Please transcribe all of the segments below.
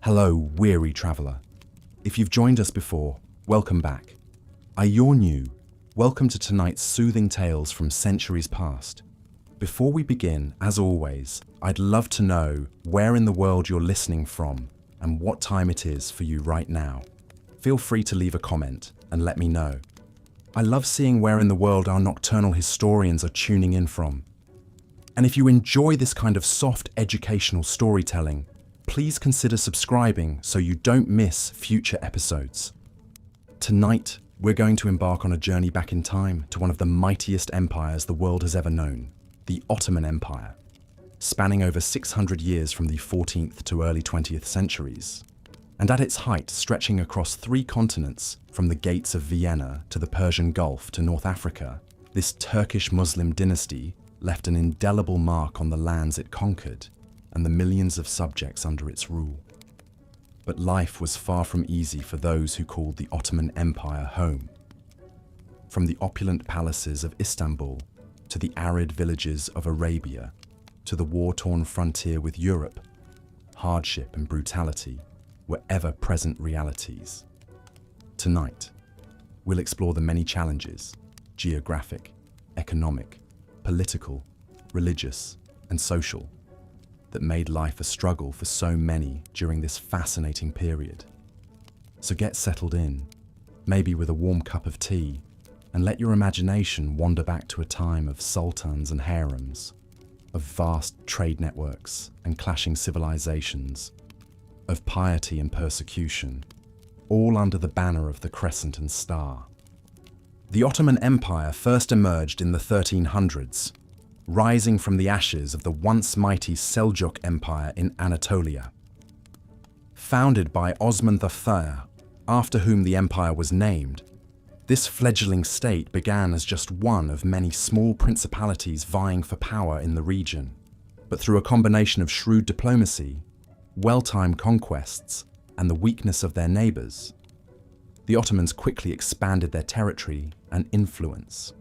Hello, weary traveller. If you've joined us before, welcome back. You're new, welcome to tonight's soothing tales from centuries past. Before we begin, as always, I'd love to know where in the world you're listening from and what time it is for you right now. Feel free to leave a comment and let me know. I love seeing where in the world our nocturnal historians are tuning in from. And if you enjoy this kind of soft educational storytelling, please consider subscribing so you don't miss future episodes. Tonight, we're going to embark on a journey back in time to one of the mightiest empires the world has ever known, the Ottoman Empire, spanning over 600 years from the 14th to early 20th centuries, and at its height stretching across 3 continents from the gates of Vienna to the Persian Gulf to North Africa. This Turkish Muslim dynasty left an indelible mark on the lands it conquered and the millions of subjects under its rule. But life was far from easy for those who called the Ottoman Empire home. From the opulent palaces of Istanbul to the arid villages of Arabia to the war-torn frontier with Europe, hardship and brutality were ever-present realities. Tonight, we'll explore the many challenges, geographic, economic, political, religious, and social, that made life a struggle for so many during this fascinating period. So get settled in, maybe with a warm cup of tea, and let your imagination wander back to a time of sultans and harems, of vast trade networks and clashing civilizations, of piety and persecution, all under the banner of the crescent and star. The Ottoman Empire first emerged in the 1300s, rising from the ashes of the once mighty Seljuk Empire in Anatolia. Founded by Osman III, after whom the empire was named, this fledgling state began as just one of many small principalities vying for power in the region. But through a combination of shrewd diplomacy, well-timed conquests, and the weakness of their neighbours, the Ottomans quickly expanded their territory and influence.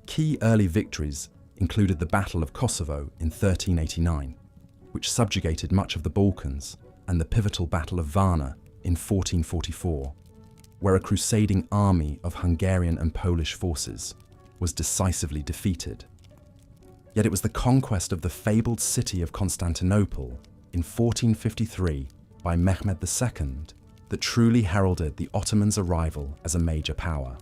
Key early victories included the Battle of Kosovo in 1389, which subjugated much of the Balkans, and the pivotal Battle of Varna in 1444, where a crusading army of Hungarian and Polish forces was decisively defeated. Yet it was the conquest of the fabled city of Constantinople in 1453 by Mehmed II that truly heralded the Ottomans' arrival as a major power.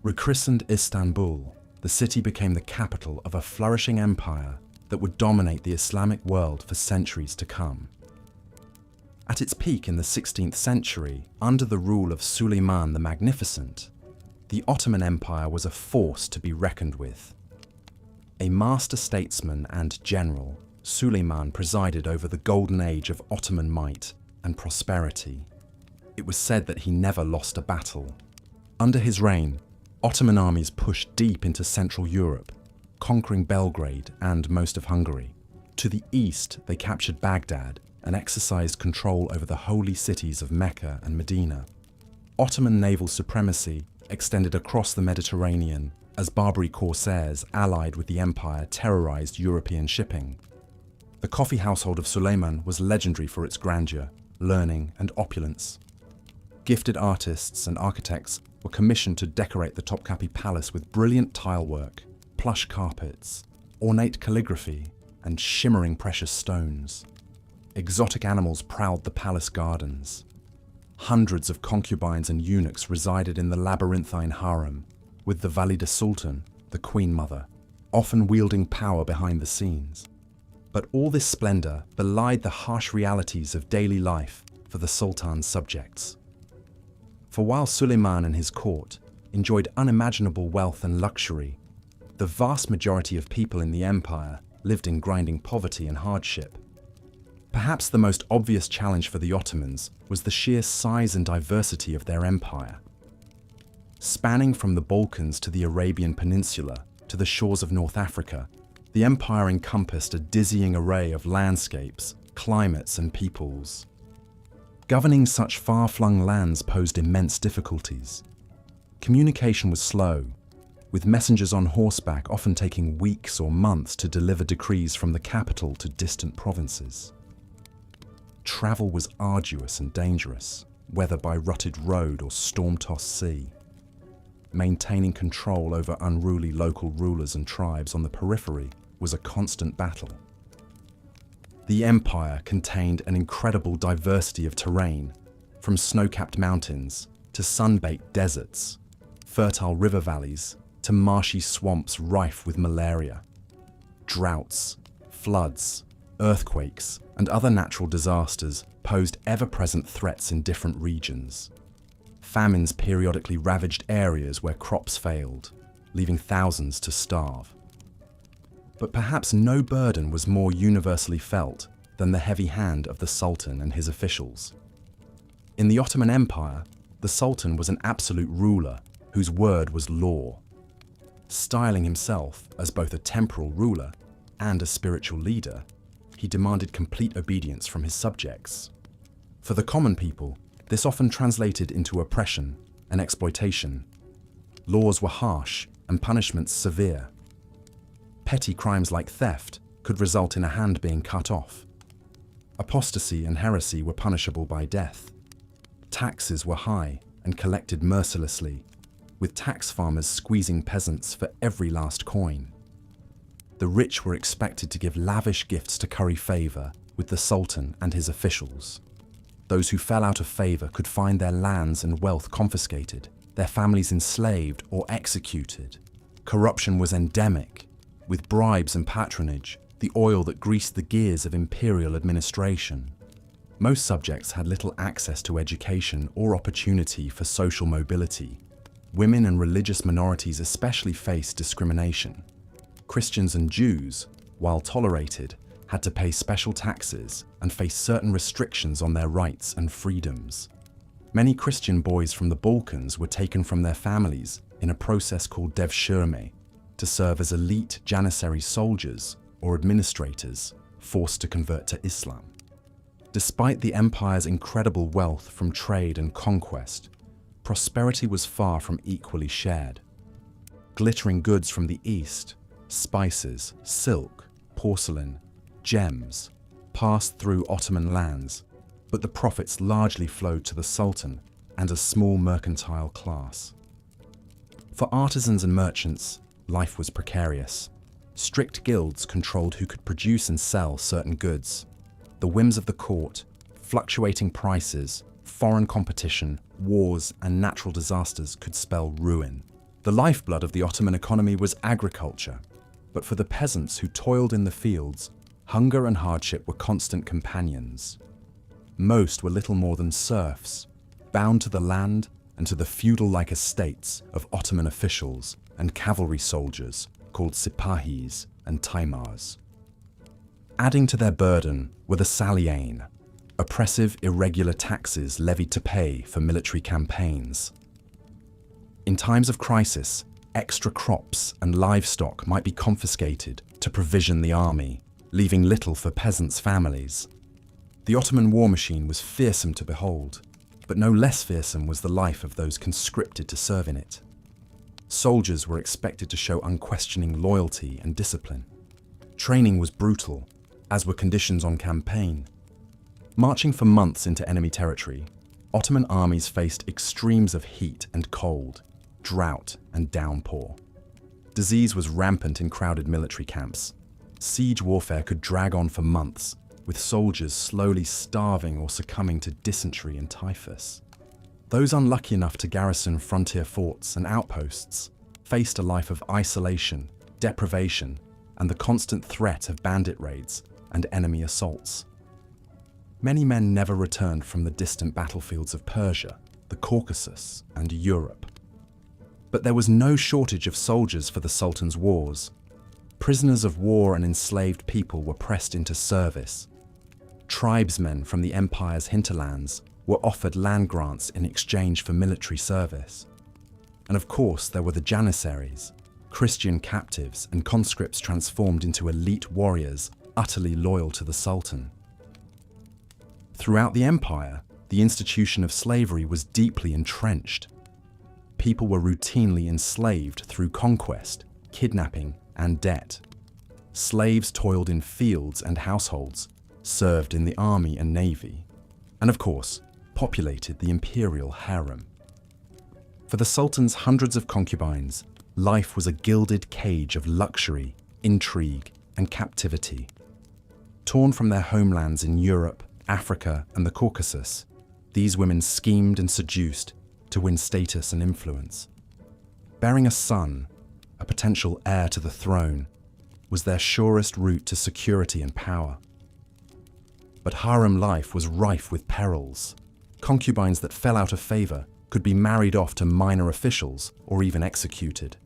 Rechristened Istanbul, the city became the capital of a flourishing empire that would dominate the Islamic world for centuries to come. At its peak in the 16th century, under the rule of Suleiman the Magnificent, the Ottoman Empire was a force to be reckoned with. A master statesman and general, Suleiman presided over the golden age of Ottoman might and prosperity. It was said that he never lost a battle. Under his reign, Ottoman armies pushed deep into Central Europe, conquering Belgrade and most of Hungary. To the east, they captured Baghdad and exercised control over the holy cities of Mecca and Medina. Ottoman naval supremacy extended across the Mediterranean as Barbary corsairs allied with the empire terrorized European shipping. The coffee household of Suleiman was legendary for its grandeur, learning, and opulence. Gifted artists and architects were commissioned to decorate the Topkapi Palace with brilliant tilework, plush carpets, ornate calligraphy, and shimmering precious stones. Exotic animals prowled the palace gardens. Hundreds of concubines and eunuchs resided in the labyrinthine harem, with the Valide Sultan, the Queen Mother, often wielding power behind the scenes. But all this splendor belied the harsh realities of daily life for the Sultan's subjects. For while Suleiman and his court enjoyed unimaginable wealth and luxury, the vast majority of people in the empire lived in grinding poverty and hardship. Perhaps the most obvious challenge for the Ottomans was the sheer size and diversity of their empire. Spanning from the Balkans to the Arabian Peninsula to the shores of North Africa, the empire encompassed a dizzying array of landscapes, climates, and peoples. Governing such far-flung lands posed immense difficulties. Communication was slow, with messengers on horseback often taking weeks or months to deliver decrees from the capital to distant provinces. travel was arduous and dangerous, whether by rutted road or storm-tossed sea. Maintaining control over unruly local rulers and tribes on the periphery was a constant battle. The empire contained an incredible diversity of terrain, from snow-capped mountains to sun-baked deserts, fertile river valleys to marshy swamps rife with malaria. Droughts, floods, earthquakes, and other natural disasters posed ever-present threats in different regions. Famines periodically ravaged areas where crops failed, leaving thousands to starve. But perhaps no burden was more universally felt than the heavy hand of the Sultan and his officials. In the Ottoman Empire, the Sultan was an absolute ruler whose word was law. Styling himself as both a temporal ruler and a spiritual leader, he demanded complete obedience from his subjects. For the common people, this often translated into oppression and exploitation. Laws were harsh and punishments severe. Petty crimes like theft could result in a hand being cut off. Apostasy and heresy were punishable by death. Taxes were high and collected mercilessly, with tax farmers squeezing peasants for every last coin. The rich were expected to give lavish gifts to curry favor with the Sultan and his officials. Those who fell out of favor could find their lands and wealth confiscated, their families enslaved or executed. Corruption was endemic, with bribes and patronage, the oil that greased the gears of imperial administration. Most subjects had little access to education or opportunity for social mobility. Women and religious minorities especially faced discrimination. Christians and Jews, while tolerated, had to pay special taxes and face certain restrictions on their rights and freedoms. Many Christian boys from the Balkans were taken from their families in a process called devshirme to serve as elite janissary soldiers or administrators forced to convert to Islam. Despite the empire's incredible wealth from trade and conquest, prosperity was far from equally shared. Glittering goods from the east, spices, silk, porcelain, gems, passed through Ottoman lands, but the profits largely flowed to the Sultan and a small mercantile class. For artisans and merchants, life was precarious. Strict guilds controlled who could produce and sell certain goods. The whims of the court, fluctuating prices, foreign competition, wars, and natural disasters could spell ruin. The lifeblood of the Ottoman economy was agriculture, but for the peasants who toiled in the fields, hunger and hardship were constant companions. Most were little more than serfs, bound to the land and to the feudal-like estates of Ottoman officials and cavalry soldiers called sipahis and taimars. Adding to their burden were the saliane, oppressive, irregular taxes levied to pay for military campaigns. In times of crisis, extra crops and livestock might be confiscated to provision the army, leaving little for peasants' families. The Ottoman war machine was fearsome to behold, but no less fearsome was the life of those conscripted to serve in it. Soldiers were expected to show unquestioning loyalty and discipline. Training was brutal, as were conditions on campaign. Marching for months into enemy territory, Ottoman armies faced extremes of heat and cold, drought and downpour. Disease was rampant in crowded military camps. Siege warfare could drag on for months, with soldiers slowly starving or succumbing to dysentery and typhus. Those unlucky enough to garrison frontier forts and outposts faced a life of isolation, deprivation, and the constant threat of bandit raids and enemy assaults. Many men never returned from the distant battlefields of Persia, the Caucasus, and Europe. But there was no shortage of soldiers for the Sultan's wars. Prisoners of war and enslaved people were pressed into service. Tribesmen from the empire's hinterlands were offered land grants in exchange for military service. And of course, there were the janissaries, Christian captives and conscripts transformed into elite warriors utterly loyal to the Sultan. Throughout the empire, the institution of slavery was deeply entrenched. People were routinely enslaved through conquest, kidnapping, and debt. Slaves toiled in fields and households, served in the army and navy, and of course, populated the imperial harem. For the Sultan's hundreds of concubines, life was a gilded cage of luxury, intrigue, and captivity. Torn from their homelands in Europe, Africa, and the Caucasus, these women schemed and seduced to win status and influence. Bearing a son, a potential heir to the throne, was their surest route to security and power. But harem life was rife with perils. Concubines that fell out of favor could be married off to minor officials or even executed.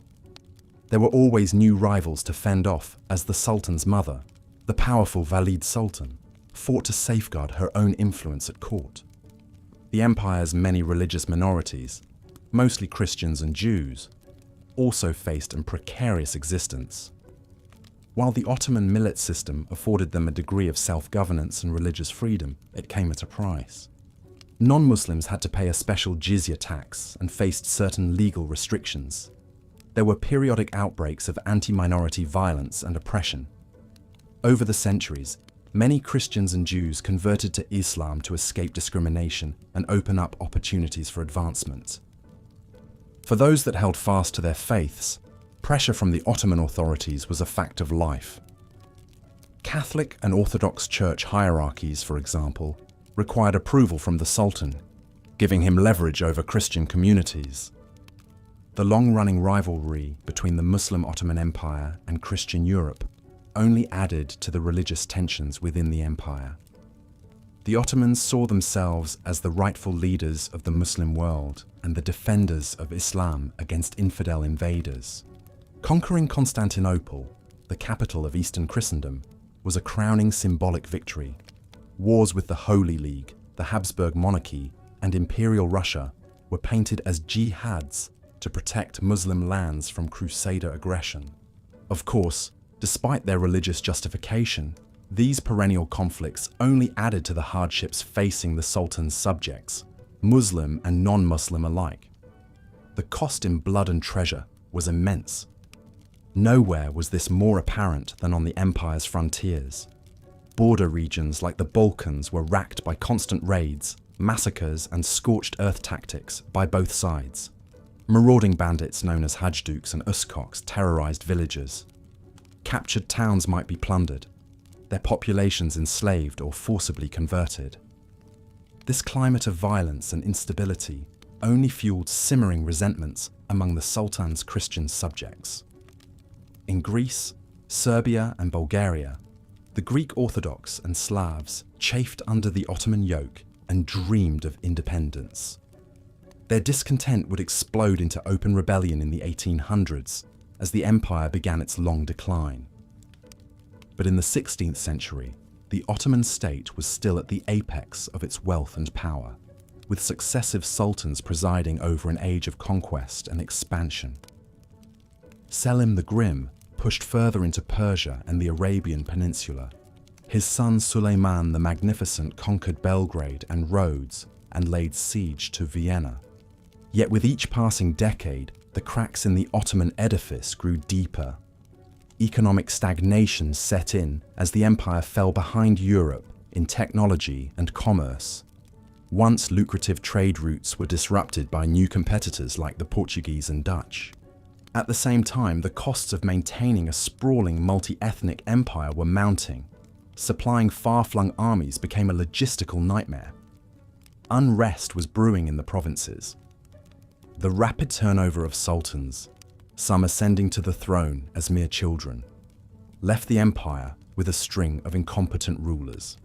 There were always new rivals to fend off as the Sultan's mother, the powerful Valid Sultan, fought to safeguard her own influence at court. The empire's many religious minorities, mostly Christians and Jews, also faced a precarious existence. While the Ottoman millet system afforded them a degree of self-governance and religious freedom, it came at a price. Non-Muslims had to pay a special jizya tax and faced certain legal restrictions. There were periodic outbreaks of anti-minority violence and oppression. Over the centuries, many Christians and Jews converted to Islam to escape discrimination and open up opportunities for advancement. For those that held fast to their faiths, pressure from the Ottoman authorities was a fact of life. Catholic and Orthodox Church hierarchies, for example, required approval from the Sultan, giving him leverage over Christian communities. The long-running rivalry between the Muslim Ottoman Empire and Christian Europe only added to the religious tensions within the empire. The Ottomans saw themselves as the rightful leaders of the Muslim world and the defenders of Islam against infidel invaders. Conquering Constantinople, the capital of Eastern Christendom, was a crowning symbolic victory. Wars with the Holy League, the Habsburg monarchy, and Imperial Russia were painted as jihads to protect Muslim lands from Crusader aggression. Of course, despite their religious justification, these perennial conflicts only added to the hardships facing the Sultan's subjects, Muslim and non-Muslim alike. The cost in blood and treasure was immense. Nowhere was this more apparent than on the empire's frontiers. Border regions like the Balkans were racked by constant raids, massacres, and scorched earth tactics by both sides. Marauding bandits known as Hajduks and Uskoks terrorized villages. Captured towns might be plundered, their populations enslaved or forcibly converted. This climate of violence and instability only fueled simmering resentments among the Sultan's Christian subjects. In Greece, Serbia, and Bulgaria, the Greek Orthodox and Slavs chafed under the Ottoman yoke and dreamed of independence. Their discontent would explode into open rebellion in the 1800s as the empire began its long decline. But in the 16th century, the Ottoman state was still at the apex of its wealth and power, with successive sultans presiding over an age of conquest and expansion. Selim the Grim pushed further into Persia and the Arabian Peninsula. His son Suleiman the Magnificent conquered Belgrade and Rhodes and laid siege to Vienna. Yet with each passing decade, the cracks in the Ottoman edifice grew deeper. Economic stagnation set in as the empire fell behind Europe in technology and commerce. Once lucrative trade routes were disrupted by new competitors like the Portuguese and Dutch. At the same time, the costs of maintaining a sprawling multi-ethnic empire were mounting. Supplying far-flung armies became a logistical nightmare. Unrest was brewing in the provinces. The rapid turnover of sultans, some ascending to the throne as mere children, left the empire with a string of incompetent rulers.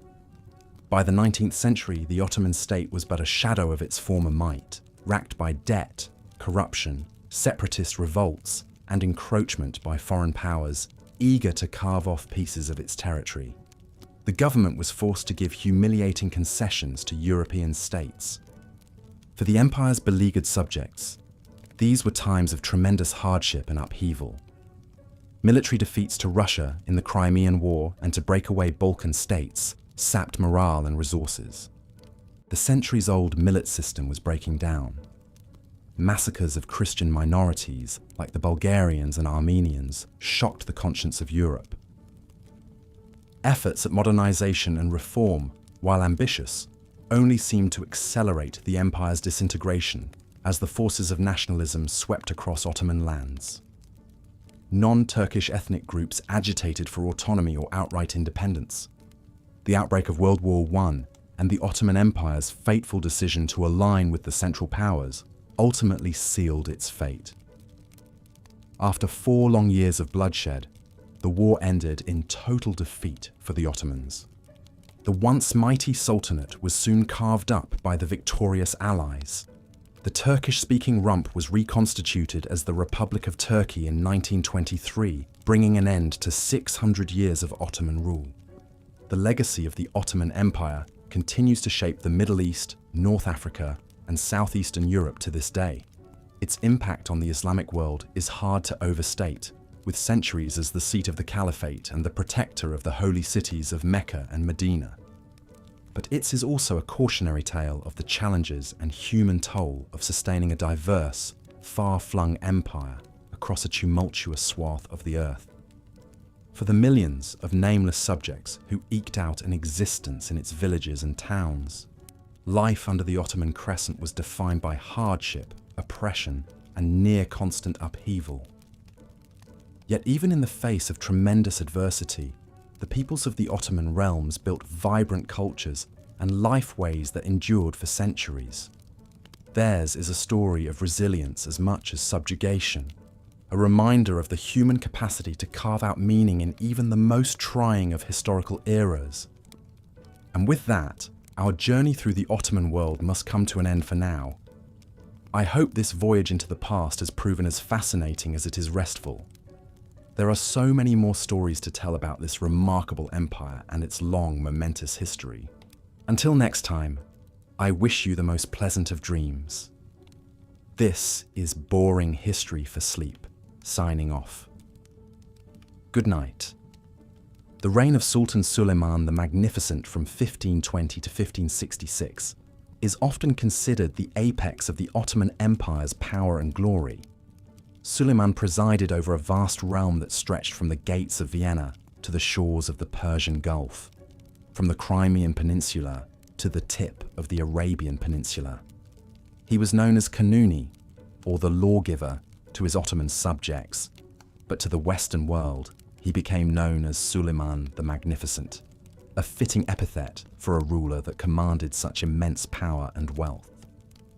By the 19th century, the Ottoman state was but a shadow of its former might, racked by debt, corruption, separatist revolts, and encroachment by foreign powers eager to carve off pieces of its territory. The government was forced to give humiliating concessions to European states. For the empire's beleaguered subjects, these were times of tremendous hardship and upheaval. Military defeats to Russia in the Crimean War and to breakaway Balkan states sapped morale and resources. The centuries-old millet system was breaking down. Massacres of Christian minorities, like the Bulgarians and Armenians, shocked the conscience of Europe. Efforts at modernization and reform, while ambitious, only seemed to accelerate the empire's disintegration as the forces of nationalism swept across Ottoman lands. Non-Turkish ethnic groups agitated for autonomy or outright independence. The outbreak of World War I and the Ottoman Empire's fateful decision to align with the Central Powers ultimately sealed its fate. After 4 long years of bloodshed, the war ended in total defeat for the Ottomans. The once mighty Sultanate was soon carved up by the victorious Allies. The Turkish-speaking rump was reconstituted as the Republic of Turkey in 1923, bringing an end to 600 years of Ottoman rule. The legacy of the Ottoman Empire continues to shape the Middle East, North Africa, and Southeastern Europe to this day. Its impact on the Islamic world is hard to overstate, with centuries as the seat of the Caliphate and the protector of the holy cities of Mecca and Medina. But its is also a cautionary tale of the challenges and human toll of sustaining a diverse, far-flung empire across a tumultuous swath of the earth. For the millions of nameless subjects who eked out an existence in its villages and towns, life under the Ottoman Crescent was defined by hardship, oppression, and near-constant upheaval. Yet even in the face of tremendous adversity, the peoples of the Ottoman realms built vibrant cultures and lifeways that endured for centuries. Theirs is a story of resilience as much as subjugation, a reminder of the human capacity to carve out meaning in even the most trying of historical eras. And with that, our journey through the Ottoman world must come to an end for now. I hope this voyage into the past has proven as fascinating as it is restful. There are so many more stories to tell about this remarkable empire and its long, momentous history. Until next time, I wish you the most pleasant of dreams. This is Boring History for Sleep, signing off. Good night. The reign of Sultan Suleiman the Magnificent from 1520 to 1566 is often considered the apex of the Ottoman Empire's power and glory. Suleiman presided over a vast realm that stretched from the gates of Vienna to the shores of the Persian Gulf, from the Crimean Peninsula to the tip of the Arabian Peninsula. He was known as Kanuni, or the lawgiver, to his Ottoman subjects, but to the Western world, he became known as Suleiman the Magnificent, a fitting epithet for a ruler that commanded such immense power and wealth.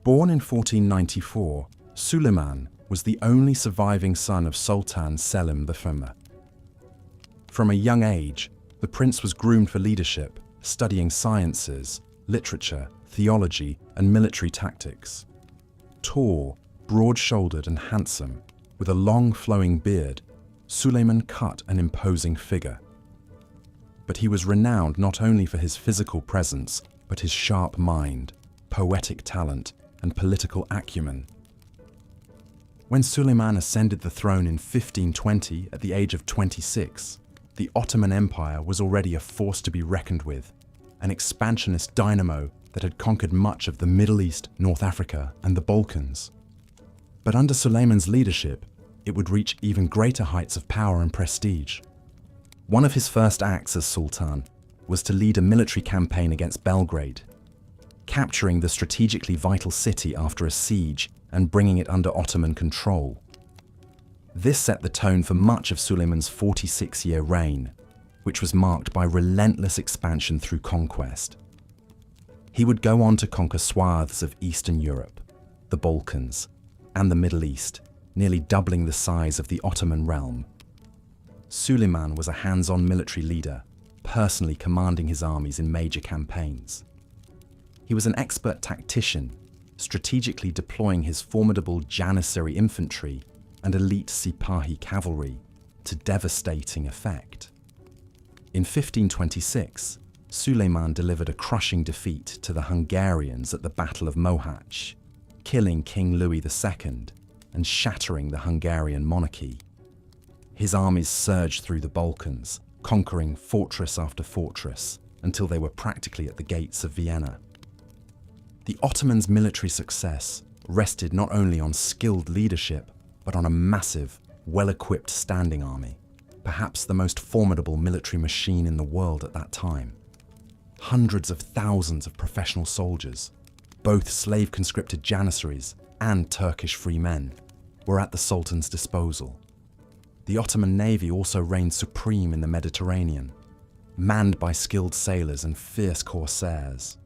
Born in 1494, Suleiman was the only surviving son of Sultan Selim I. From a young age, the prince was groomed for leadership, studying sciences, literature, theology, and military tactics. Tall, broad-shouldered and handsome, with a long flowing beard, Suleiman cut an imposing figure. But he was renowned not only for his physical presence, but his sharp mind, poetic talent, and political acumen. When Suleiman ascended the throne in 1520 at the age of 26, the Ottoman Empire was already a force to be reckoned with, an expansionist dynamo that had conquered much of the Middle East, North Africa, and the Balkans. But under Suleiman's leadership, it would reach even greater heights of power and prestige. One of his first acts as Sultan was to lead a military campaign against Belgrade, capturing the strategically vital city after a siege and bringing it under Ottoman control. This set the tone for much of Suleiman's 46-year reign, which was marked by relentless expansion through conquest. He would go on to conquer swaths of Eastern Europe, the Balkans, and the Middle East, nearly doubling the size of the Ottoman realm. Suleiman was a hands-on military leader, personally commanding his armies in major campaigns. He was an expert tactician, strategically deploying his formidable janissary infantry and elite Sipahi cavalry to devastating effect. In 1526, Suleiman delivered a crushing defeat to the Hungarians at the Battle of Mohacs, killing King Louis II and shattering the Hungarian monarchy. His armies surged through the Balkans, conquering fortress after fortress until they were practically at the gates of Vienna. The Ottomans' military success rested not only on skilled leadership, but on a massive, well-equipped standing army. perhaps the most formidable military machine in the world at that time. Hundreds of thousands of professional soldiers, both slave-conscripted janissaries and Turkish free men, were at the Sultan's disposal. The Ottoman navy also reigned supreme in the Mediterranean, manned by skilled sailors and fierce corsairs.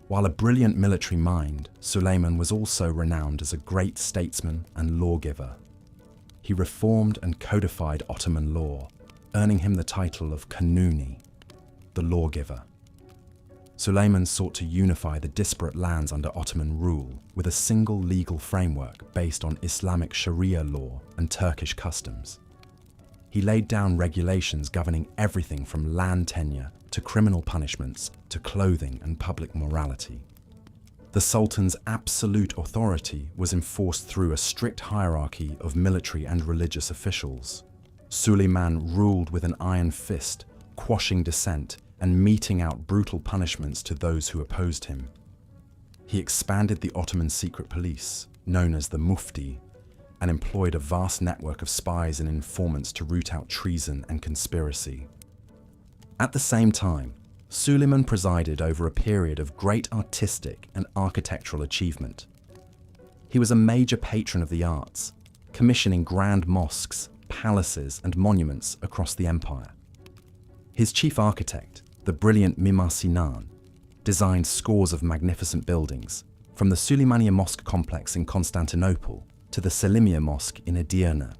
While a brilliant military mind, Suleiman was also renowned as a great statesman and lawgiver. He reformed and codified Ottoman law, earning him the title of Kanuni, the lawgiver. Suleiman sought to unify the disparate lands under Ottoman rule with a single legal framework based on Islamic Sharia law and Turkish customs. He laid down regulations governing everything from land tenure to criminal punishments to clothing and public morality. The Sultan's absolute authority was enforced through a strict hierarchy of military and religious officials. Suleiman ruled with an iron fist, quashing dissent and meting out brutal punishments to those who opposed him. He expanded the Ottoman secret police, known as the Mufti, and employed a vast network of spies and informants to root out treason and conspiracy. At the same time, Suleiman presided over a period of great artistic and architectural achievement. He was a major patron of the arts, commissioning grand mosques, palaces, and monuments across the empire. His chief architect, the brilliant Mimar Sinan, designed scores of magnificent buildings, from the Süleymaniye Mosque complex in Constantinople to the Selimiye Mosque in Edirne.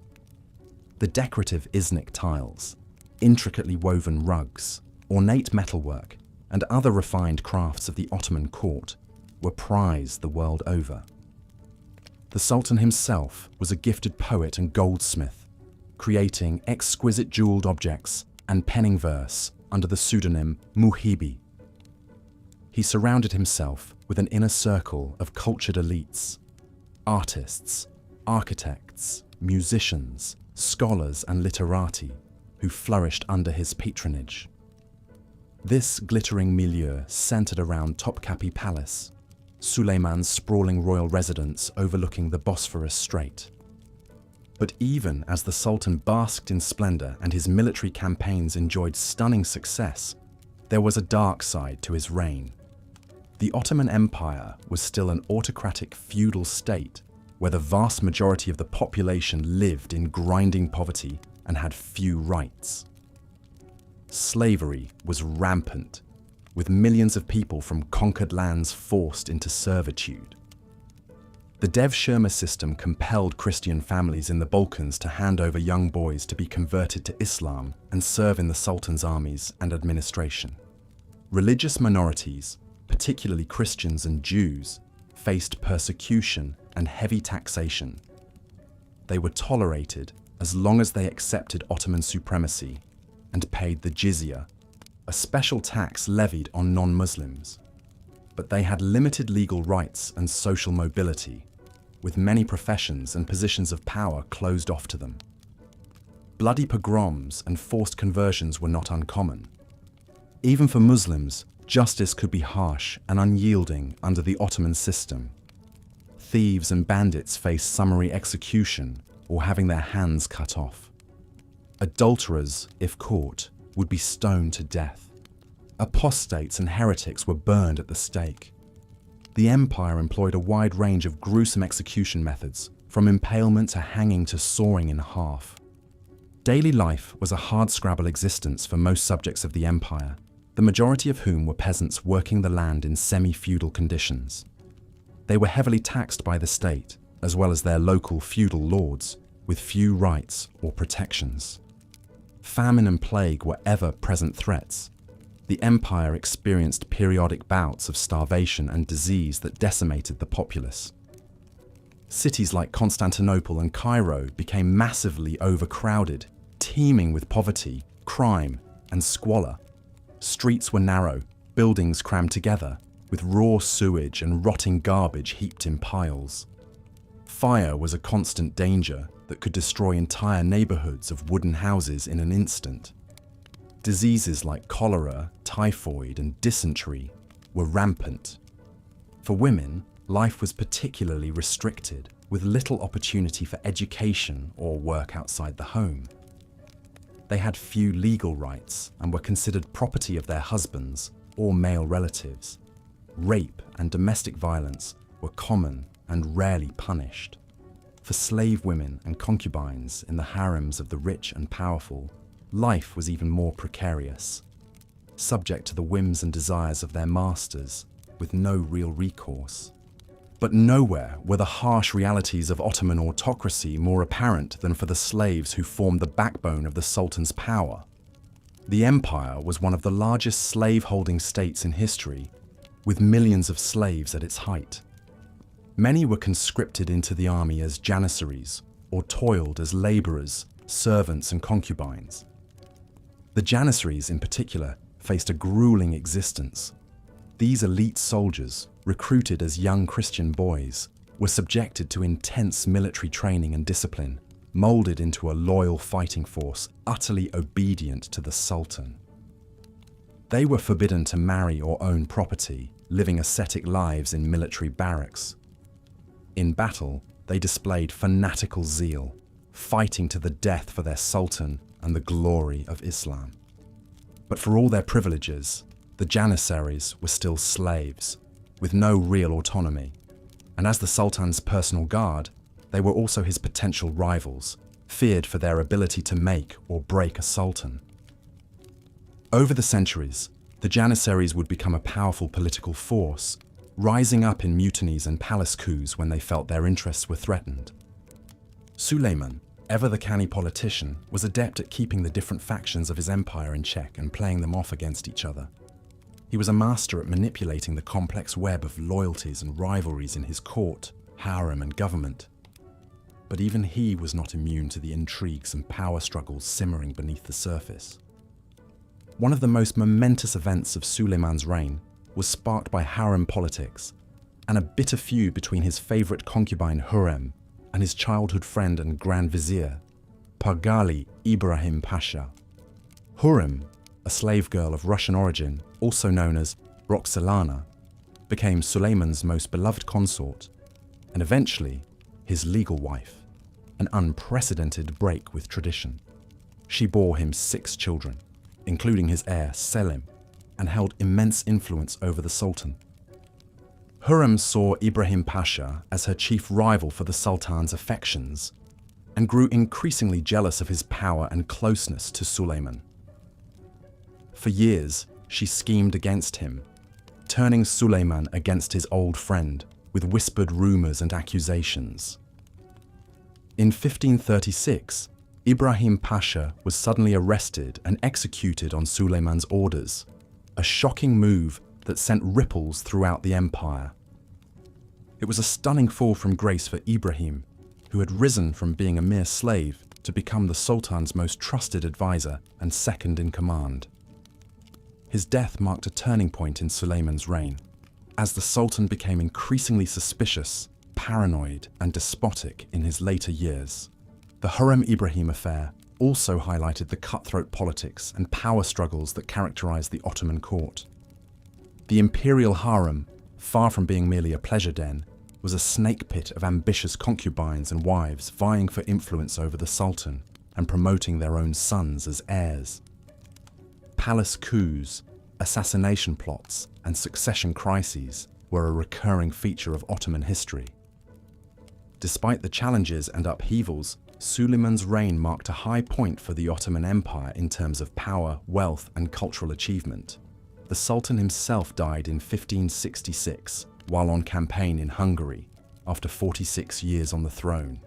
The decorative Iznik tiles, intricately woven rugs, ornate metalwork, and other refined crafts of the Ottoman court were prized the world over. The Sultan himself was a gifted poet and goldsmith, creating exquisite jeweled objects and penning verse under the pseudonym Muhibi. He surrounded himself with an inner circle of cultured elites, artists, architects, musicians, scholars and literati who flourished under his patronage. This glittering milieu centered around Topkapi Palace, Suleiman's sprawling royal residence overlooking the Bosphorus Strait. But even as the Sultan basked in splendor and his military campaigns enjoyed stunning success, there was a dark side to his reign. The Ottoman Empire was still an autocratic feudal state where the vast majority of the population lived in grinding poverty and had few rights. Slavery was rampant, with millions of people from conquered lands forced into servitude. The Devshirme system compelled Christian families in the Balkans to hand over young boys to be converted to Islam and serve in the Sultan's armies and administration. Religious minorities, particularly Christians and Jews, faced persecution and heavy taxation. They were tolerated as long as they accepted Ottoman supremacy and paid the jizya, a special tax levied on non-Muslims. But they had limited legal rights and social mobility, with many professions and positions of power closed off to them. Bloody pogroms and forced conversions were not uncommon. Even for Muslims, justice could be harsh and unyielding under the Ottoman system. Thieves and bandits faced summary execution or having their hands cut off. Adulterers, if caught, would be stoned to death. Apostates and heretics were burned at the stake. The empire employed a wide range of gruesome execution methods, from impalement to hanging to sawing in half. Daily life was a hardscrabble existence for most subjects of the empire, the majority of whom were peasants working the land in semi-feudal conditions. They were heavily taxed by the state, as well as their local feudal lords, with few rights or protections. Famine and plague were ever-present threats. The empire experienced periodic bouts of starvation and disease that decimated the populace. Cities like Constantinople and Cairo became massively overcrowded, teeming with poverty, crime, and squalor. Streets were narrow, buildings crammed together, with raw sewage and rotting garbage heaped in piles. Fire was a constant danger that could destroy entire neighborhoods of wooden houses in an instant. Diseases like cholera, typhoid, and dysentery were rampant. For women, life was particularly restricted, with little opportunity for education or work outside the home. They had few legal rights and were considered property of their husbands or male relatives. Rape and domestic violence were common and rarely punished. For slave women and concubines in the harems of the rich and powerful, life was even more precarious, subject to the whims and desires of their masters, with no real recourse. But nowhere were the harsh realities of Ottoman autocracy more apparent than for the slaves who formed the backbone of the Sultan's power. The empire was one of the largest slave-holding states in history, with millions of slaves at its height. Many were conscripted into the army as janissaries, or toiled as labourers, servants and concubines. The janissaries in particular faced a grueling existence. These elite soldiers, recruited as young Christian boys, were subjected to intense military training and discipline, moulded into a loyal fighting force utterly obedient to the Sultan. They were forbidden to marry or own property, living ascetic lives in military barracks. In battle, they displayed fanatical zeal, fighting to the death for their Sultan and the glory of Islam. But for all their privileges, the janissaries were still slaves, with no real autonomy, and as the Sultan's personal guard, they were also his potential rivals, feared for their ability to make or break a sultan. Over the centuries, the janissaries would become a powerful political force, rising up in mutinies and palace coups when they felt their interests were threatened. Suleiman, ever the canny politician, was adept at keeping the different factions of his empire in check and playing them off against each other. He was a master at manipulating the complex web of loyalties and rivalries in his court, harem and government. But even he was not immune to the intrigues and power struggles simmering beneath the surface. One of the most momentous events of Suleiman's reign was sparked by harem politics and a bitter feud between his favourite concubine Hurrem and his childhood friend and Grand Vizier, Pargali Ibrahim Pasha. Hurrem, a slave girl of Russian origin, also known as Roxolana, became Suleiman's most beloved consort and eventually his legal wife, an unprecedented break with tradition. She bore him 6 children, including his heir Selim, and held immense influence over the Sultan. Hurrem saw Ibrahim Pasha as her chief rival for the Sultan's affections and grew increasingly jealous of his power and closeness to Suleiman. For years, she schemed against him, turning Suleiman against his old friend with whispered rumours and accusations. In 1536, Ibrahim Pasha was suddenly arrested and executed on Suleiman's orders, a shocking move that sent ripples throughout the empire. It was a stunning fall from grace for Ibrahim, who had risen from being a mere slave to become the Sultan's most trusted advisor and second in command. His death marked a turning point in Suleiman's reign, as the Sultan became increasingly suspicious, paranoid, and despotic in his later years. The Hurrem-Ibrahim affair also highlighted the cutthroat politics and power struggles that characterized the Ottoman court. The imperial harem, far from being merely a pleasure den, was a snake pit of ambitious concubines and wives vying for influence over the Sultan and promoting their own sons as heirs. Palace coups, assassination plots, and succession crises were a recurring feature of Ottoman history. Despite the challenges and upheavals, Suleiman's reign marked a high point for the Ottoman Empire in terms of power, wealth, and cultural achievement. The Sultan himself died in 1566 while on campaign in Hungary after 46 years on the throne.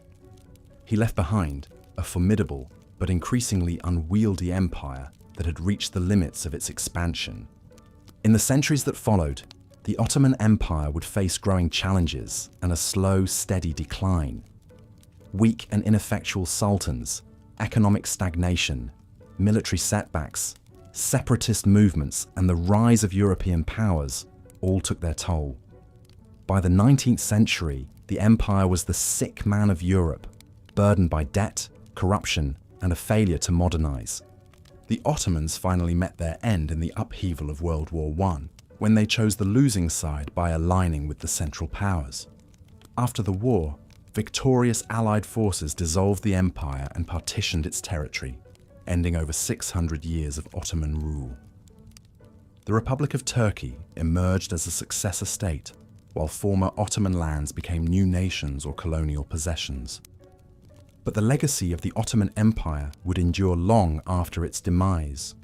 He left behind a formidable but increasingly unwieldy empire that had reached the limits of its expansion. In the centuries that followed, the Ottoman Empire would face growing challenges and a slow, steady decline. Weak and ineffectual sultans, economic stagnation, military setbacks, separatist movements, and the rise of European powers all took their toll. By the 19th century, the empire was the sick man of Europe, burdened by debt, corruption, and a failure to modernize. The Ottomans finally met their end in the upheaval of World War I, when they chose the losing side by aligning with the Central Powers. After the war, victorious Allied forces dissolved the empire and partitioned its territory, ending over 600 years of Ottoman rule. The Republic of Turkey emerged as a successor state, while former Ottoman lands became new nations or colonial possessions. But the legacy of the Ottoman Empire would endure long after its demise.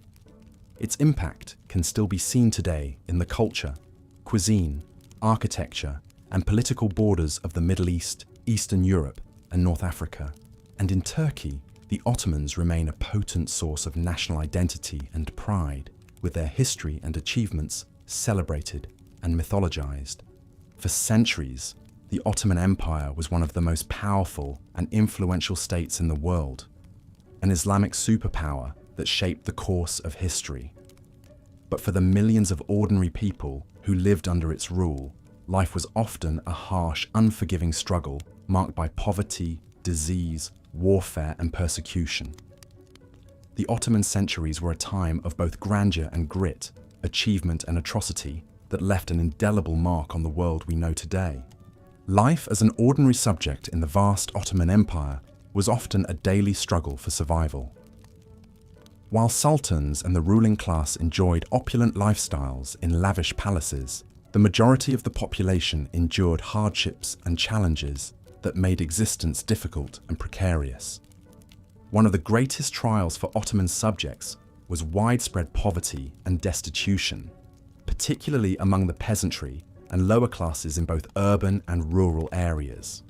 Its impact can still be seen today in the culture, cuisine, architecture, and political borders of the Middle East, Eastern Europe, and North Africa. And in Turkey, the Ottomans remain a potent source of national identity and pride, with their history and achievements celebrated and mythologized. For centuries, the Ottoman Empire was one of the most powerful and influential states in the world, an Islamic superpower that shaped the course of history. But for the millions of ordinary people who lived under its rule, life was often a harsh, unforgiving struggle marked by poverty, disease, warfare, and persecution. The Ottoman centuries were a time of both grandeur and grit, achievement and atrocity that left an indelible mark on the world we know today. Life as an ordinary subject in the vast Ottoman Empire was often a daily struggle for survival. While sultans and the ruling class enjoyed opulent lifestyles in lavish palaces, the majority of the population endured hardships and challenges that made existence difficult and precarious. One of the greatest trials for Ottoman subjects was widespread poverty and destitution, particularly among the peasantry and lower classes in both urban and rural areas.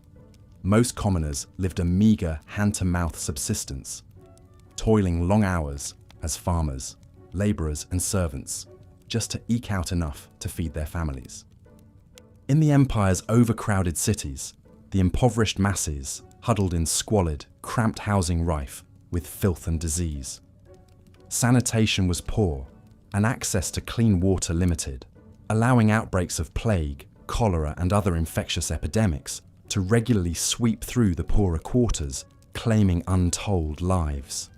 Most commoners lived a meagre hand-to-mouth subsistence, toiling long hours as farmers, labourers and servants, just to eke out enough to feed their families. In the empire's overcrowded cities, the impoverished masses huddled in squalid, cramped housing rife with filth and disease. Sanitation was poor and access to clean water limited, allowing outbreaks of plague, cholera and other infectious epidemics to regularly sweep through the poorer quarters, claiming untold lives.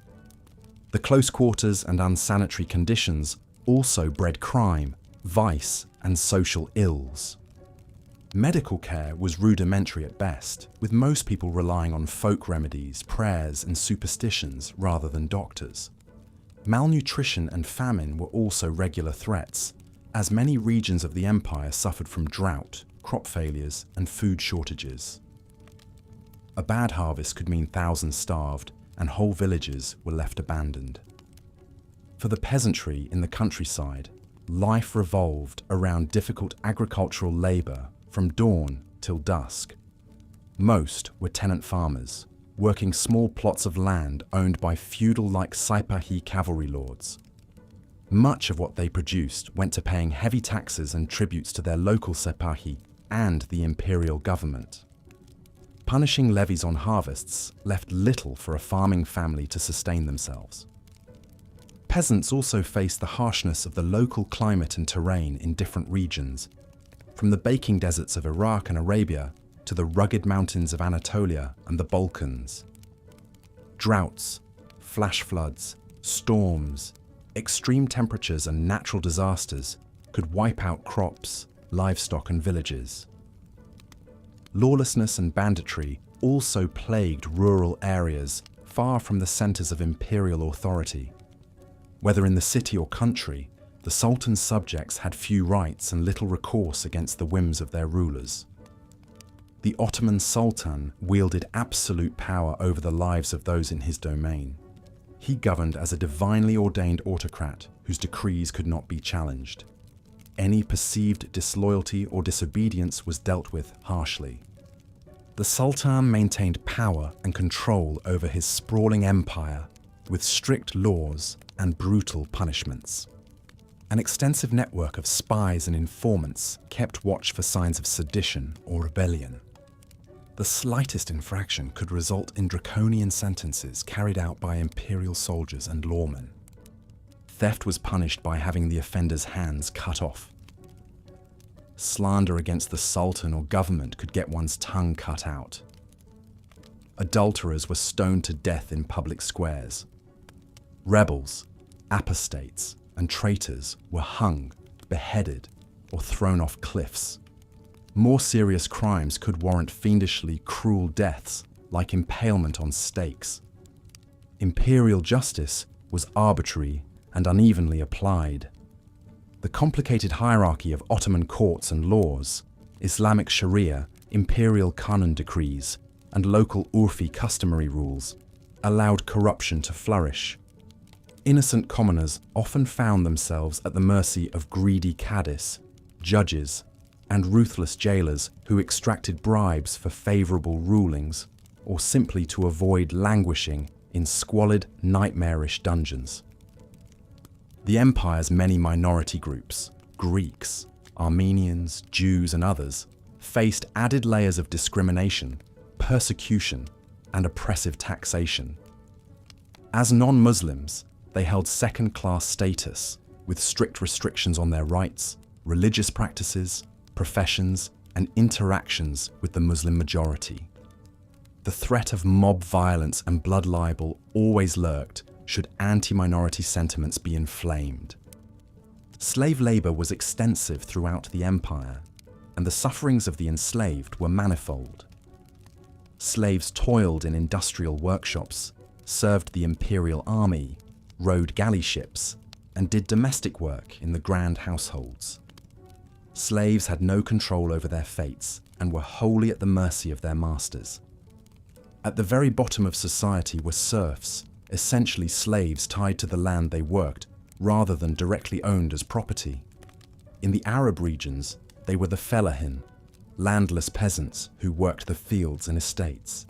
The close quarters and unsanitary conditions also bred crime, vice, and social ills. Medical care was rudimentary at best, with most people relying on folk remedies, prayers, and superstitions rather than doctors. Malnutrition and famine were also regular threats, as many regions of the empire suffered from drought, crop failures, and food shortages. A bad harvest could mean thousands starved, and whole villages were left abandoned. For the peasantry in the countryside, life revolved around difficult agricultural labour from dawn till dusk. Most were tenant farmers, working small plots of land owned by feudal-like Sipahi cavalry lords. Much of what they produced went to paying heavy taxes and tributes to their local Sipahi and the imperial government. Punishing levies on harvests left little for a farming family to sustain themselves. Peasants also faced the harshness of the local climate and terrain in different regions, from the baking deserts of Iraq and Arabia to the rugged mountains of Anatolia and the Balkans. Droughts, flash floods, storms, extreme temperatures and natural disasters could wipe out crops, livestock and villages. Lawlessness and banditry also plagued rural areas far from the centres of imperial authority. Whether in the city or country, the Sultan's subjects had few rights and little recourse against the whims of their rulers. The Ottoman Sultan wielded absolute power over the lives of those in his domain. He governed as a divinely ordained autocrat whose decrees could not be challenged. Any perceived disloyalty or disobedience was dealt with harshly. The Sultan maintained power and control over his sprawling empire with strict laws and brutal punishments. An extensive network of spies and informants kept watch for signs of sedition or rebellion. The slightest infraction could result in draconian sentences carried out by imperial soldiers and lawmen. Theft was punished by having the offender's hands cut off. Slander against the Sultan or government could get one's tongue cut out. Adulterers were stoned to death in public squares. Rebels, apostates, and traitors were hung, beheaded, or thrown off cliffs. More serious crimes could warrant fiendishly cruel deaths, like impalement on stakes. Imperial justice was arbitrary and unevenly applied. The complicated hierarchy of Ottoman courts and laws, Islamic Sharia, imperial Kanun decrees, and local Urfi customary rules allowed corruption to flourish. Innocent commoners often found themselves at the mercy of greedy cadis, judges, and ruthless jailers who extracted bribes for favourable rulings or simply to avoid languishing in squalid, nightmarish dungeons. The empire's many minority groups, Greeks, Armenians, Jews, and others, faced added layers of discrimination, persecution, and oppressive taxation. As non-Muslims, they held second-class status with strict restrictions on their rights, religious practices, professions, and interactions with the Muslim majority. The threat of mob violence and blood libel always lurked should anti-minority sentiments be inflamed. Slave labour was extensive throughout the empire, and the sufferings of the enslaved were manifold. Slaves toiled in industrial workshops, served the imperial army, rowed galley ships, and did domestic work in the grand households. Slaves had no control over their fates and were wholly at the mercy of their masters. At the very bottom of society were serfs, essentially slaves tied to the land they worked rather than directly owned as property. In the Arab regions, they were the fellahin, landless peasants who worked the fields and estates.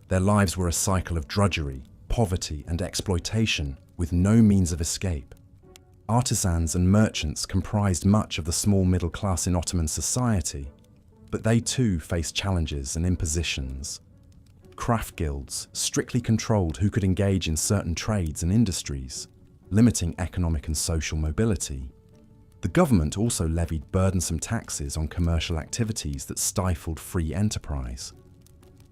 Their lives were a cycle of drudgery, poverty, and exploitation with no means of escape. Artisans and merchants comprised much of the small middle class in Ottoman society, but they too faced challenges and impositions. Craft guilds strictly controlled who could engage in certain trades and industries, limiting economic and social mobility. The government also levied burdensome taxes on commercial activities that stifled free enterprise.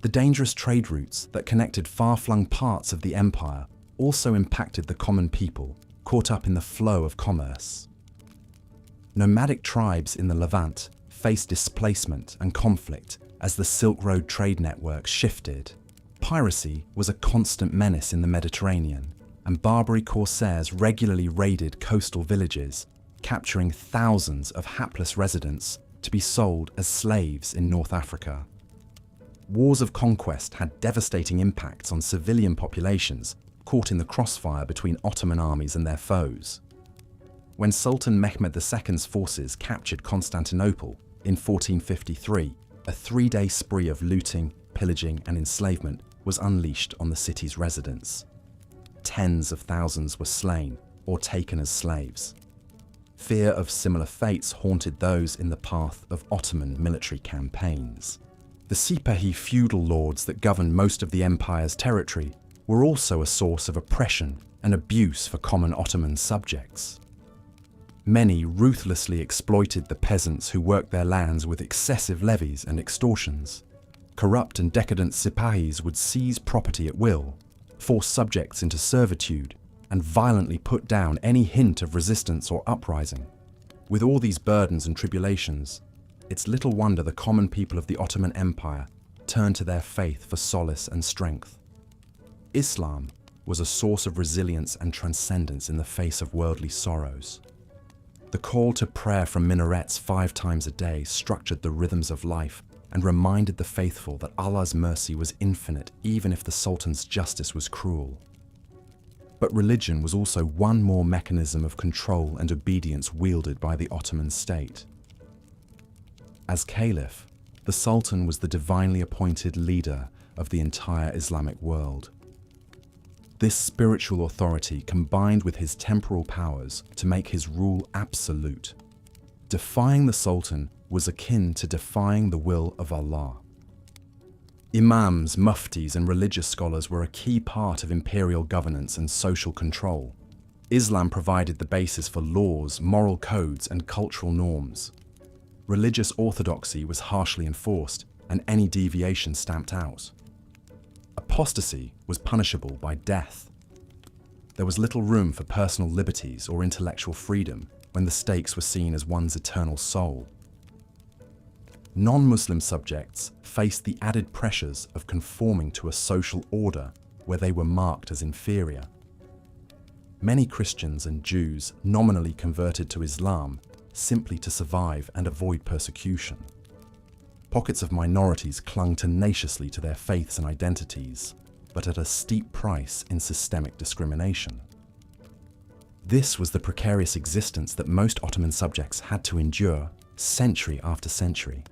The dangerous trade routes that connected far-flung parts of the empire also impacted the common people caught up in the flow of commerce. Nomadic tribes in the Levant faced displacement and conflict as the Silk Road trade network shifted. Piracy was a constant menace in the Mediterranean, and Barbary corsairs regularly raided coastal villages, capturing thousands of hapless residents to be sold as slaves in North Africa. Wars of conquest had devastating impacts on civilian populations caught in the crossfire between Ottoman armies and their foes. When Sultan Mehmed II's forces captured Constantinople in 1453, a three-day spree of looting, pillaging, and enslavement was unleashed on the city's residents. Tens of thousands were slain or taken as slaves. Fear of similar fates haunted those in the path of Ottoman military campaigns. The Sipahi feudal lords that governed most of the empire's territory were also a source of oppression and abuse for common Ottoman subjects. Many ruthlessly exploited the peasants who worked their lands with excessive levies and extortions. Corrupt and decadent Sipahis would seize property at will, force subjects into servitude, and violently put down any hint of resistance or uprising. With all these burdens and tribulations, it's little wonder the common people of the Ottoman Empire turned to their faith for solace and strength. Islam was a source of resilience and transcendence in the face of worldly sorrows. The call to prayer from minarets 5 times a day structured the rhythms of life and reminded the faithful that Allah's mercy was infinite even if the Sultan's justice was cruel. But religion was also one more mechanism of control and obedience wielded by the Ottoman state. As Caliph, the Sultan was the divinely appointed leader of the entire Islamic world. This spiritual authority combined with his temporal powers to make his rule absolute. Defying the Sultan was akin to defying the will of Allah. Imams, muftis, and religious scholars were a key part of imperial governance and social control. Islam provided the basis for laws, moral codes, and cultural norms. Religious orthodoxy was harshly enforced, and any deviation stamped out. Apostasy was punishable by death. There was little room for personal liberties or intellectual freedom when the stakes were seen as one's eternal soul. Non-Muslim subjects faced the added pressures of conforming to a social order where they were marked as inferior. Many Christians and Jews nominally converted to Islam simply to survive and avoid persecution. Pockets of minorities clung tenaciously to their faiths and identities, but at a steep price in systemic discrimination. This was the precarious existence that most Ottoman subjects had to endure century after century.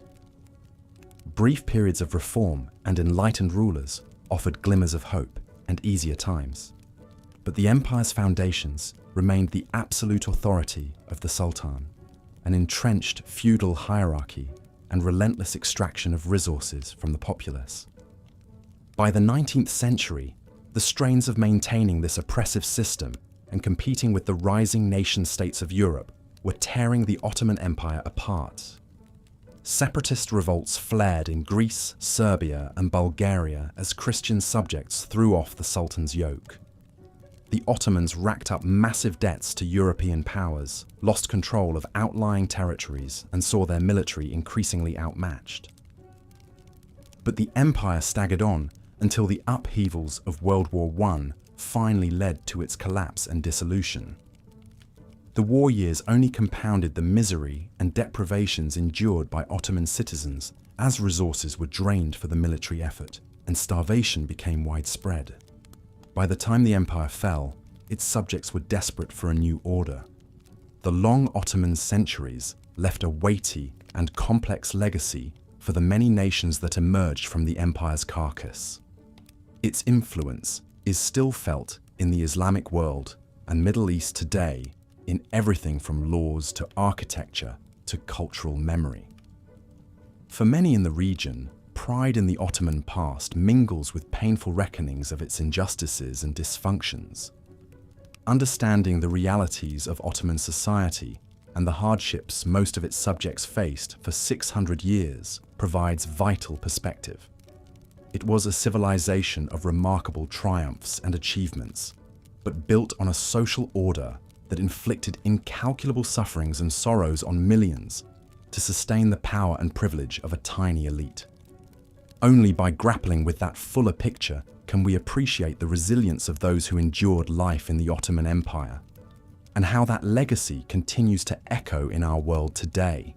Brief periods of reform and enlightened rulers offered glimmers of hope and easier times, but the empire's foundations remained the absolute authority of the sultan, an entrenched feudal hierarchy and relentless extraction of resources from the populace. By the 19th century, the strains of maintaining this oppressive system and competing with the rising nation-states of Europe were tearing the Ottoman Empire apart. Separatist revolts flared in Greece, Serbia, and Bulgaria as Christian subjects threw off the Sultan's yoke. The Ottomans racked up massive debts to European powers, lost control of outlying territories, and saw their military increasingly outmatched. But the empire staggered on until the upheavals of World War I finally led to its collapse and dissolution. The war years only compounded the misery and deprivations endured by Ottoman citizens as resources were drained for the military effort and starvation became widespread. By the time the empire fell, its subjects were desperate for a new order. The long Ottoman centuries left a weighty and complex legacy for the many nations that emerged from the empire's carcass. Its influence is still felt in the Islamic world and Middle East today in everything from laws to architecture to cultural memory. For many in the region, pride in the Ottoman past mingles with painful reckonings of its injustices and dysfunctions. Understanding the realities of Ottoman society and the hardships most of its subjects faced for 600 years provides vital perspective. It was a civilization of remarkable triumphs and achievements, but built on a social order that inflicted incalculable sufferings and sorrows on millions to sustain the power and privilege of a tiny elite. Only by grappling with that fuller picture can we appreciate the resilience of those who endured life in the Ottoman Empire, and how that legacy continues to echo in our world today.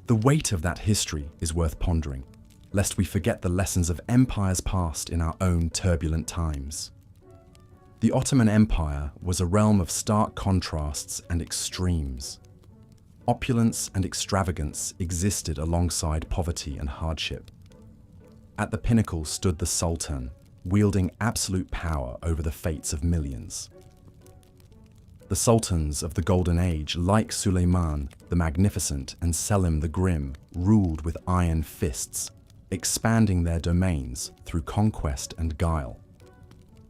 The weight of that history is worth pondering, lest we forget the lessons of empires past in our own turbulent times. The Ottoman Empire was a realm of stark contrasts and extremes. Opulence and extravagance existed alongside poverty and hardship. At the pinnacle stood the Sultan, wielding absolute power over the fates of millions. The sultans of the Golden Age, like Suleiman the Magnificent and Selim the Grim, ruled with iron fists, expanding their domains through conquest and guile.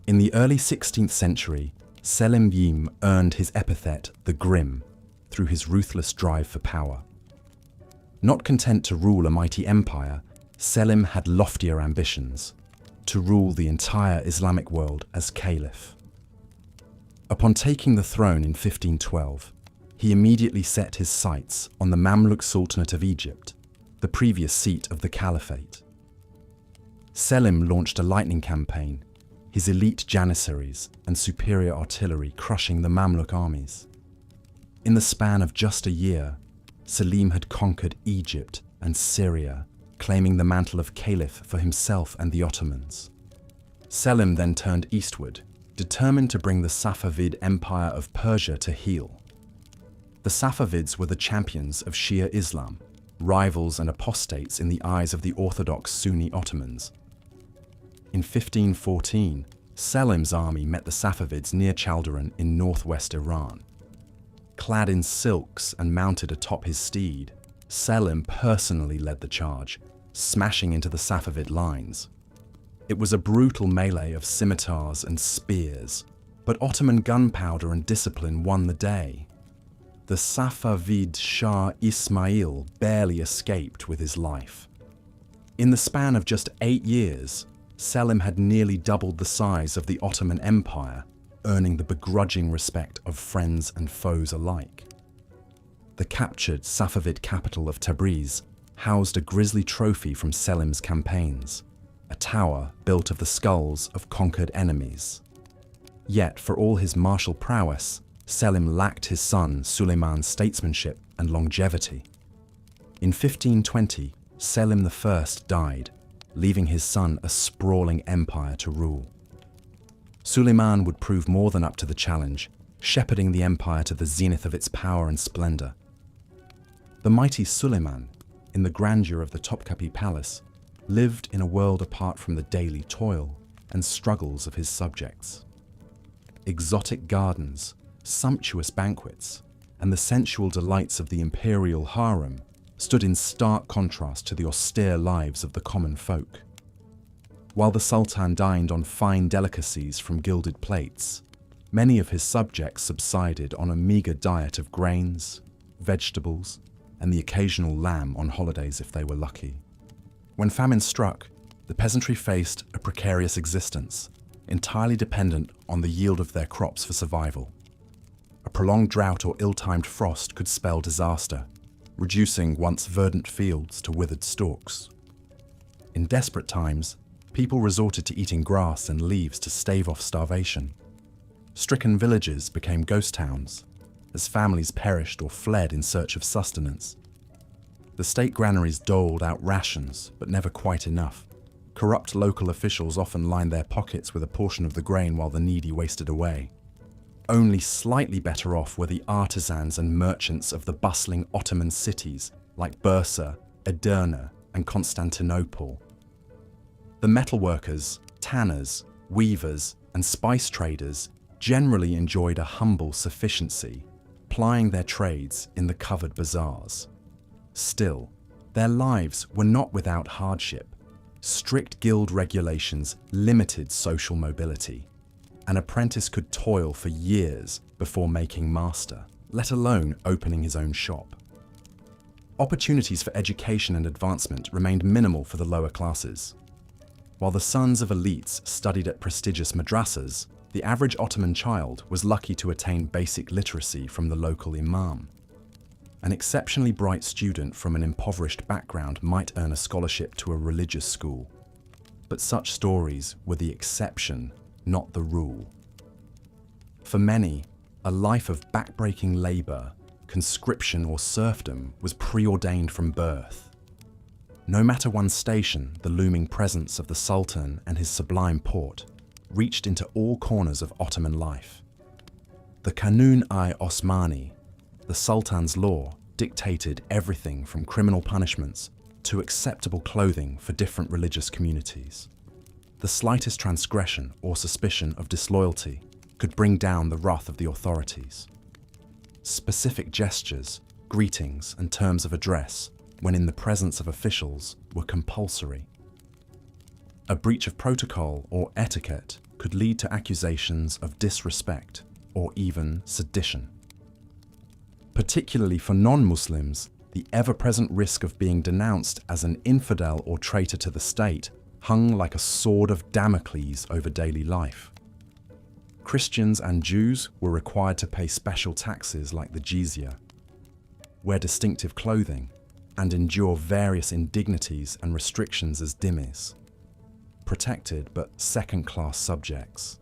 In the early 16th century, Selim earned his epithet the Grim through his ruthless drive for power. Not content to rule a mighty empire, Selim had loftier ambitions: to rule the entire Islamic world as caliph. Upon taking the throne in 1512, he immediately set his sights on the Mamluk Sultanate of Egypt, the previous seat of the caliphate. Selim launched a lightning campaign, his elite janissaries and superior artillery crushing the Mamluk armies. In the span of just a year, Selim had conquered Egypt and Syria, claiming the mantle of caliph for himself and the Ottomans. Selim then turned eastward, determined to bring the Safavid Empire of Persia to heel. The Safavids were the champions of Shia Islam, rivals and apostates in the eyes of the Orthodox Sunni Ottomans. In 1514, Selim's army met the Safavids near Chaldiran in northwest Iran. Clad in silks and mounted atop his steed, Selim personally led the charge, smashing into the Safavid lines. It was a brutal melee of scimitars and spears, but Ottoman gunpowder and discipline won the day. The Safavid Shah Ismail barely escaped with his life. In the span of just 8 years, Selim had nearly doubled the size of the Ottoman Empire, earning the begrudging respect of friends and foes alike. The captured Safavid capital of Tabriz housed a grisly trophy from Selim's campaigns, a a tower built of the skulls of conquered enemies. Yet, for all his martial prowess, Selim lacked his son Suleiman's statesmanship and longevity. In 1520, Selim I died, leaving his son a sprawling empire to rule. Suleiman would prove more than up to the challenge, shepherding the empire to the zenith of its power and splendor. The mighty Suleiman, in the grandeur of the Topkapi Palace, lived in a world apart from the daily toil and struggles of his subjects. Exotic gardens, sumptuous banquets, and the sensual delights of the imperial harem stood in stark contrast to the austere lives of the common folk. While the Sultan dined on fine delicacies from gilded plates, many of his subjects subsided on a meager diet of grains, vegetables, and the occasional lamb on holidays if they were lucky. When famine struck, the peasantry faced a precarious existence, entirely dependent on the yield of their crops for survival. A prolonged drought or ill-timed frost could spell disaster, reducing once verdant fields to withered stalks. In desperate times, people resorted to eating grass and leaves to stave off starvation. Stricken villages became ghost towns, as families perished or fled in search of sustenance. The state granaries doled out rations, but never quite enough. Corrupt local officials often lined their pockets with a portion of the grain while the needy wasted away. Only slightly better off were the artisans and merchants of the bustling Ottoman cities like Bursa, Edirne, and Constantinople. The metalworkers, tanners, weavers, and spice traders generally enjoyed a humble sufficiency, plying their trades in the covered bazaars. Still, their lives were not without hardship. Strict guild regulations limited social mobility. An apprentice could toil for years before making master, let alone opening his own shop. Opportunities for education and advancement remained minimal for the lower classes. While the sons of elites studied at prestigious madrasas, the average Ottoman child was lucky to attain basic literacy from the local imam. An exceptionally bright student from an impoverished background might earn a scholarship to a religious school, but such stories were the exception, not the rule. For many, a life of backbreaking labor, conscription or serfdom was preordained from birth. No matter one's station, the looming presence of the Sultan and his sublime port reached into all corners of Ottoman life. The Kanun-i Osmani, the Sultan's law, dictated everything from criminal punishments to acceptable clothing for different religious communities. The slightest transgression or suspicion of disloyalty could bring down the wrath of the authorities. Specific gestures, greetings, and terms of address, when in the presence of officials, were compulsory. A breach of protocol or etiquette could lead to accusations of disrespect or even sedition. Particularly for non-Muslims, the ever-present risk of being denounced as an infidel or traitor to the state hung like a sword of Damocles over daily life. Christians and Jews were required to pay special taxes like the jizya, wear distinctive clothing, and endure various indignities and restrictions as dhimmis, protected but second-class subjects.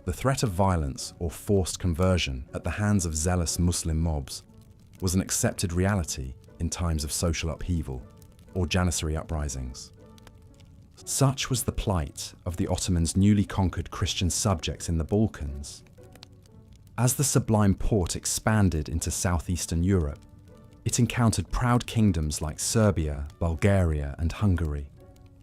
The threat of violence or forced conversion at the hands of zealous Muslim mobs was an accepted reality in times of social upheaval or janissary uprisings. Such was the plight of the Ottomans' newly conquered Christian subjects in the Balkans. As the Sublime Porte expanded into southeastern Europe, it encountered proud kingdoms like Serbia, Bulgaria, and Hungary.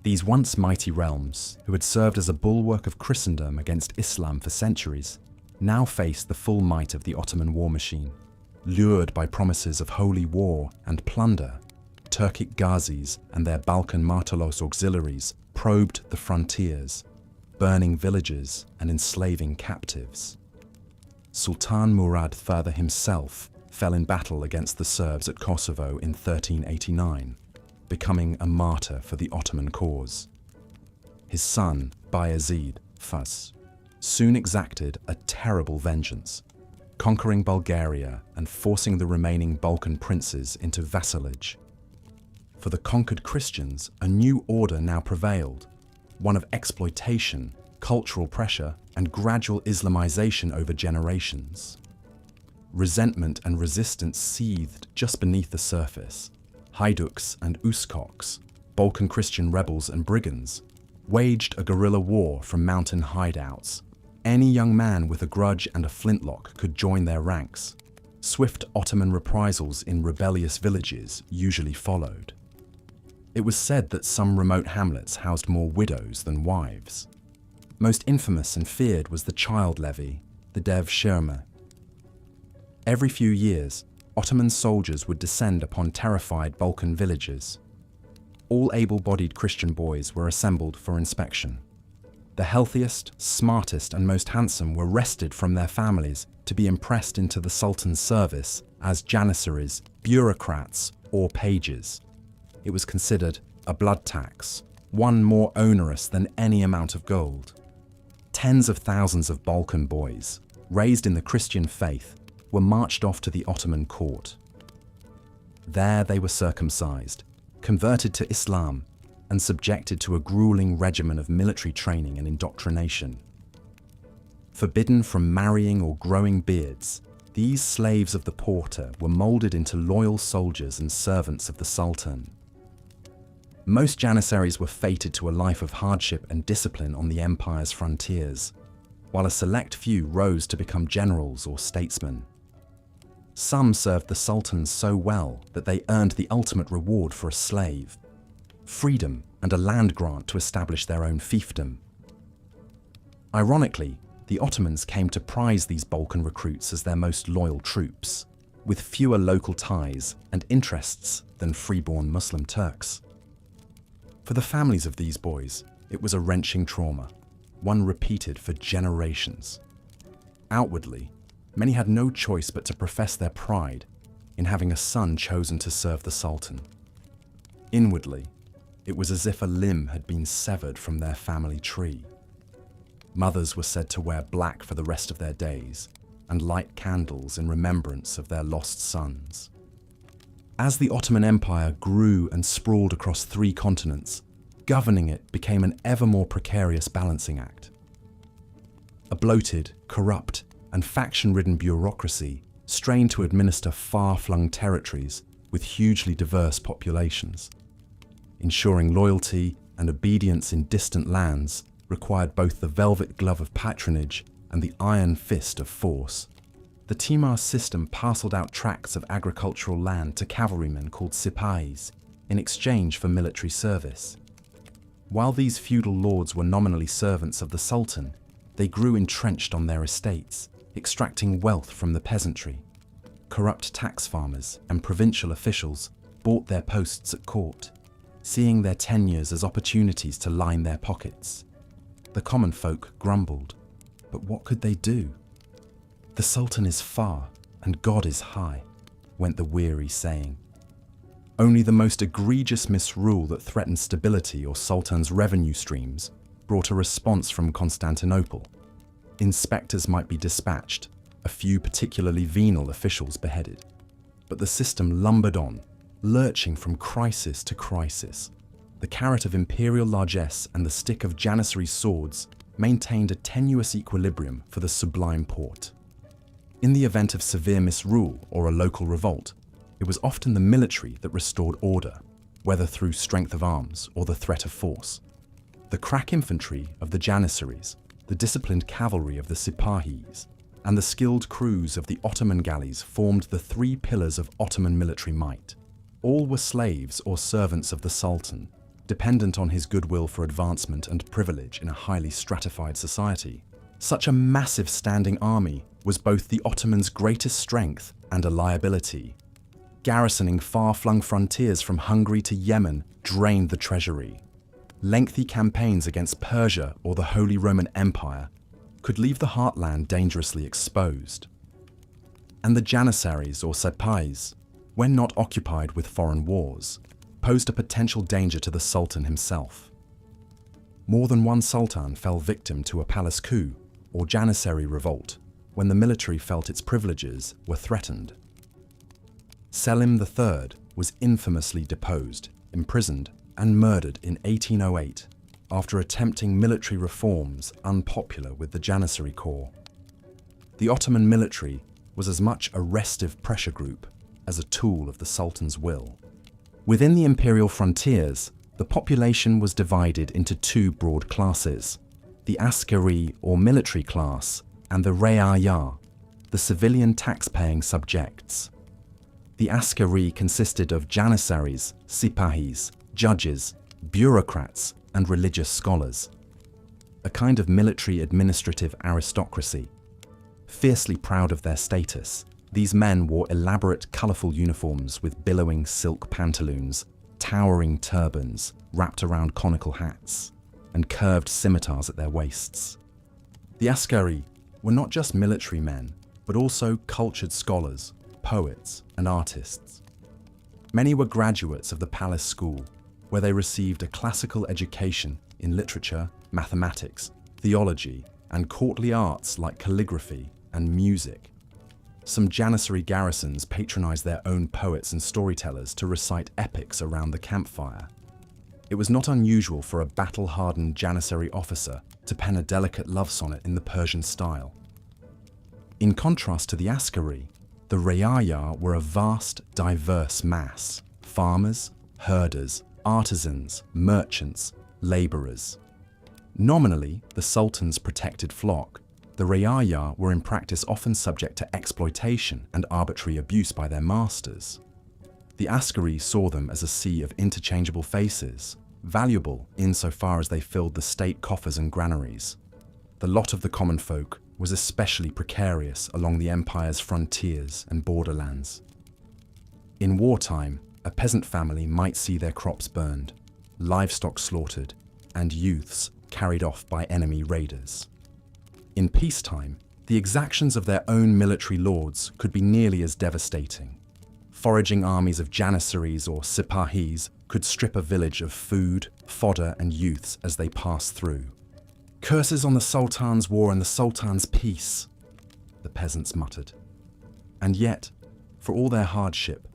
These once mighty realms, who had served as a bulwark of Christendom against Islam for centuries, now faced the full might of the Ottoman war machine. Lured by promises of holy war and plunder, Turkic Ghazis and their Balkan Martalos auxiliaries probed the frontiers, burning villages and enslaving captives. Sultan Murad Father himself fell in battle against the Serbs at Kosovo in 1389, becoming a martyr for the Ottoman cause. His son, Bayezid Fas, soon exacted a terrible vengeance, conquering Bulgaria and forcing the remaining Balkan princes into vassalage. For the conquered Christians, a new order now prevailed, one of exploitation, cultural pressure, and gradual Islamization over generations. Resentment and resistance seethed just beneath the surface. Haiduks and Uskoks, Balkan Christian rebels and brigands, waged a guerrilla war from mountain hideouts. Any young man with a grudge and a flintlock could join their ranks. Swift Ottoman reprisals in rebellious villages usually followed. It was said that some remote hamlets housed more widows than wives. Most infamous and feared was the child levy, the dev shirme. Every few years, Ottoman soldiers would descend upon terrified Balkan villages. All able-bodied Christian boys were assembled for inspection. The healthiest, smartest, and most handsome were wrested from their families to be impressed into the sultan's service as janissaries, bureaucrats, or pages. It was considered a blood tax, one more onerous than any amount of gold. Tens of thousands of Balkan boys, raised in the Christian faith, were marched off to the Ottoman court. There they were circumcised, converted to Islam, and subjected to a grueling regimen of military training and indoctrination. Forbidden from marrying or growing beards, these slaves of the porter were molded into loyal soldiers and servants of the Sultan. Most janissaries were fated to a life of hardship and discipline on the empire's frontiers, while a select few rose to become generals or statesmen. Some served the sultans so well that they earned the ultimate reward for a slave: freedom and a land grant to establish their own fiefdom. Ironically, the Ottomans came to prize these Balkan recruits as their most loyal troops, with fewer local ties and interests than freeborn Muslim Turks. For the families of these boys, it was a wrenching trauma, one repeated for generations. Outwardly, many had no choice but to profess their pride in having a son chosen to serve the Sultan. Inwardly, it was as if a limb had been severed from their family tree. Mothers were said to wear black for the rest of their days and light candles in remembrance of their lost sons. As the Ottoman Empire grew and sprawled across 3 continents, governing it became an ever more precarious balancing act. A bloated, corrupt, and faction-ridden bureaucracy strained to administer far-flung territories with hugely diverse populations. Ensuring loyalty and obedience in distant lands required both the velvet glove of patronage and the iron fist of force. The Timar system parceled out tracts of agricultural land to cavalrymen called sipahis in exchange for military service. While these feudal lords were nominally servants of the Sultan, they grew entrenched on their estates, extracting wealth from the peasantry. Corrupt tax farmers and provincial officials bought their posts at court, seeing their tenures as opportunities to line their pockets. The common folk grumbled, but what could they do? "The Sultan is far, and God is high," went the weary saying. Only the most egregious misrule that threatened stability or Sultan's revenue streams brought a response from Constantinople. Inspectors might be dispatched, a few particularly venal officials beheaded. But the system lumbered on, lurching from crisis to crisis. The carrot of imperial largesse and the stick of janissary swords maintained a tenuous equilibrium for the Sublime Porte. In the event of severe misrule or a local revolt, it was often the military that restored order, whether through strength of arms or the threat of force. The crack infantry of the janissaries, the disciplined cavalry of the sipahis, and the skilled crews of the Ottoman galleys formed the 3 pillars of Ottoman military might. All were slaves or servants of the Sultan, dependent on his goodwill for advancement and privilege in a highly stratified society. Such a massive standing army was both the Ottomans' greatest strength and a liability. Garrisoning far-flung frontiers from Hungary to Yemen drained the treasury. Lengthy campaigns against Persia or the Holy Roman Empire could leave the heartland dangerously exposed. And the janissaries or sipahis, when not occupied with foreign wars, posed a potential danger to the Sultan himself. More than one sultan fell victim to a palace coup or janissary revolt when the military felt its privileges were threatened. Selim III was infamously deposed, imprisoned, and murdered in 1808 after attempting military reforms unpopular with the janissary corps. The Ottoman military was as much a restive pressure group as a tool of the sultan's will. Within the imperial frontiers, the population was divided into two broad classes: the askari or military class and the re'aya, the civilian tax-paying subjects. The askari consisted of janissaries, sipahis, judges, bureaucrats, and religious scholars, a kind of military administrative aristocracy. Fiercely proud of their status, these men wore elaborate, colourful uniforms with billowing silk pantaloons, towering turbans wrapped around conical hats, and curved scimitars at their waists. The askari were not just military men, but also cultured scholars, poets, and artists. Many were graduates of the palace school, where they received a classical education in literature, mathematics, theology, and courtly arts like calligraphy and music. Some janissary garrisons patronized their own poets and storytellers to recite epics around the campfire. It was not unusual for a battle-hardened janissary officer to pen a delicate love sonnet in the Persian style. In contrast to the askari, the re'aya were a vast, diverse mass: farmers, herders, artisans, merchants, labourers. Nominally, the sultan's protected flock, the re'aya were in practice often subject to exploitation and arbitrary abuse by their masters. The askari saw them as a sea of interchangeable faces, valuable insofar as they filled the state coffers and granaries. The lot of the common folk was especially precarious along the empire's frontiers and borderlands. In wartime, a peasant family might see their crops burned, livestock slaughtered, and youths carried off by enemy raiders. In peacetime, the exactions of their own military lords could be nearly as devastating. Foraging armies of janissaries or sipahis could strip a village of food, fodder, and youths as they passed through. "Curses on the Sultan's war and the Sultan's peace," the peasants muttered. And yet, for all their hardship,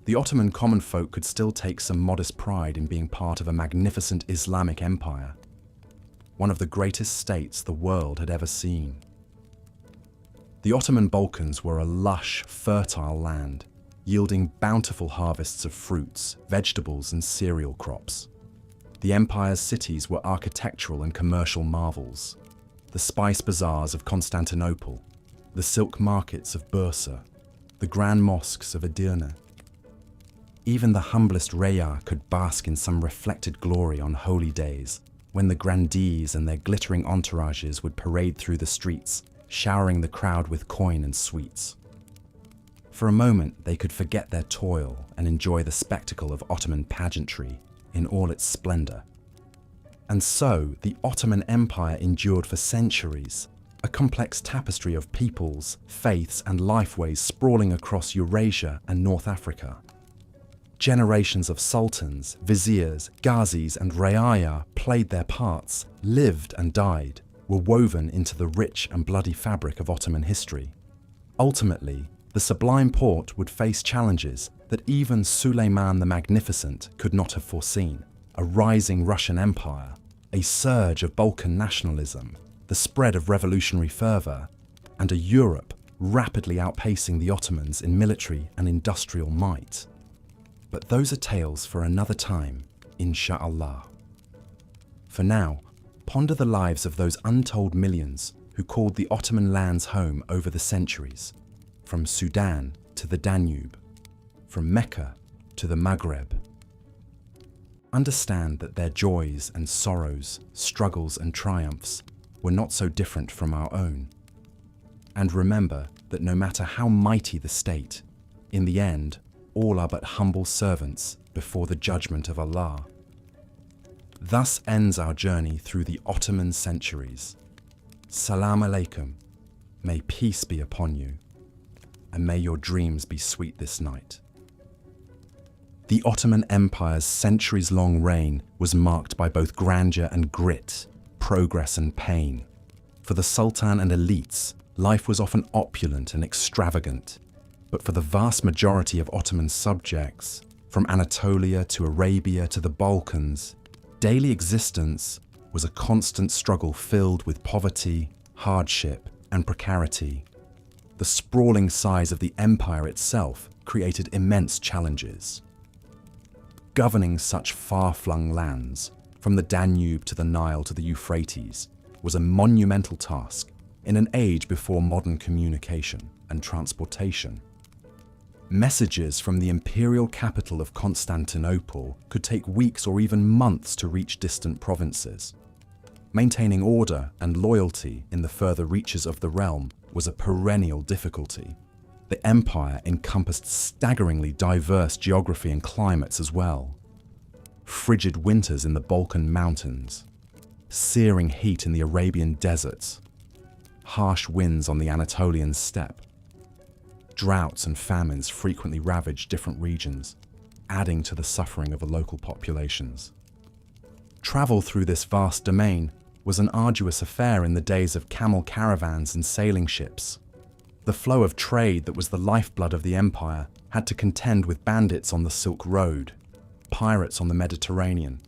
the Ottoman common folk could still take some modest pride in being part of a magnificent Islamic empire, one of the greatest states the world had ever seen. The Ottoman Balkans were a lush, fertile land, yielding bountiful harvests of fruits, vegetables, and cereal crops. The empire's cities were architectural and commercial marvels: the spice bazaars of Constantinople, the silk markets of Bursa, the grand mosques of Edirne. Even the humblest re'aya could bask in some reflected glory on holy days, when the grandees and their glittering entourages would parade through the streets, showering the crowd with coin and sweets. For a moment, they could forget their toil and enjoy the spectacle of Ottoman pageantry in all its splendor. And so, the Ottoman Empire endured for centuries, a complex tapestry of peoples, faiths, and lifeways sprawling across Eurasia and North Africa. Generations of sultans, viziers, ghazis, and re'aya played their parts, lived and died, were woven into the rich and bloody fabric of Ottoman history. Ultimately, the Sublime Porte would face challenges that even Suleiman the Magnificent could not have foreseen: a rising Russian Empire, a surge of Balkan nationalism, the spread of revolutionary fervour, and a Europe rapidly outpacing the Ottomans in military and industrial might. But those are tales for another time, insha'Allah. For now, ponder the lives of those untold millions who called the Ottoman lands home over the centuries, from Sudan to the Danube, from Mecca to the Maghreb. Understand that their joys and sorrows, struggles and triumphs were not so different from our own. And remember that no matter how mighty the state, in the end, all are but humble servants before the judgment of Allah. Thus ends our journey through the Ottoman centuries. Salam alaikum. May peace be upon you, and may your dreams be sweet this night. The Ottoman Empire's centuries-long reign was marked by both grandeur and grit, progress and pain. For the Sultan and elites, life was often opulent and extravagant, but for the vast majority of Ottoman subjects, From Anatolia to Arabia to the Balkans, daily existence was a constant struggle filled with poverty, hardship, and precarity. The sprawling size of the empire itself created immense challenges. Governing such far-flung lands, from the Danube to the Nile to the Euphrates, was a monumental task in an age before modern communication and transportation. Messages from the imperial capital of Constantinople could take weeks or even months to reach distant provinces. Maintaining order and loyalty in the further reaches of the realm was a perennial difficulty. The empire encompassed staggeringly diverse geography and climates as well. Frigid winters in the Balkan mountains, searing heat in the Arabian deserts, harsh winds on the Anatolian steppe. Droughts and famines frequently ravaged different regions, adding to the suffering of the local populations. Travel through this vast domain was an arduous affair in the days of camel caravans and sailing ships. The flow of trade that was the lifeblood of the empire had to contend with bandits on the Silk Road, pirates on the Mediterranean,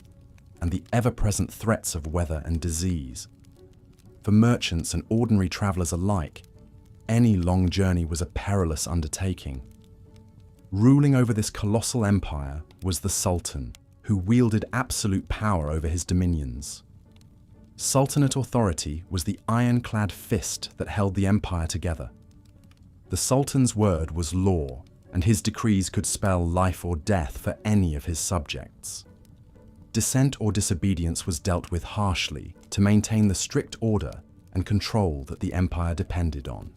and the ever-present threats of weather and disease. For merchants and ordinary travelers alike, any long journey was a perilous undertaking. Ruling over this colossal empire was the Sultan, who wielded absolute power over his dominions. Sultanate authority was the ironclad fist that held the empire together. The Sultan's word was law, and his decrees could spell life or death for any of his subjects. Dissent or disobedience was dealt with harshly to maintain the strict order and control that the empire depended on.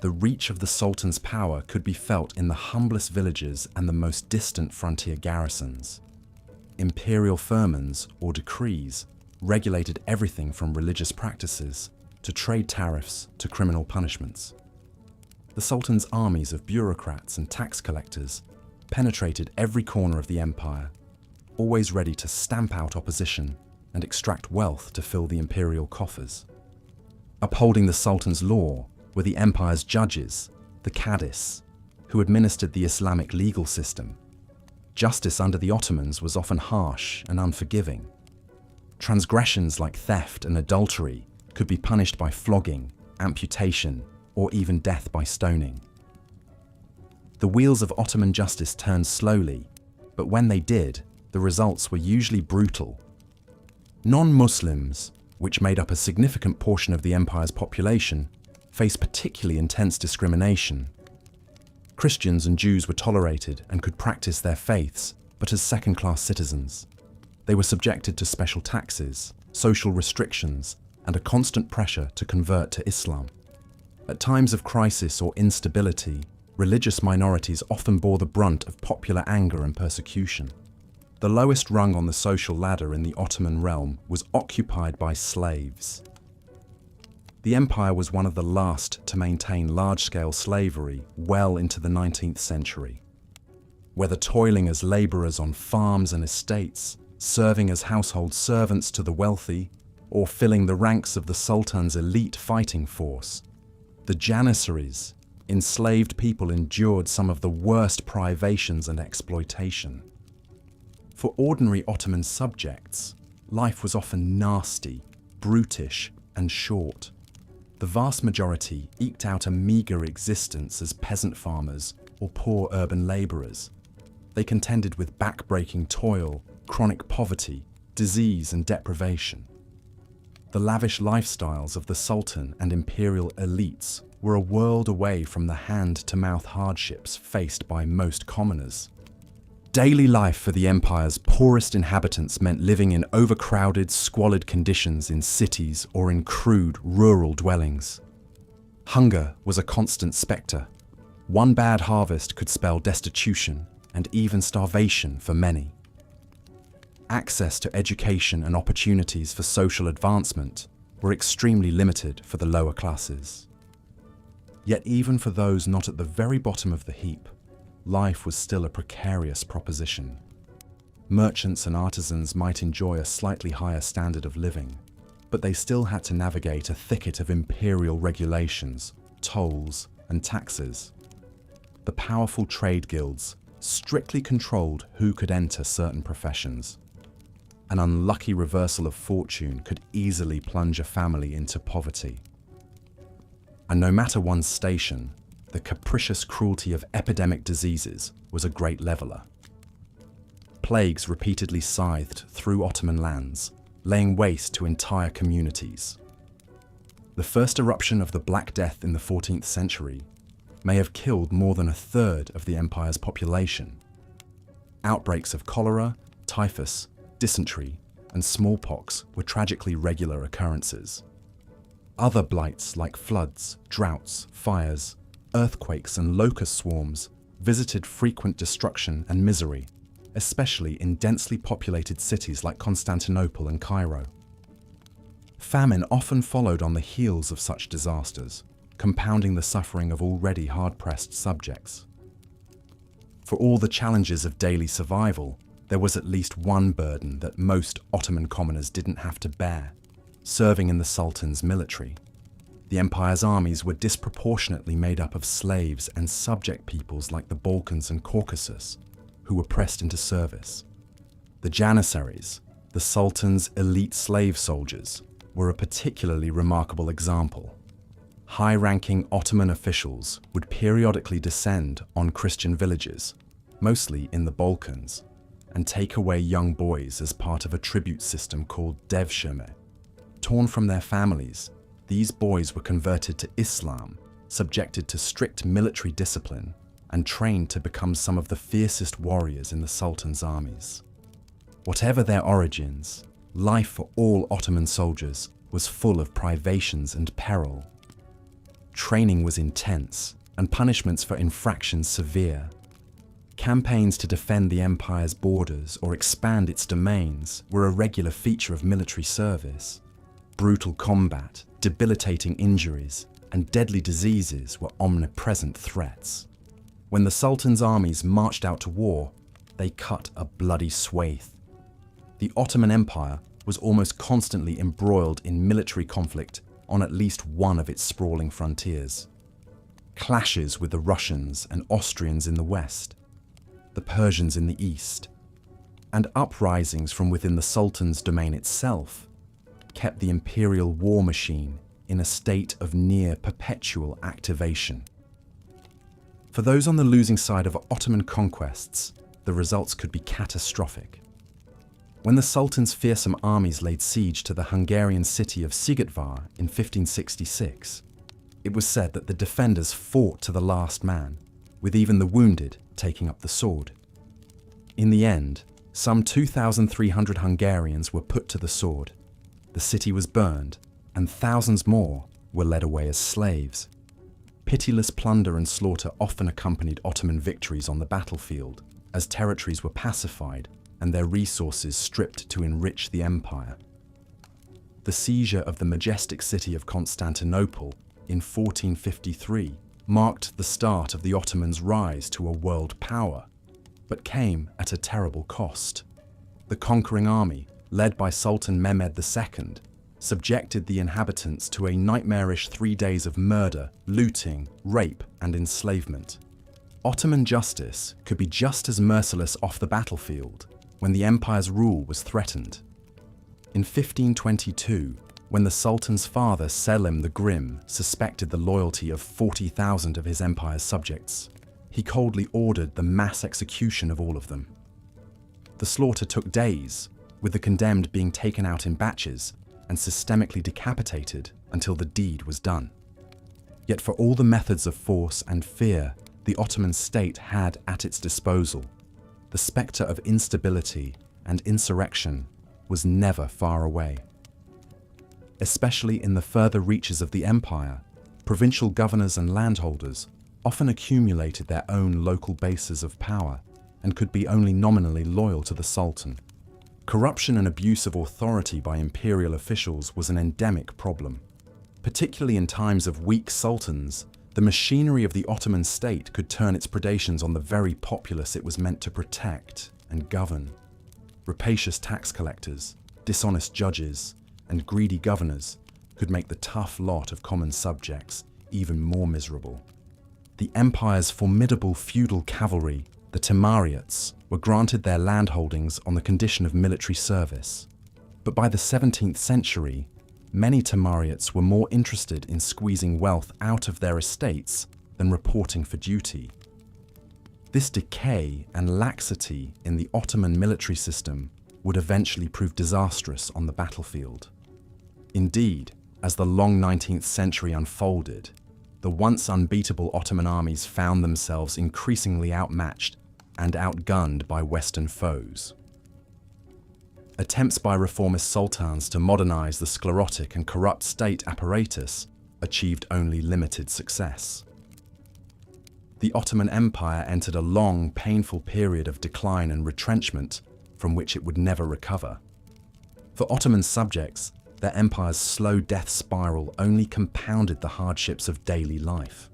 The reach of the Sultan's power could be felt in the humblest villages and the most distant frontier garrisons. Imperial firmans, or decrees, regulated everything from religious practices to trade tariffs to criminal punishments. The Sultan's armies of bureaucrats and tax collectors penetrated every corner of the empire, always ready to stamp out opposition and extract wealth to fill the imperial coffers. Upholding the Sultan's law were the empire's judges, the Cadis, who administered the Islamic legal system. Justice under the Ottomans was often harsh and unforgiving. Transgressions like theft and adultery could be punished by flogging, amputation, or even death by stoning. The wheels of Ottoman justice turned slowly, but when they did, the results were usually brutal. Non-Muslims, which made up a significant portion of the empire's population, faced particularly intense discrimination. Christians and Jews were tolerated and could practice their faiths, but as second-class citizens. They were subjected to special taxes, social restrictions, and a constant pressure to convert to Islam. At times of crisis or instability, religious minorities often bore the brunt of popular anger and persecution. The lowest rung on the social ladder in the Ottoman realm was occupied by slaves. The empire was one of the last to maintain large-scale slavery well into the 19th century. Whether toiling as labourers on farms and estates, serving as household servants to the wealthy, or filling the ranks of the Sultan's elite fighting force, the janissaries, enslaved people endured some of the worst privations and exploitation. For ordinary Ottoman subjects, life was often nasty, brutish, and short. The vast majority eked out a meagre existence as peasant farmers or poor urban labourers. They contended with back-breaking toil, chronic poverty, disease, and deprivation. The lavish lifestyles of the Sultan and imperial elites were a world away from the hand-to-mouth hardships faced by most commoners. Daily life for the empire's poorest inhabitants meant living in overcrowded, squalid conditions in cities or in crude, rural dwellings. Hunger was a constant spectre. One bad harvest could spell destitution and even starvation for many. Access to education and opportunities for social advancement were extremely limited for the lower classes. Yet even for those not at the very bottom of the heap, life was still a precarious proposition. Merchants and artisans might enjoy a slightly higher standard of living, but they still had to navigate a thicket of imperial regulations, tolls, and taxes. The powerful trade guilds, strictly controlled who could enter certain professions. An unlucky reversal of fortune could easily plunge a family into poverty. And no matter one's station, the capricious cruelty of epidemic diseases was a great leveler. Plagues repeatedly scythed through Ottoman lands, laying waste to entire communities. The first eruption of the Black Death in the 14th century may have killed more than a third of the empire's population. Outbreaks of cholera, typhus, dysentery, and smallpox were tragically regular occurrences. Other blights like floods, droughts, fires, earthquakes, and locust swarms visited frequent destruction and misery, especially in densely populated cities like Constantinople and Cairo. Famine often followed on the heels of such disasters, compounding the suffering of already hard-pressed subjects. For all the challenges of daily survival, there was at least one burden that most Ottoman commoners didn't have to bear: serving in the Sultan's military. The empire's armies were disproportionately made up of slaves and subject peoples like the Balkans and Caucasus, who were pressed into service. The janissaries, the Sultan's elite slave soldiers, were a particularly remarkable example. High-ranking Ottoman officials would periodically descend on Christian villages, mostly in the Balkans, and take away young boys as part of a tribute system called devshirme. Torn from their families, these boys were converted to Islam, subjected to strict military discipline, and trained to become some of the fiercest warriors in the Sultan's armies. Whatever their origins, life for all Ottoman soldiers was full of privations and peril. Training was intense, and punishments for infractions severe. Campaigns to defend the empire's borders or expand its domains were a regular feature of military service. Brutal combat, debilitating injuries, and deadly diseases were omnipresent threats. When the Sultan's armies marched out to war, they cut a bloody swathe. The Ottoman Empire was almost constantly embroiled in military conflict on at least one of its sprawling frontiers. Clashes with the Russians and Austrians in the west, the Persians in the east, and uprisings from within the Sultan's domain itself kept the imperial war machine in a state of near perpetual activation. For those on the losing side of Ottoman conquests, the results could be catastrophic. When the Sultan's fearsome armies laid siege to the Hungarian city of Szigetvar in 1566, it was said that the defenders fought to the last man, with even the wounded taking up the sword. In the end, some 2,300 Hungarians were put to the sword, the city was burned, and thousands more were led away as slaves. Pitiless plunder and slaughter often accompanied Ottoman victories on the battlefield, as territories were pacified and their resources stripped to enrich the empire. The seizure of the majestic city of Constantinople in 1453 marked the start of the Ottomans' rise to a world power, but came at a terrible cost. The conquering army, led by Sultan Mehmed II, subjected the inhabitants to a nightmarish 3 days of murder, looting, rape, and enslavement. Ottoman justice could be just as merciless off the battlefield when the empire's rule was threatened. In 1522, when the Sultan's father Selim the Grim suspected the loyalty of 40,000 of his empire's subjects, he coldly ordered the mass execution of all of them. The slaughter took days, with the condemned being taken out in batches and systemically decapitated until the deed was done. Yet for all the methods of force and fear the Ottoman state had at its disposal, the spectre of instability and insurrection was never far away. Especially in the further reaches of the empire, provincial governors and landholders often accumulated their own local bases of power and could be only nominally loyal to the Sultan. Corruption and abuse of authority by imperial officials was an endemic problem. Particularly in times of weak sultans, the machinery of the Ottoman state could turn its predations on the very populace it was meant to protect and govern. Rapacious tax collectors, dishonest judges, and greedy governors could make the tough lot of common subjects even more miserable. The empire's formidable feudal cavalry, The Timariates were granted their landholdings on the condition of military service. But by the 17th century, many Timariates were more interested in squeezing wealth out of their estates than reporting for duty. This decay and laxity in the Ottoman military system would eventually prove disastrous on the battlefield. Indeed, as the long 19th century unfolded, the once unbeatable Ottoman armies found themselves increasingly outmatched and outgunned by Western foes. Attempts by reformist sultans to modernize the sclerotic and corrupt state apparatus achieved only limited success. The Ottoman Empire entered a long, painful period of decline and retrenchment from which it would never recover. For Ottoman subjects, their empire's slow death spiral only compounded the hardships of daily life.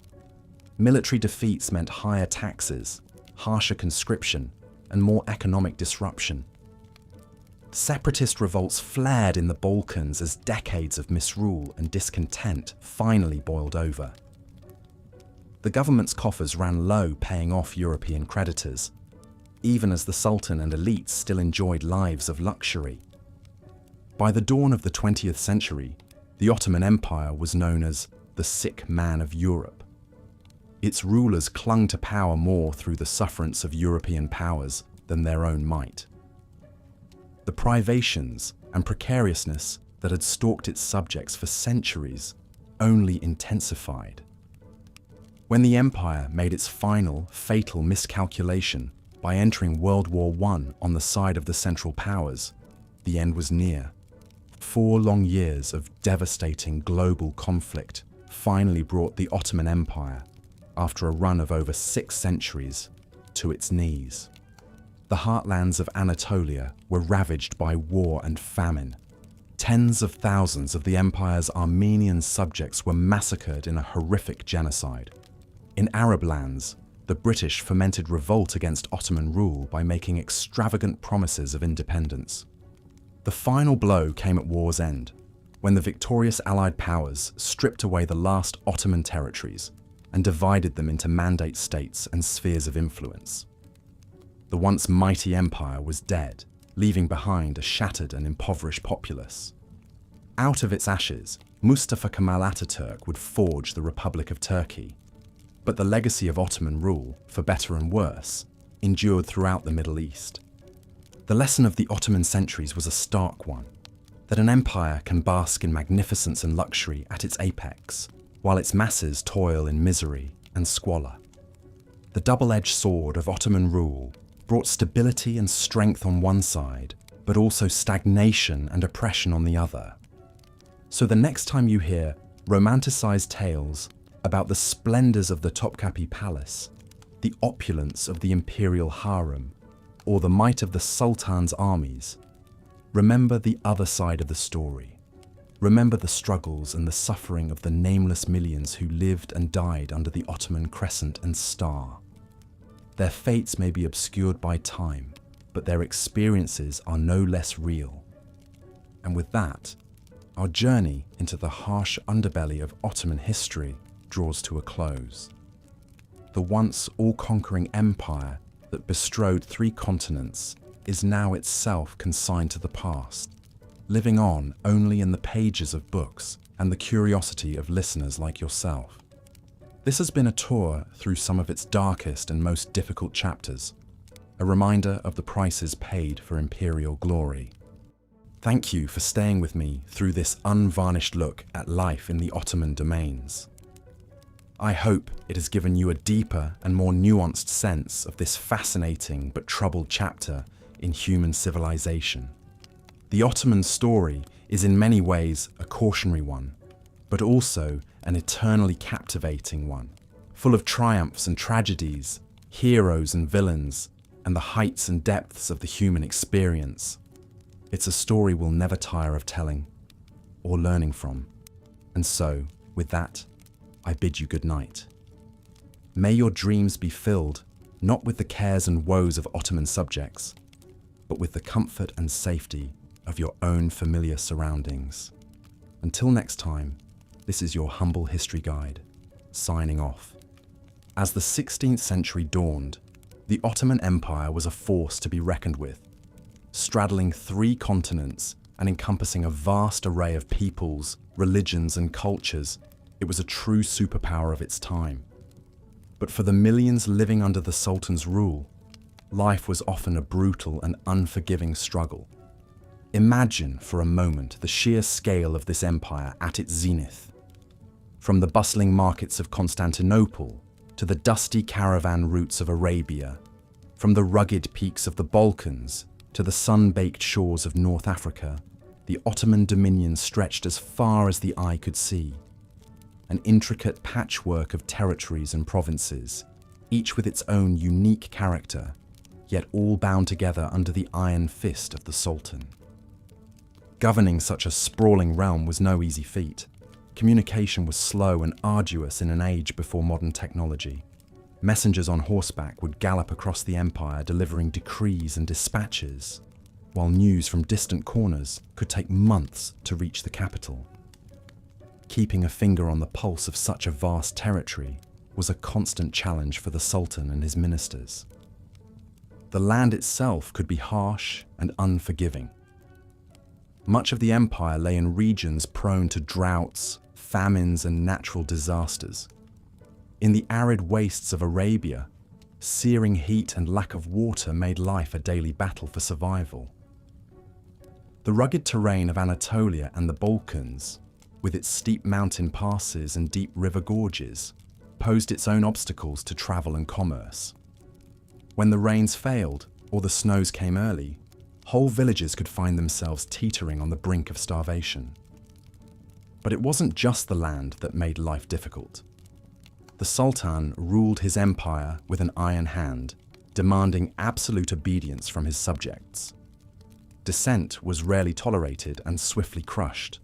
Military defeats meant higher taxes, harsher conscription, and more economic disruption. Separatist revolts flared in the Balkans as decades of misrule and discontent finally boiled over. The government's coffers ran low, paying off European creditors, even as the Sultan and elites still enjoyed lives of luxury. By the dawn of the 20th century, the Ottoman Empire was known as the sick man of Europe. Its rulers clung to power more through the sufferance of European powers than their own might. The privations and precariousness that had stalked its subjects for centuries only intensified. When the empire made its final, fatal miscalculation by entering World War I on the side of the Central Powers, the end was near. 4 long years of devastating global conflict finally brought the Ottoman Empire, after a run of over 6 centuries, to its knees. The heartlands of Anatolia were ravaged by war and famine. Tens of thousands of the empire's Armenian subjects were massacred in a horrific genocide. In Arab lands, the British fomented revolt against Ottoman rule by making extravagant promises of independence. The final blow came at war's end, when the victorious Allied powers stripped away the last Ottoman territories and divided them into mandate states and spheres of influence. The once mighty empire was dead, leaving behind a shattered and impoverished populace. Out of its ashes, Mustafa Kemal Ataturk would forge the Republic of Turkey. But the legacy of Ottoman rule, for better and worse, endured throughout the Middle East. The lesson of the Ottoman centuries was a stark one, that an empire can bask in magnificence and luxury at its apex, while its masses toil in misery and squalor. The double-edged sword of Ottoman rule brought stability and strength on one side, but also stagnation and oppression on the other. So the next time you hear romanticized tales about the splendors of the Topkapi Palace, the opulence of the imperial harem, or the might of the Sultan's armies, remember the other side of the story. Remember the struggles and the suffering of the nameless millions who lived and died under the Ottoman crescent and star. Their fates may be obscured by time, but their experiences are no less real. And with that, our journey into the harsh underbelly of Ottoman history draws to a close. The once all-conquering empire that bestrode 3 continents is now itself consigned to the past, living on only in the pages of books and the curiosity of listeners like yourself. This has been a tour through some of its darkest and most difficult chapters, a reminder of the prices paid for imperial glory. Thank you for staying with me through this unvarnished look at life in the Ottoman domains. I hope it has given you a deeper and more nuanced sense of this fascinating but troubled chapter in human civilization. The Ottoman story is in many ways a cautionary one, but also an eternally captivating one, full of triumphs and tragedies, heroes and villains, and the heights and depths of the human experience. It's a story we'll never tire of telling or learning from. And so, with that, I bid you good night. May your dreams be filled not with the cares and woes of Ottoman subjects, but with the comfort and safety of your own familiar surroundings. Until next time, this is your humble history guide, signing off. As the 16th century dawned, The Ottoman Empire was a force to be reckoned with. Straddling 3 continents and encompassing a vast array of peoples, religions, and cultures, it was a true superpower of its time. But for the millions living under the Sultan's rule, life was often a brutal and unforgiving struggle. Imagine for a moment the sheer scale of this empire at its zenith. From the bustling markets of Constantinople to the dusty caravan routes of Arabia, from the rugged peaks of the Balkans to the sun-baked shores of North Africa, the Ottoman dominion stretched as far as the eye could see. An intricate patchwork of territories and provinces, each with its own unique character, yet all bound together under the iron fist of the Sultan. Governing such a sprawling realm was no easy feat. Communication was slow and arduous in an age before modern technology. Messengers on horseback would gallop across the empire delivering decrees and dispatches, while news from distant corners could take months to reach the capital. Keeping a finger on the pulse of such a vast territory was a constant challenge for the Sultan and his ministers. The land itself could be harsh and unforgiving. Much of the empire lay in regions prone to droughts, famines, and natural disasters. In the arid wastes of Arabia, searing heat and lack of water made life a daily battle for survival. The rugged terrain of Anatolia and the Balkans, with its steep mountain passes and deep river gorges, posed its own obstacles to travel and commerce. When the rains failed or the snows came early, whole villages could find themselves teetering on the brink of starvation. But it wasn't just the land that made life difficult. The Sultan ruled his empire with an iron hand, demanding absolute obedience from his subjects. Dissent was rarely tolerated and swiftly crushed.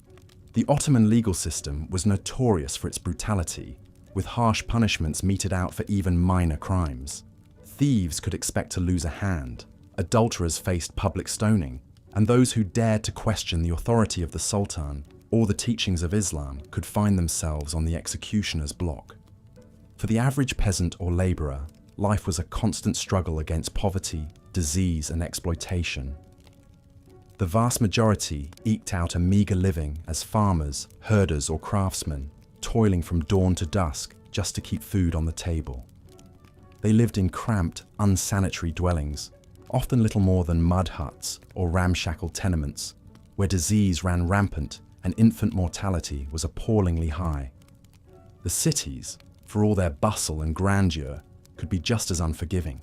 The Ottoman legal system was notorious for its brutality, with harsh punishments meted out for even minor crimes. Thieves could expect to lose a hand, adulterers faced public stoning, and those who dared to question the authority of the Sultan or the teachings of Islam could find themselves on the executioner's block. For the average peasant or labourer, life was a constant struggle against poverty, disease, and exploitation. The vast majority eked out a meagre living as farmers, herders, or craftsmen, toiling from dawn to dusk just to keep food on the table. They lived in cramped, unsanitary dwellings, often little more than mud huts or ramshackle tenements, where disease ran rampant and infant mortality was appallingly high. The cities, for all their bustle and grandeur, could be just as unforgiving.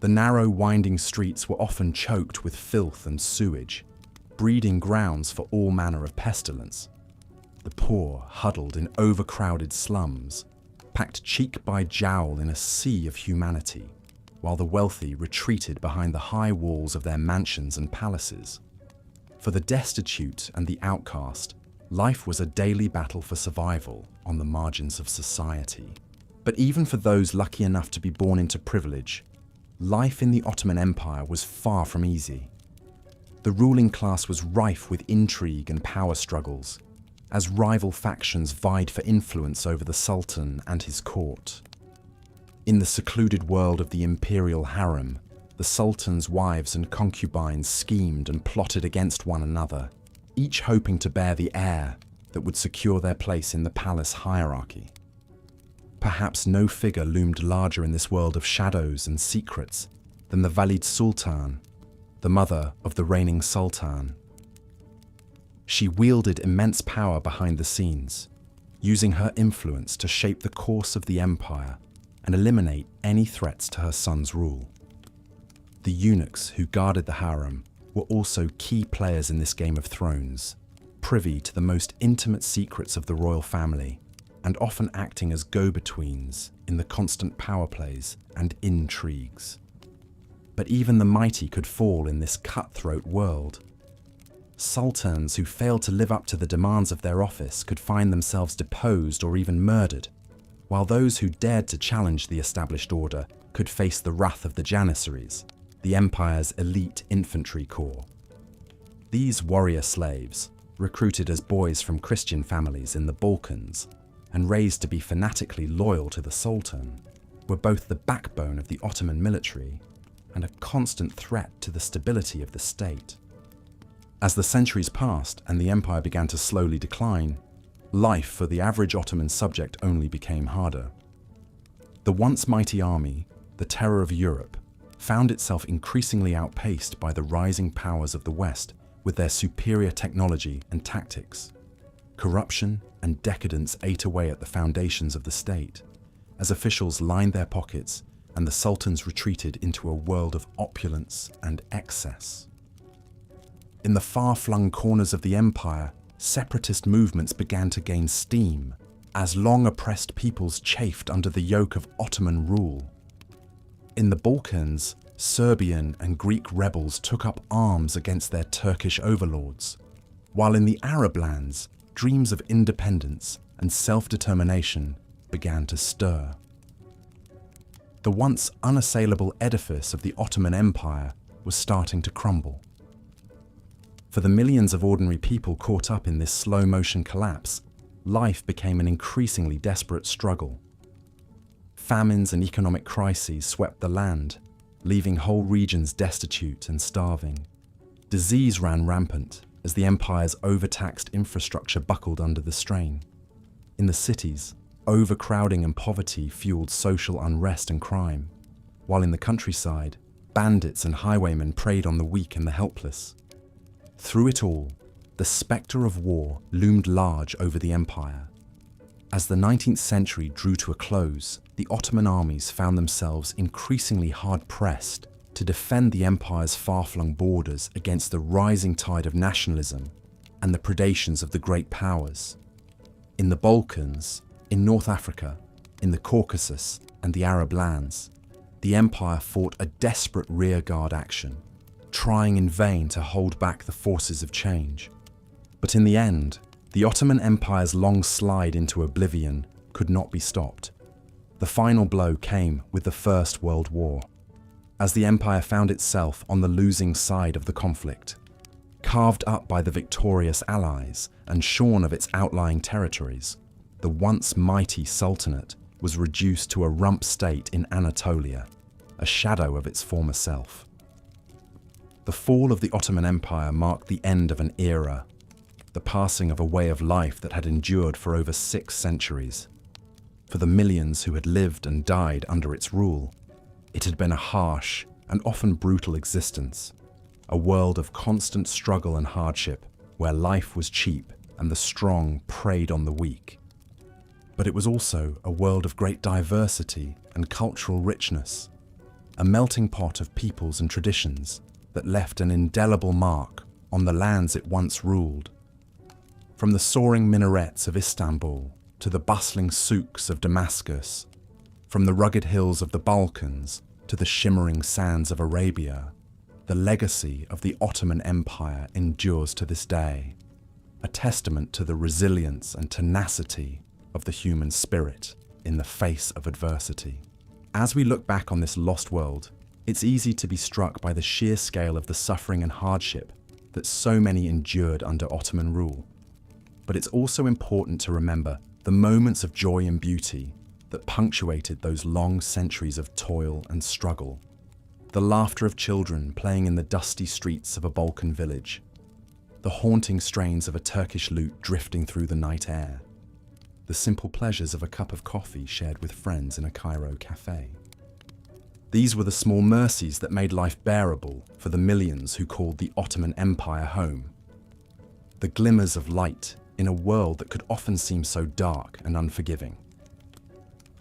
The narrow, winding streets were often choked with filth and sewage, breeding grounds for all manner of pestilence. The poor huddled in overcrowded slums, packed cheek by jowl in a sea of humanity, while the wealthy retreated behind the high walls of their mansions and palaces. For the destitute and the outcast, life was a daily battle for survival on the margins of society. But even for those lucky enough to be born into privilege, life in the Ottoman Empire was far from easy. The ruling class was rife with intrigue and power struggles, as rival factions vied for influence over the Sultan and his court. In the secluded world of the imperial harem, the Sultan's wives and concubines schemed and plotted against one another, each hoping to bear the heir that would secure their place in the palace hierarchy. Perhaps no figure loomed larger in this world of shadows and secrets than the Valide Sultan, the mother of the reigning Sultan. She wielded immense power behind the scenes, using her influence to shape the course of the empire and eliminate any threats to her son's rule. The eunuchs who guarded the harem were also key players in this Game of Thrones, privy to the most intimate secrets of the royal family, and often acting as go-betweens in the constant power plays and intrigues. But even the mighty could fall in this cutthroat world. Sultans who failed to live up to the demands of their office could find themselves deposed or even murdered, while those who dared to challenge the established order could face the wrath of the janissaries, the empire's elite infantry corps. These warrior slaves, recruited as boys from Christian families in the Balkans and raised to be fanatically loyal to the Sultan, were both the backbone of the Ottoman military and a constant threat to the stability of the state. As the centuries passed and the empire began to slowly decline, life for the average Ottoman subject only became harder. The once mighty army, the terror of Europe, found itself increasingly outpaced by the rising powers of the West with their superior technology and tactics. Corruption and decadence ate away at the foundations of the state, as officials lined their pockets and the sultans retreated into a world of opulence and excess. In the far-flung corners of the empire, separatist movements began to gain steam as long-oppressed peoples chafed under the yoke of Ottoman rule. In the Balkans, Serbian and Greek rebels took up arms against their Turkish overlords, while in the Arab lands, dreams of independence and self-determination began to stir. The once unassailable edifice of the Ottoman Empire was starting to crumble. For the millions of ordinary people caught up in this slow-motion collapse, life became an increasingly desperate struggle. Famines and economic crises swept the land, leaving whole regions destitute and starving. Disease ran rampant as the empire's overtaxed infrastructure buckled under the strain. In the cities, overcrowding and poverty fueled social unrest and crime, while in the countryside, bandits and highwaymen preyed on the weak and the helpless. Through it all, the spectre of war loomed large over the empire. As the 19th century drew to a close, the Ottoman armies found themselves increasingly hard-pressed to defend the empire's far-flung borders against the rising tide of nationalism and the predations of the great powers. In the Balkans, in North Africa, in the Caucasus and the Arab lands, the empire fought a desperate rearguard action, trying in vain to hold back the forces of change. But in the end, the Ottoman Empire's long slide into oblivion could not be stopped. The final blow came with the First World War, as the empire found itself on the losing side of the conflict. Carved up by the victorious allies and shorn of its outlying territories, the once mighty sultanate was reduced to a rump state in Anatolia, a shadow of its former self. The fall of the Ottoman Empire marked the end of an era, the passing of a way of life that had endured for over 6 centuries. For the millions who had lived and died under its rule, it had been a harsh and often brutal existence, a world of constant struggle and hardship where life was cheap and the strong preyed on the weak. But it was also a world of great diversity and cultural richness, a melting pot of peoples and traditions that left an indelible mark on the lands it once ruled. From the soaring minarets of Istanbul to the bustling souks of Damascus, from the rugged hills of the Balkans to the shimmering sands of Arabia, the legacy of the Ottoman Empire endures to this day, a testament to the resilience and tenacity of the human spirit in the face of adversity. As we look back on this lost world, it's easy to be struck by the sheer scale of the suffering and hardship that so many endured under Ottoman rule. But it's also important to remember the moments of joy and beauty that punctuated those long centuries of toil and struggle. The laughter of children playing in the dusty streets of a Balkan village, the haunting strains of a Turkish lute drifting through the night air, the simple pleasures of a cup of coffee shared with friends in a Cairo cafe. These were the small mercies that made life bearable for the millions who called the Ottoman Empire home. The glimmers of light in a world that could often seem so dark and unforgiving.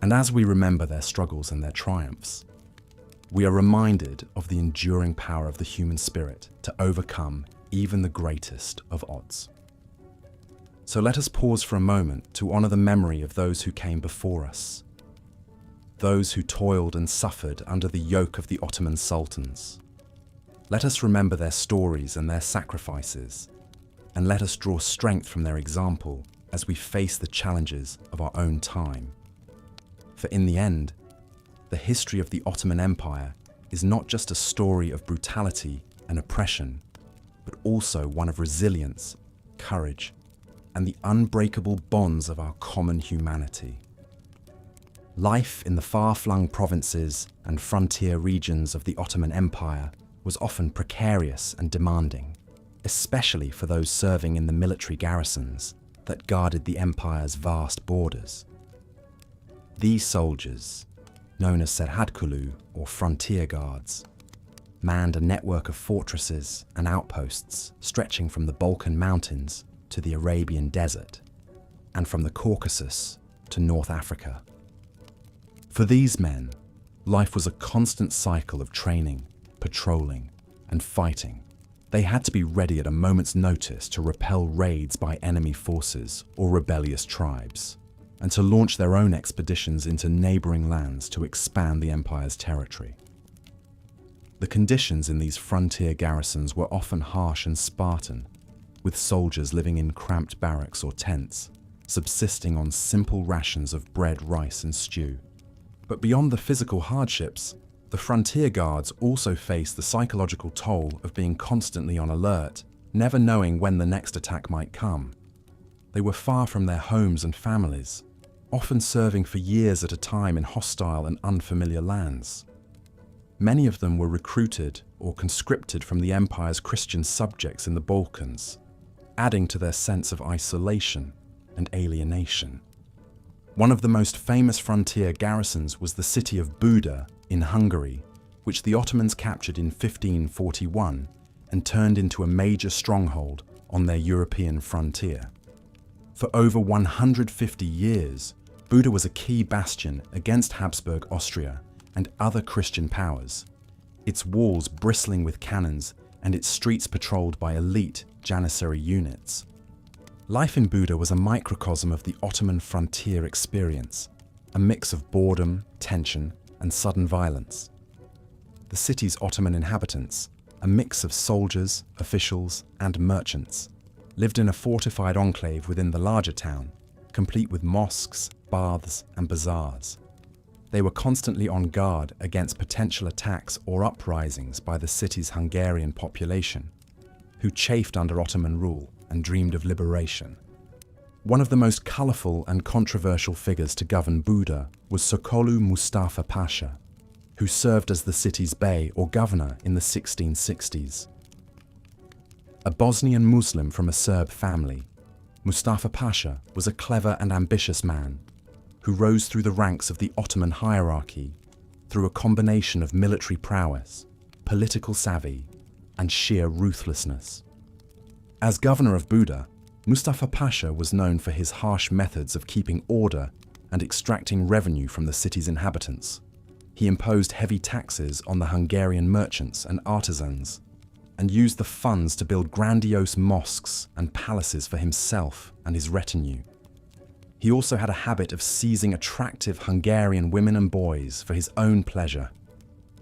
And as we remember their struggles and their triumphs, we are reminded of the enduring power of the human spirit to overcome even the greatest of odds. So let us pause for a moment to honor the memory of those who came before us, those who toiled and suffered under the yoke of the Ottoman sultans. Let us remember their stories and their sacrifices, and let us draw strength from their example as we face the challenges of our own time. For in the end, the history of the Ottoman Empire is not just a story of brutality and oppression, but also one of resilience, courage, and the unbreakable bonds of our common humanity. Life in the far-flung provinces and frontier regions of the Ottoman Empire was often precarious and demanding, especially for those serving in the military garrisons that guarded the empire's vast borders. These soldiers, known as serhadkulu or frontier guards, manned a network of fortresses and outposts stretching from the Balkan Mountains to the Arabian Desert, and from the Caucasus to North Africa. For these men, life was a constant cycle of training, patrolling, and fighting. They had to be ready at a moment's notice to repel raids by enemy forces or rebellious tribes, and to launch their own expeditions into neighboring lands to expand the empire's territory. The conditions in these frontier garrisons were often harsh and Spartan, with soldiers living in cramped barracks or tents, subsisting on simple rations of bread, rice, and stew. But beyond the physical hardships, the frontier guards also faced the psychological toll of being constantly on alert, never knowing when the next attack might come. They were far from their homes and families, often serving for years at a time in hostile and unfamiliar lands. Many of them were recruited or conscripted from the empire's Christian subjects in the Balkans, adding to their sense of isolation and alienation. One of the most famous frontier garrisons was the city of Buda in Hungary, which the Ottomans captured in 1541 and turned into a major stronghold on their European frontier. For over 150 years, Buda was a key bastion against Habsburg Austria and other Christian powers, its walls bristling with cannons and its streets patrolled by elite janissary units. Life in Buda was a microcosm of the Ottoman frontier experience, a mix of boredom, tension, and sudden violence. The city's Ottoman inhabitants, a mix of soldiers, officials, and merchants, lived in a fortified enclave within the larger town, complete with mosques, baths, and bazaars. They were constantly on guard against potential attacks or uprisings by the city's Hungarian population, who chafed under Ottoman rule and dreamed of liberation. One of the most colourful and controversial figures to govern Buda was Sokollu Mustafa Pasha, who served as the city's bey or governor in the 1660s. A Bosnian Muslim from a Serb family, Mustafa Pasha was a clever and ambitious man who rose through the ranks of the Ottoman hierarchy through a combination of military prowess, political savvy, and sheer ruthlessness. As governor of Buda, Mustafa Pasha was known for his harsh methods of keeping order and extracting revenue from the city's inhabitants. He imposed heavy taxes on the Hungarian merchants and artisans, and used the funds to build grandiose mosques and palaces for himself and his retinue. He also had a habit of seizing attractive Hungarian women and boys for his own pleasure,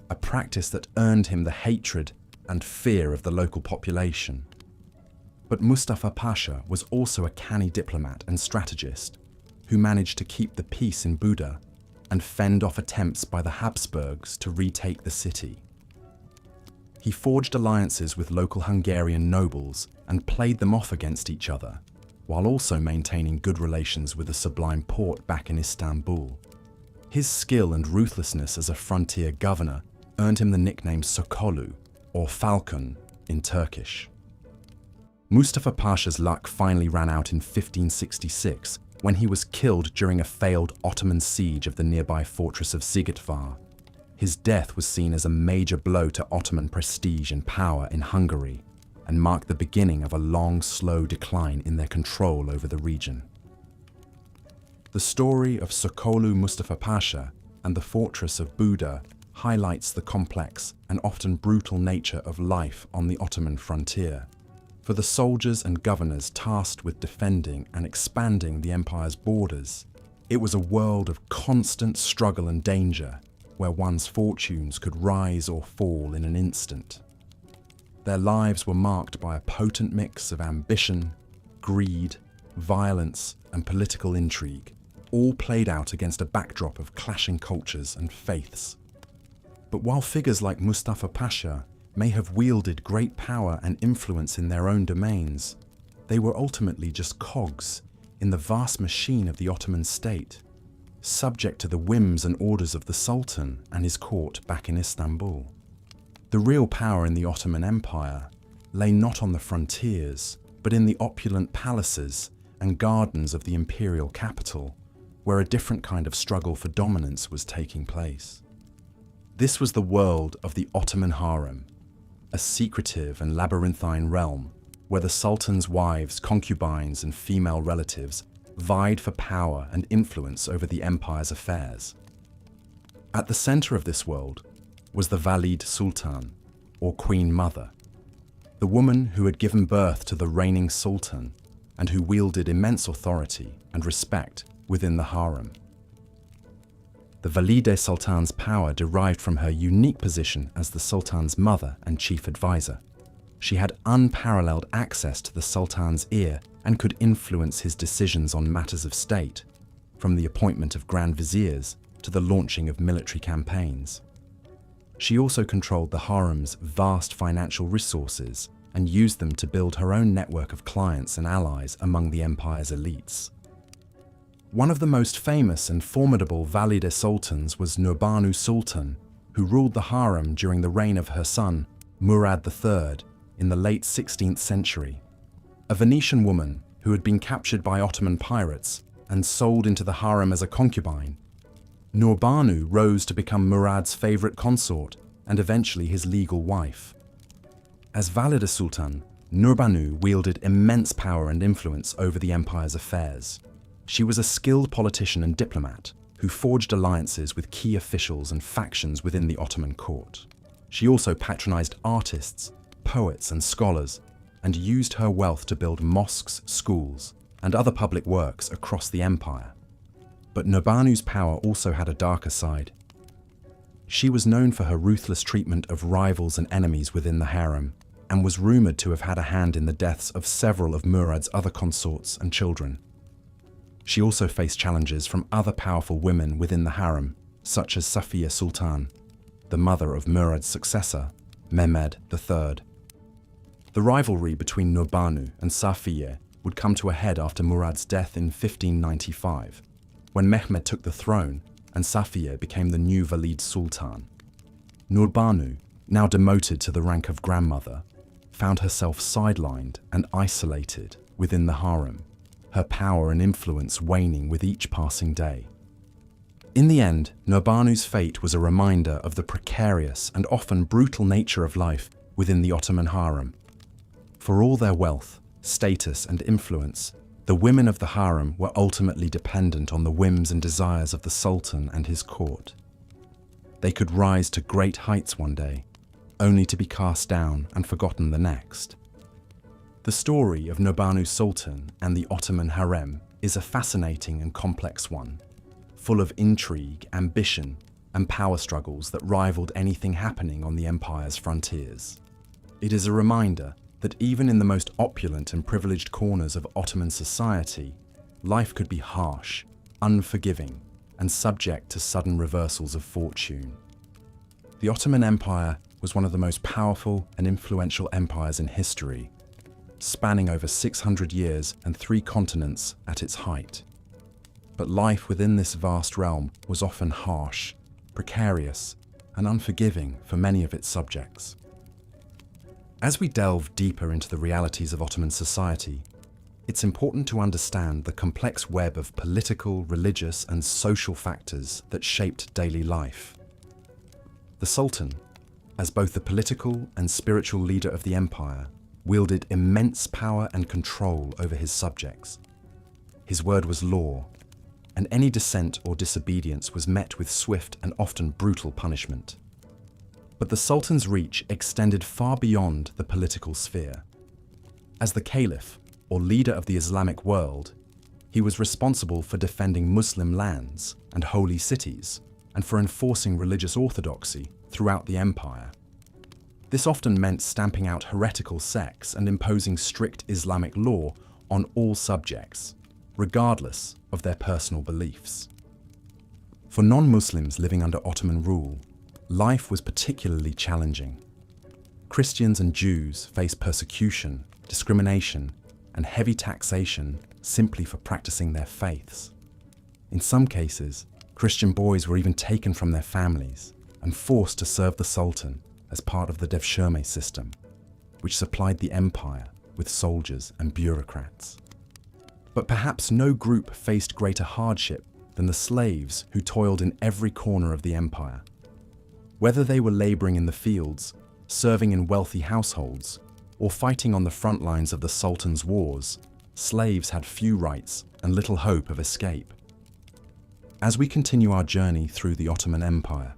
a practice that earned him the hatred and fear of the local population. But Mustafa Pasha was also a canny diplomat and strategist who managed to keep the peace in Buda and fend off attempts by the Habsburgs to retake the city. He forged alliances with local Hungarian nobles and played them off against each other, while also maintaining good relations with the Sublime Porte back in Istanbul. His skill and ruthlessness as a frontier governor earned him the nickname Sokollu, or Falcon in Turkish. Mustafa Pasha's luck finally ran out in 1566 when he was killed during a failed Ottoman siege of the nearby fortress of Sigetvar. His death was seen as a major blow to Ottoman prestige and power in Hungary, and marked the beginning of a long, slow decline in their control over the region. The story of Sokollu Mustafa Pasha and the fortress of Buda highlights the complex and often brutal nature of life on the Ottoman frontier. For the soldiers and governors tasked with defending and expanding the empire's borders, it was a world of constant struggle and danger, where one's fortunes could rise or fall in an instant. Their lives were marked by a potent mix of ambition, greed, violence, and political intrigue, all played out against a backdrop of clashing cultures and faiths. But while figures like Mustafa Pasha may have wielded great power and influence in their own domains, they were ultimately just cogs in the vast machine of the Ottoman state. subject to the whims and orders of the Sultan and his court back in Istanbul. The real power in the Ottoman Empire lay not on the frontiers, but in the opulent palaces and gardens of the imperial capital, where a different kind of struggle for dominance was taking place. This was the world of the Ottoman harem, a secretive and labyrinthine realm where the Sultan's wives, concubines, and female relatives vied for power and influence over the empire's affairs. At the center of this world was the Valide Sultan, or Queen Mother, the woman who had given birth to the reigning Sultan and who wielded immense authority and respect within the harem. The Valide Sultan's power derived from her unique position as the Sultan's mother and chief advisor. She had unparalleled access to the Sultan's ear and could influence his decisions on matters of state, from the appointment of grand viziers to the launching of military campaigns. She also controlled the harem's vast financial resources and used them to build her own network of clients and allies among the empire's elites. One of the most famous and formidable Valide sultans was Nurbanu Sultan, who ruled the harem during the reign of her son, Murad III, in the late 16th century. A Venetian woman who had been captured by Ottoman pirates and sold into the harem as a concubine, Nurbanu rose to become Murad's favorite consort and eventually his legal wife. As Valide Sultan, Nurbanu wielded immense power and influence over the empire's affairs. She was a skilled politician and diplomat who forged alliances with key officials and factions within the Ottoman court. She also patronized artists, poets, and scholars, and used her wealth to build mosques, schools, and other public works across the empire. But Nurbanu's power also had a darker side. She was known for her ruthless treatment of rivals and enemies within the harem, and was rumored to have had a hand in the deaths of several of Murad's other consorts and children. She also faced challenges from other powerful women within the harem, such as Safiye Sultan, the mother of Murad's successor, Mehmed III. The rivalry between Nurbanu and Safiye would come to a head after Murad's death in 1595, when Mehmed took the throne and Safiye became the new Valide Sultan. Nurbanu, now demoted to the rank of grandmother, found herself sidelined and isolated within the harem, her power and influence waning with each passing day. In the end, Nurbanu's fate was a reminder of the precarious and often brutal nature of life within the Ottoman harem. For all their wealth, status, and influence, the women of the harem were ultimately dependent on the whims and desires of the Sultan and his court. They could rise to great heights one day, only to be cast down and forgotten the next. The story of Nurbanu Sultan and the Ottoman harem is a fascinating and complex one, full of intrigue, ambition, and power struggles that rivaled anything happening on the empire's frontiers. It is a reminder that even in the most opulent and privileged corners of Ottoman society, life could be harsh, unforgiving, and subject to sudden reversals of fortune. The Ottoman Empire was one of the most powerful and influential empires in history, spanning over 600 years and 3 continents at its height. But life within this vast realm was often harsh, precarious, and unforgiving for many of its subjects. As we delve deeper into the realities of Ottoman society, it's important to understand the complex web of political, religious, and social factors that shaped daily life. The Sultan, as both the political and spiritual leader of the empire, wielded immense power and control over his subjects. His word was law, and any dissent or disobedience was met with swift and often brutal punishment. But the Sultan's reach extended far beyond the political sphere. As the Caliph, or leader of the Islamic world, he was responsible for defending Muslim lands and holy cities, and for enforcing religious orthodoxy throughout the empire. This often meant stamping out heretical sects and imposing strict Islamic law on all subjects, regardless of their personal beliefs. For non-Muslims living under Ottoman rule, life was particularly challenging. Christians and Jews faced persecution, discrimination, and heavy taxation simply for practicing their faiths. In some cases, Christian boys were even taken from their families and forced to serve the Sultan as part of the devshirme system, which supplied the empire with soldiers and bureaucrats. But perhaps no group faced greater hardship than the slaves who toiled in every corner of the empire. Whether they were laboring in the fields, serving in wealthy households, or fighting on the front lines of the Sultan's wars, slaves had few rights and little hope of escape. As we continue our journey through the Ottoman Empire,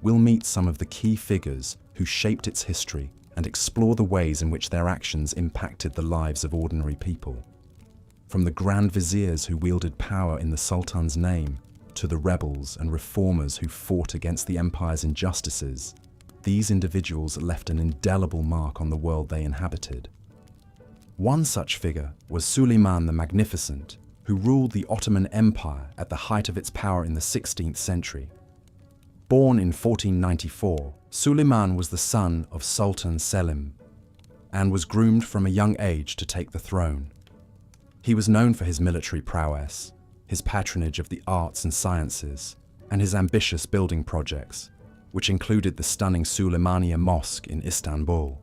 we'll meet some of the key figures who shaped its history and explore the ways in which their actions impacted the lives of ordinary people. From the Grand Viziers who wielded power in the Sultan's name, to the rebels and reformers who fought against the empire's injustices, these individuals left an indelible mark on the world they inhabited. One such figure was Suleiman the Magnificent, who ruled the Ottoman Empire at the height of its power in the 16th century. Born in 1494, Suleiman was the son of Sultan Selim and was groomed from a young age to take the throne. He was known for his military prowess, his patronage of the arts and sciences, and his ambitious building projects, which included the stunning Süleymaniye Mosque in Istanbul.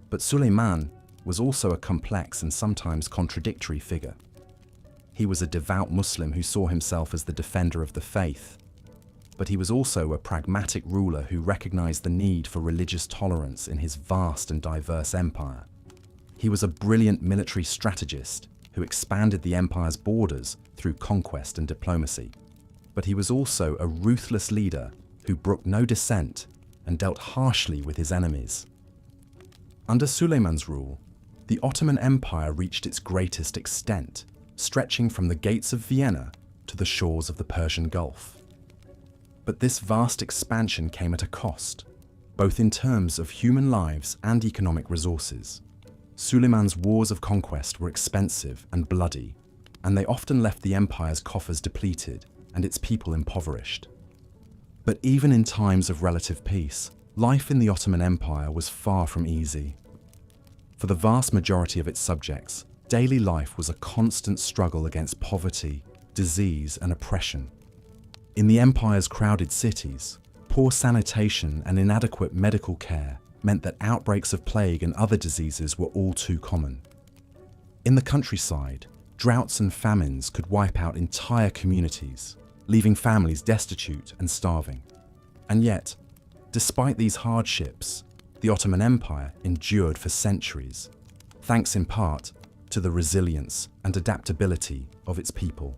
But Suleiman was also a complex and sometimes contradictory figure. He was a devout Muslim who saw himself as the defender of the faith, but he was also a pragmatic ruler who recognized the need for religious tolerance in his vast and diverse empire. He was a brilliant military strategist who expanded the empire's borders through conquest and diplomacy. But he was also a ruthless leader who brooked no dissent and dealt harshly with his enemies. Under Suleiman's rule, the Ottoman Empire reached its greatest extent, stretching from the gates of Vienna to the shores of the Persian Gulf. But this vast expansion came at a cost, both in terms of human lives and economic resources. Suleiman's wars of conquest were expensive and bloody, and they often left the empire's coffers depleted and its people impoverished. But even in times of relative peace, life in the Ottoman Empire was far from easy. For the vast majority of its subjects, daily life was a constant struggle against poverty, disease, and oppression. In the empire's crowded cities, poor sanitation and inadequate medical care meant that outbreaks of plague and other diseases were all too common. In the countryside, droughts and famines could wipe out entire communities, leaving families destitute and starving. And yet, despite these hardships, the Ottoman Empire endured for centuries, thanks in part to the resilience and adaptability of its people.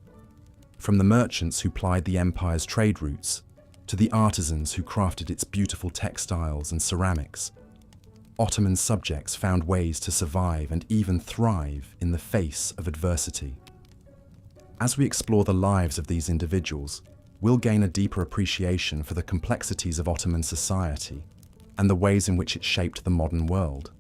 From the merchants who plied the empire's trade routes, to the artisans who crafted its beautiful textiles and ceramics, Ottoman subjects found ways to survive and even thrive in the face of adversity. As we explore the lives of these individuals, we'll gain a deeper appreciation for the complexities of Ottoman society and the ways in which it shaped the modern world.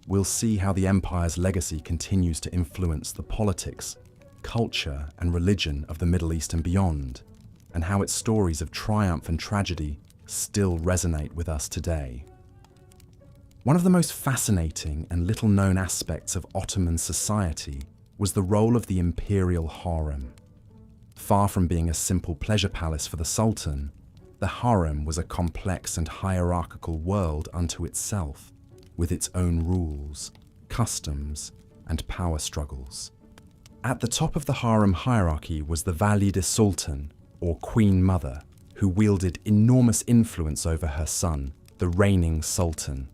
We'll see how the empire's legacy continues to influence the politics, culture, and religion of the Middle East and beyond, and how its stories of triumph and tragedy still resonate with us today. One of the most fascinating and little-known aspects of Ottoman society was the role of the imperial harem. Far from being a simple pleasure palace for the Sultan, the harem was a complex and hierarchical world unto itself, with its own rules, customs, and power struggles. At the top of the harem hierarchy was the Valide Sultan, or Queen Mother, who wielded enormous influence over her son, the reigning Sultan.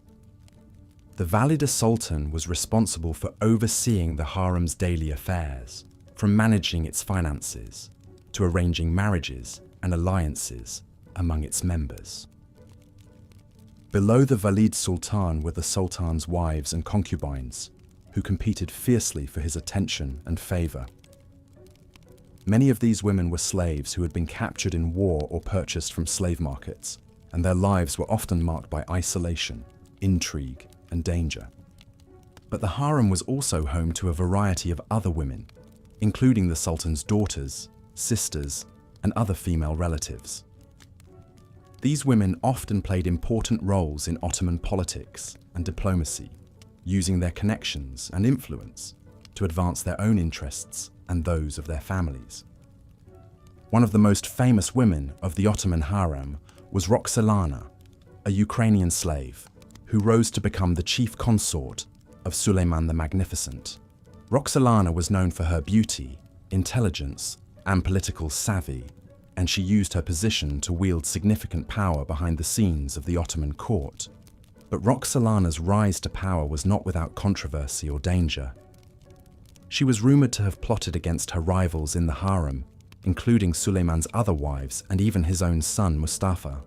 The Valide Sultan was responsible for overseeing the harem's daily affairs, from managing its finances to arranging marriages and alliances among its members. Below the Valide Sultan were the Sultan's wives and concubines, who competed fiercely for his attention and favor. Many of these women were slaves who had been captured in war or purchased from slave markets, and their lives were often marked by isolation, intrigue, and danger. But the harem was also home to a variety of other women, including the Sultan's daughters, sisters, and other female relatives. These women often played important roles in Ottoman politics and diplomacy, using their connections and influence to advance their own interests and those of their families. One of the most famous women of the Ottoman harem was Roxolana, a Ukrainian slave, who rose to become the chief consort of Suleiman the Magnificent. Roxolana was known for her beauty, intelligence, and political savvy, and she used her position to wield significant power behind the scenes of the Ottoman court. But Roxolana's rise to power was not without controversy or danger. She was rumored to have plotted against her rivals in the harem, including Suleiman's other wives and even his own son Mustafa.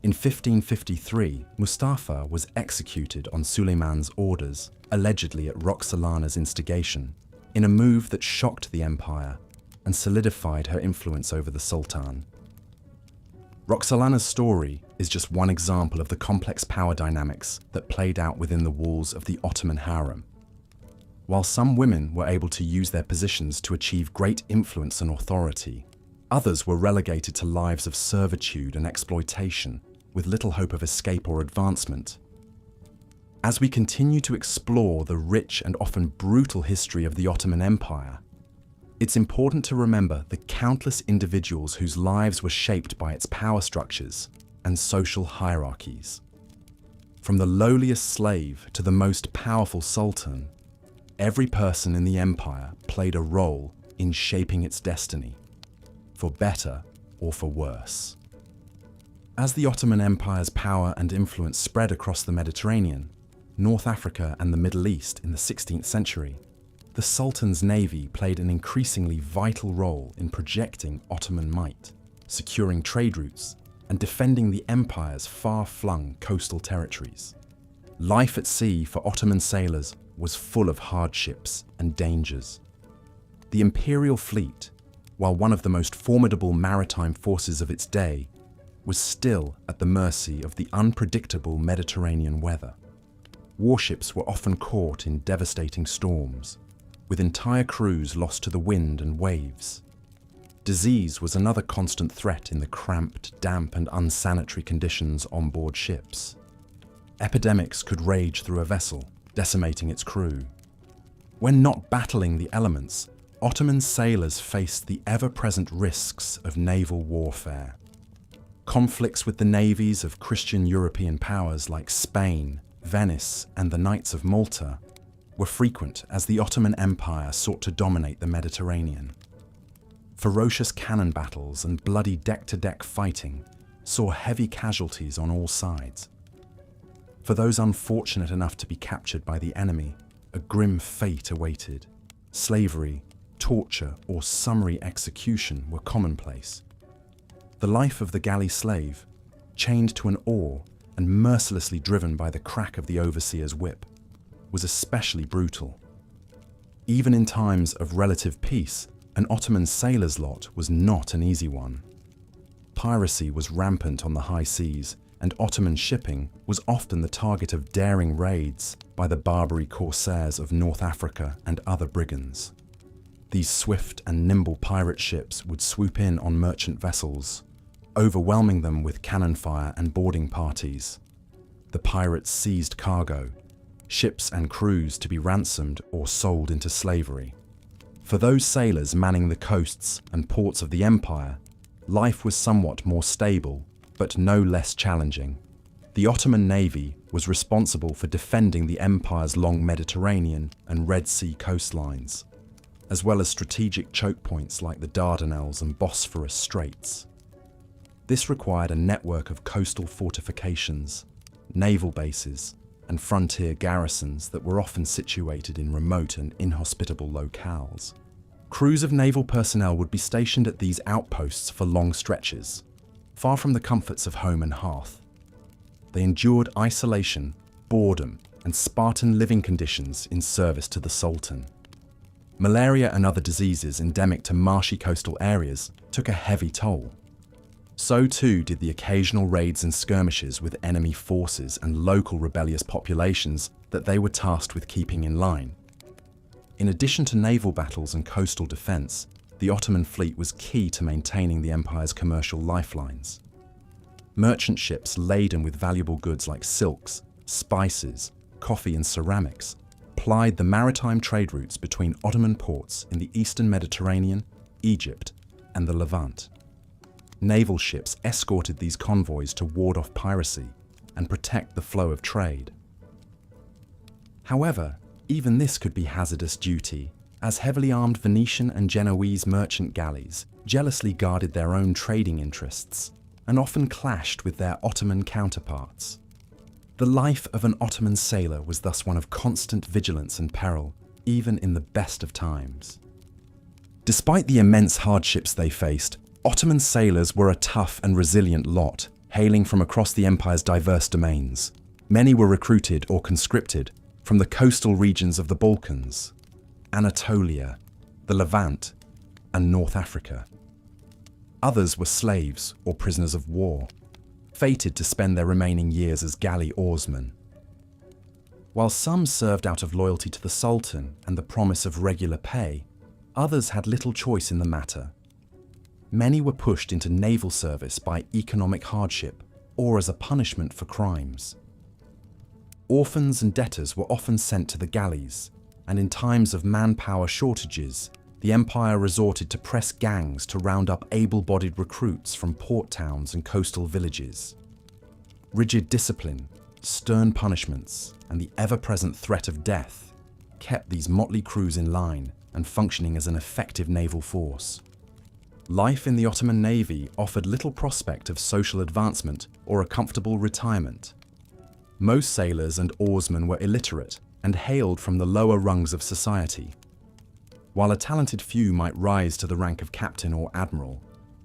In 1553, Mustafa was executed on Suleiman's orders, allegedly at Roxolana's instigation, in a move that shocked the empire and solidified her influence over the sultan. Roxolana's story is just one example of the complex power dynamics that played out within the walls of the Ottoman harem. While some women were able to use their positions to achieve great influence and authority, others were relegated to lives of servitude and exploitation, with little hope of escape or advancement. As we continue to explore the rich and often brutal history of the Ottoman Empire, it's important to remember the countless individuals whose lives were shaped by its power structures and social hierarchies. From the lowliest slave to the most powerful sultan, every person in the empire played a role in shaping its destiny, for better or for worse. As the Ottoman Empire's power and influence spread across the Mediterranean, North Africa and the Middle East in the 16th century, the Sultan's navy played an increasingly vital role in projecting Ottoman might, securing trade routes, and defending the empire's far-flung coastal territories. Life at sea for Ottoman sailors was full of hardships and dangers. The imperial fleet, while one of the most formidable maritime forces of its day, was still at the mercy of the unpredictable Mediterranean weather. Warships were often caught in devastating storms, with entire crews lost to the wind and waves. Disease was another constant threat in the cramped, damp, and unsanitary conditions on board ships. Epidemics could rage through a vessel, decimating its crew. When not battling the elements, Ottoman sailors faced the ever-present risks of naval warfare. Conflicts with the navies of Christian European powers like Spain, Venice, and the Knights of Malta were frequent as the Ottoman Empire sought to dominate the Mediterranean. Ferocious cannon battles and bloody deck-to-deck fighting saw heavy casualties on all sides. For those unfortunate enough to be captured by the enemy, a grim fate awaited. Slavery, torture, or summary execution were commonplace. The life of the galley slave, chained to an oar and mercilessly driven by the crack of the overseer's whip, was especially brutal. Even in times of relative peace, an Ottoman sailor's lot was not an easy one. Piracy was rampant on the high seas, and Ottoman shipping was often the target of daring raids by the Barbary corsairs of North Africa and other brigands. These swift and nimble pirate ships would swoop in on merchant vessels, overwhelming them with cannon fire and boarding parties. The pirates seized cargo, ships and crews to be ransomed or sold into slavery. For those sailors manning the coasts and ports of the empire, life was somewhat more stable, but no less challenging. The Ottoman navy was responsible for defending the empire's long Mediterranean and Red Sea coastlines, as well as strategic choke points like the Dardanelles and Bosphorus Straits. This required a network of coastal fortifications, naval bases, and frontier garrisons that were often situated in remote and inhospitable locales. Crews of naval personnel would be stationed at these outposts for long stretches, far from the comforts of home and hearth. They endured isolation, boredom, and Spartan living conditions in service to the Sultan. Malaria and other diseases endemic to marshy coastal areas took a heavy toll. So too did the occasional raids and skirmishes with enemy forces and local rebellious populations that they were tasked with keeping in line. In addition to naval battles and coastal defense, the Ottoman fleet was key to maintaining the empire's commercial lifelines. Merchant ships laden with valuable goods like silks, spices, coffee, and ceramics plied the maritime trade routes between Ottoman ports in the eastern Mediterranean, Egypt, and the Levant. Naval ships escorted these convoys to ward off piracy and protect the flow of trade. However, even this could be hazardous duty, as heavily armed Venetian and Genoese merchant galleys jealously guarded their own trading interests and often clashed with their Ottoman counterparts. The life of an Ottoman sailor was thus one of constant vigilance and peril, even in the best of times. Despite the immense hardships they faced, Ottoman sailors were a tough and resilient lot, hailing from across the empire's diverse domains. Many were recruited or conscripted from the coastal regions of the Balkans, Anatolia, the Levant, and North Africa. Others were slaves or prisoners of war, fated to spend their remaining years as galley oarsmen. While some served out of loyalty to the Sultan and the promise of regular pay, others had little choice in the matter. Many were pushed into naval service by economic hardship or as a punishment for crimes. Orphans and debtors were often sent to the galleys, and in times of manpower shortages, the empire resorted to press gangs to round up able-bodied recruits from port towns and coastal villages. Rigid discipline, stern punishments, and the ever-present threat of death kept these motley crews in line and functioning as an effective naval force. Life in the Ottoman Navy offered little prospect of social advancement or a comfortable retirement. Most sailors and oarsmen were illiterate and hailed from the lower rungs of society. While a talented few might rise to the rank of captain or admiral,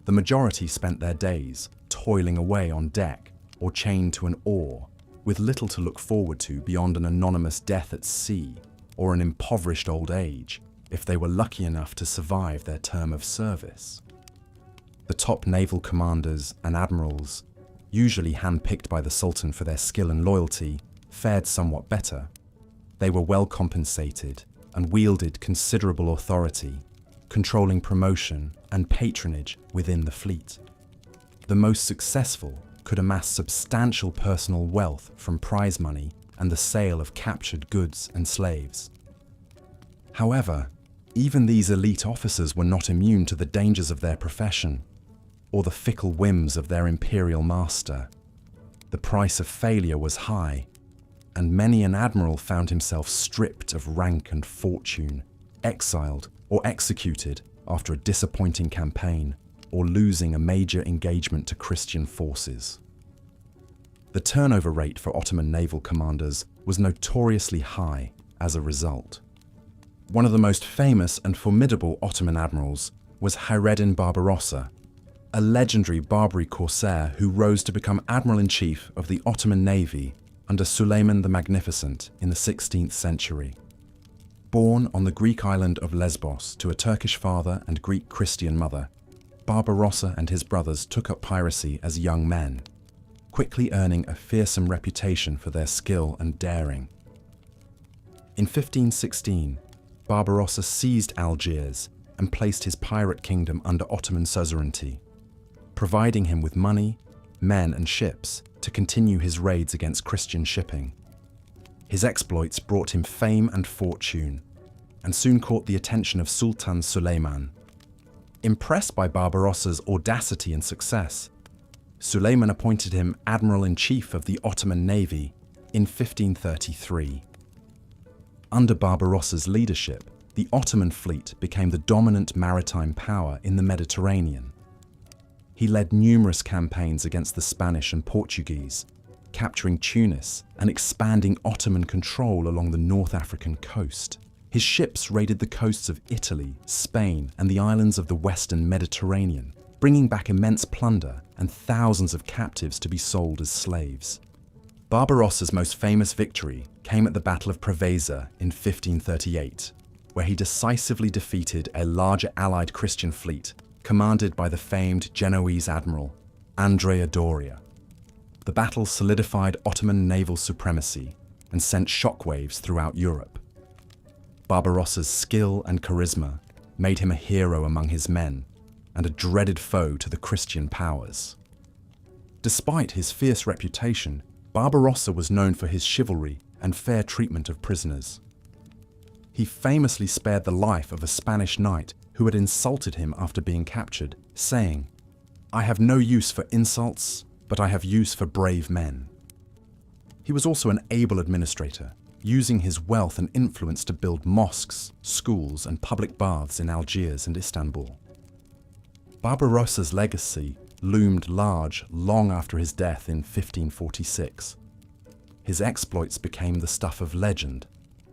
the majority spent their days toiling away on deck or chained to an oar, with little to look forward to beyond an anonymous death at sea or an impoverished old age, if they were lucky enough to survive their term of service. The top naval commanders and admirals, usually handpicked by the Sultan for their skill and loyalty, fared somewhat better. They were well compensated and wielded considerable authority, controlling promotion and patronage within the fleet. The most successful could amass substantial personal wealth from prize money and the sale of captured goods and slaves. However, even these elite officers were not immune to the dangers of their profession or the fickle whims of their imperial master. The price of failure was high, and many an admiral found himself stripped of rank and fortune, exiled or executed after a disappointing campaign, or losing a major engagement to Christian forces. The turnover rate for Ottoman naval commanders was notoriously high as a result. One of the most famous and formidable Ottoman admirals was Hayreddin Barbarossa, a legendary Barbary corsair who rose to become Admiral-in-Chief of the Ottoman Navy under Suleiman the Magnificent in the 16th century. Born on the Greek island of Lesbos to a Turkish father and Greek Christian mother, Barbarossa and his brothers took up piracy as young men, quickly earning a fearsome reputation for their skill and daring. In 1516, Barbarossa seized Algiers and placed his pirate kingdom under Ottoman suzerainty, providing him with money, men and ships to continue his raids against Christian shipping. His exploits brought him fame and fortune, and soon caught the attention of Sultan Suleiman. Impressed by Barbarossa's audacity and success, Suleiman appointed him Admiral-in-Chief of the Ottoman Navy in 1533. Under Barbarossa's leadership, the Ottoman fleet became the dominant maritime power in the Mediterranean. He led numerous campaigns against the Spanish and Portuguese, capturing Tunis and expanding Ottoman control along the North African coast. His ships raided the coasts of Italy, Spain, and the islands of the Western Mediterranean, bringing back immense plunder and thousands of captives to be sold as slaves. Barbarossa's most famous victory came at the Battle of Preveza in 1538, where he decisively defeated a larger allied Christian fleet commanded by the famed Genoese admiral, Andrea Doria. The battle solidified Ottoman naval supremacy and sent shockwaves throughout Europe. Barbarossa's skill and charisma made him a hero among his men and a dreaded foe to the Christian powers. Despite his fierce reputation, Barbarossa was known for his chivalry and fair treatment of prisoners. He famously spared the life of a Spanish knight who had insulted him after being captured, saying, "I have no use for insults, but I have use for brave men." He was also an able administrator, using his wealth and influence to build mosques, schools, and public baths in Algiers and Istanbul. Barbarossa's legacy loomed large long after his death in 1546. His exploits became the stuff of legend,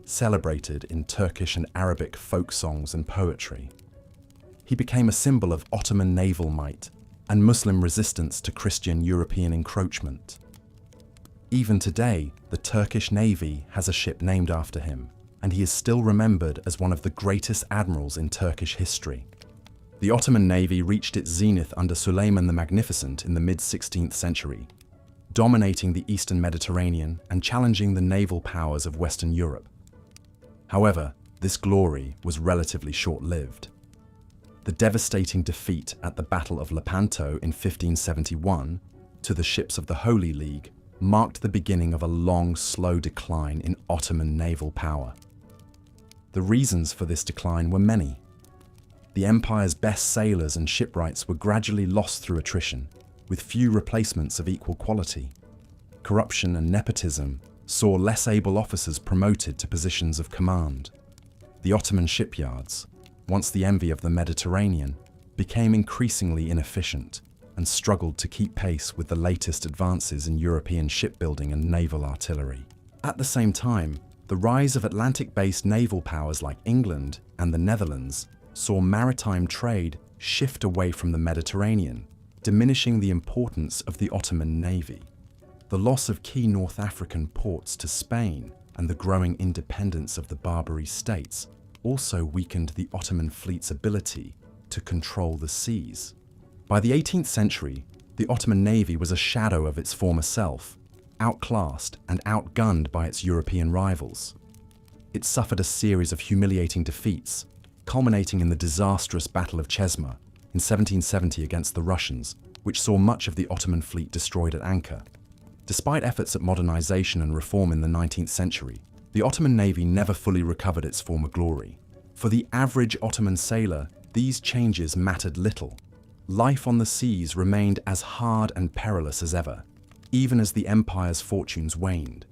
celebrated in Turkish and Arabic folk songs and poetry. He became a symbol of Ottoman naval might and Muslim resistance to Christian European encroachment. Even today, the Turkish Navy has a ship named after him, and he is still remembered as one of the greatest admirals in Turkish history. The Ottoman Navy reached its zenith under Suleiman the Magnificent in the mid-16th century, dominating the eastern Mediterranean and challenging the naval powers of Western Europe. However, this glory was relatively short-lived. The devastating defeat at the Battle of Lepanto in 1571 to the ships of the Holy League marked the beginning of a long, slow decline in Ottoman naval power. The reasons for this decline were many. The empire's best sailors and shipwrights were gradually lost through attrition, with few replacements of equal quality. Corruption and nepotism saw less able officers promoted to positions of command. The Ottoman shipyards, once the envy of the Mediterranean, became increasingly inefficient and struggled to keep pace with the latest advances in European shipbuilding and naval artillery. At the same time, the rise of Atlantic-based naval powers like England and the Netherlands saw maritime trade shift away from the Mediterranean, diminishing the importance of the Ottoman Navy. The loss of key North African ports to Spain and the growing independence of the Barbary states also weakened the Ottoman fleet's ability to control the seas. By the 18th century, the Ottoman Navy was a shadow of its former self, outclassed and outgunned by its European rivals. It suffered a series of humiliating defeats, culminating in the disastrous Battle of Chesma in 1770 against the Russians, which saw much of the Ottoman fleet destroyed at anchor. Despite efforts at modernization and reform in the 19th century, the Ottoman Navy never fully recovered its former glory. For the average Ottoman sailor, these changes mattered little. Life on the seas remained as hard and perilous as ever, even as the empire's fortunes waned.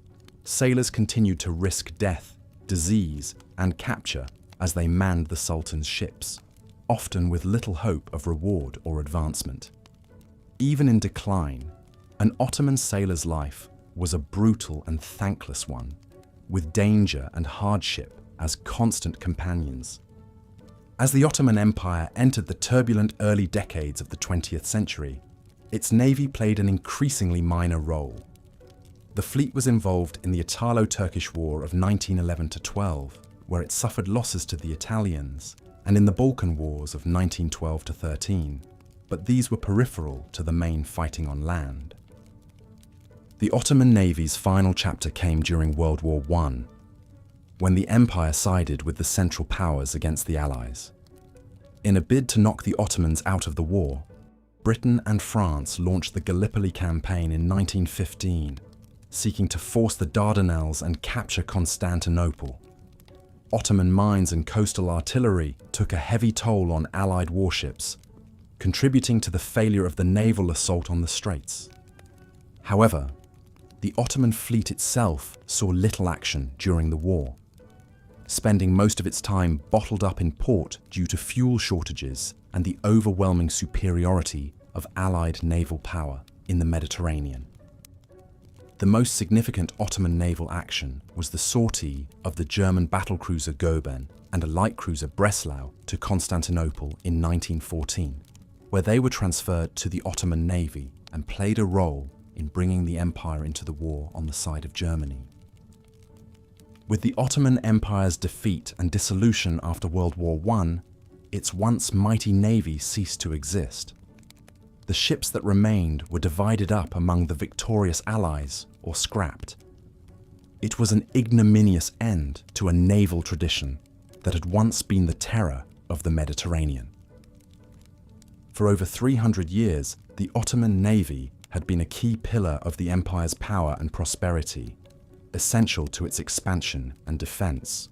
Sailors continued to risk death, disease, and capture as they manned the Sultan's ships, often with little hope of reward or advancement. Even in decline, an Ottoman sailor's life was a brutal and thankless one, with danger and hardship as constant companions. As the Ottoman Empire entered the turbulent early decades of the 20th century, its navy played an increasingly minor role. The fleet was involved in the Italo-Turkish War of 1911-12, where it suffered losses to the Italians, and in the Balkan Wars of 1912-13, but these were peripheral to the main fighting on land. The Ottoman Navy's final chapter came during World War I, when the empire sided with the Central Powers against the Allies. In a bid to knock the Ottomans out of the war, Britain and France launched the Gallipoli campaign in 1915, seeking to force the Dardanelles and capture Constantinople. Ottoman mines and coastal artillery took a heavy toll on Allied warships, contributing to the failure of the naval assault on the Straits. However, the Ottoman fleet itself saw little action during the war, spending most of its time bottled up in port due to fuel shortages and the overwhelming superiority of Allied naval power in the Mediterranean. The most significant Ottoman naval action was the sortie of the German battlecruiser Goeben and a light cruiser Breslau to Constantinople in 1914, where they were transferred to the Ottoman Navy and played a role in bringing the empire into the war on the side of Germany. With the Ottoman Empire's defeat and dissolution after World War I, its once mighty navy ceased to exist. The ships that remained were divided up among the victorious allies or scrapped. It was an ignominious end to a naval tradition that had once been the terror of the Mediterranean. For over 300 years, the Ottoman Navy had been a key pillar of the empire's power and prosperity, essential to its expansion and defense.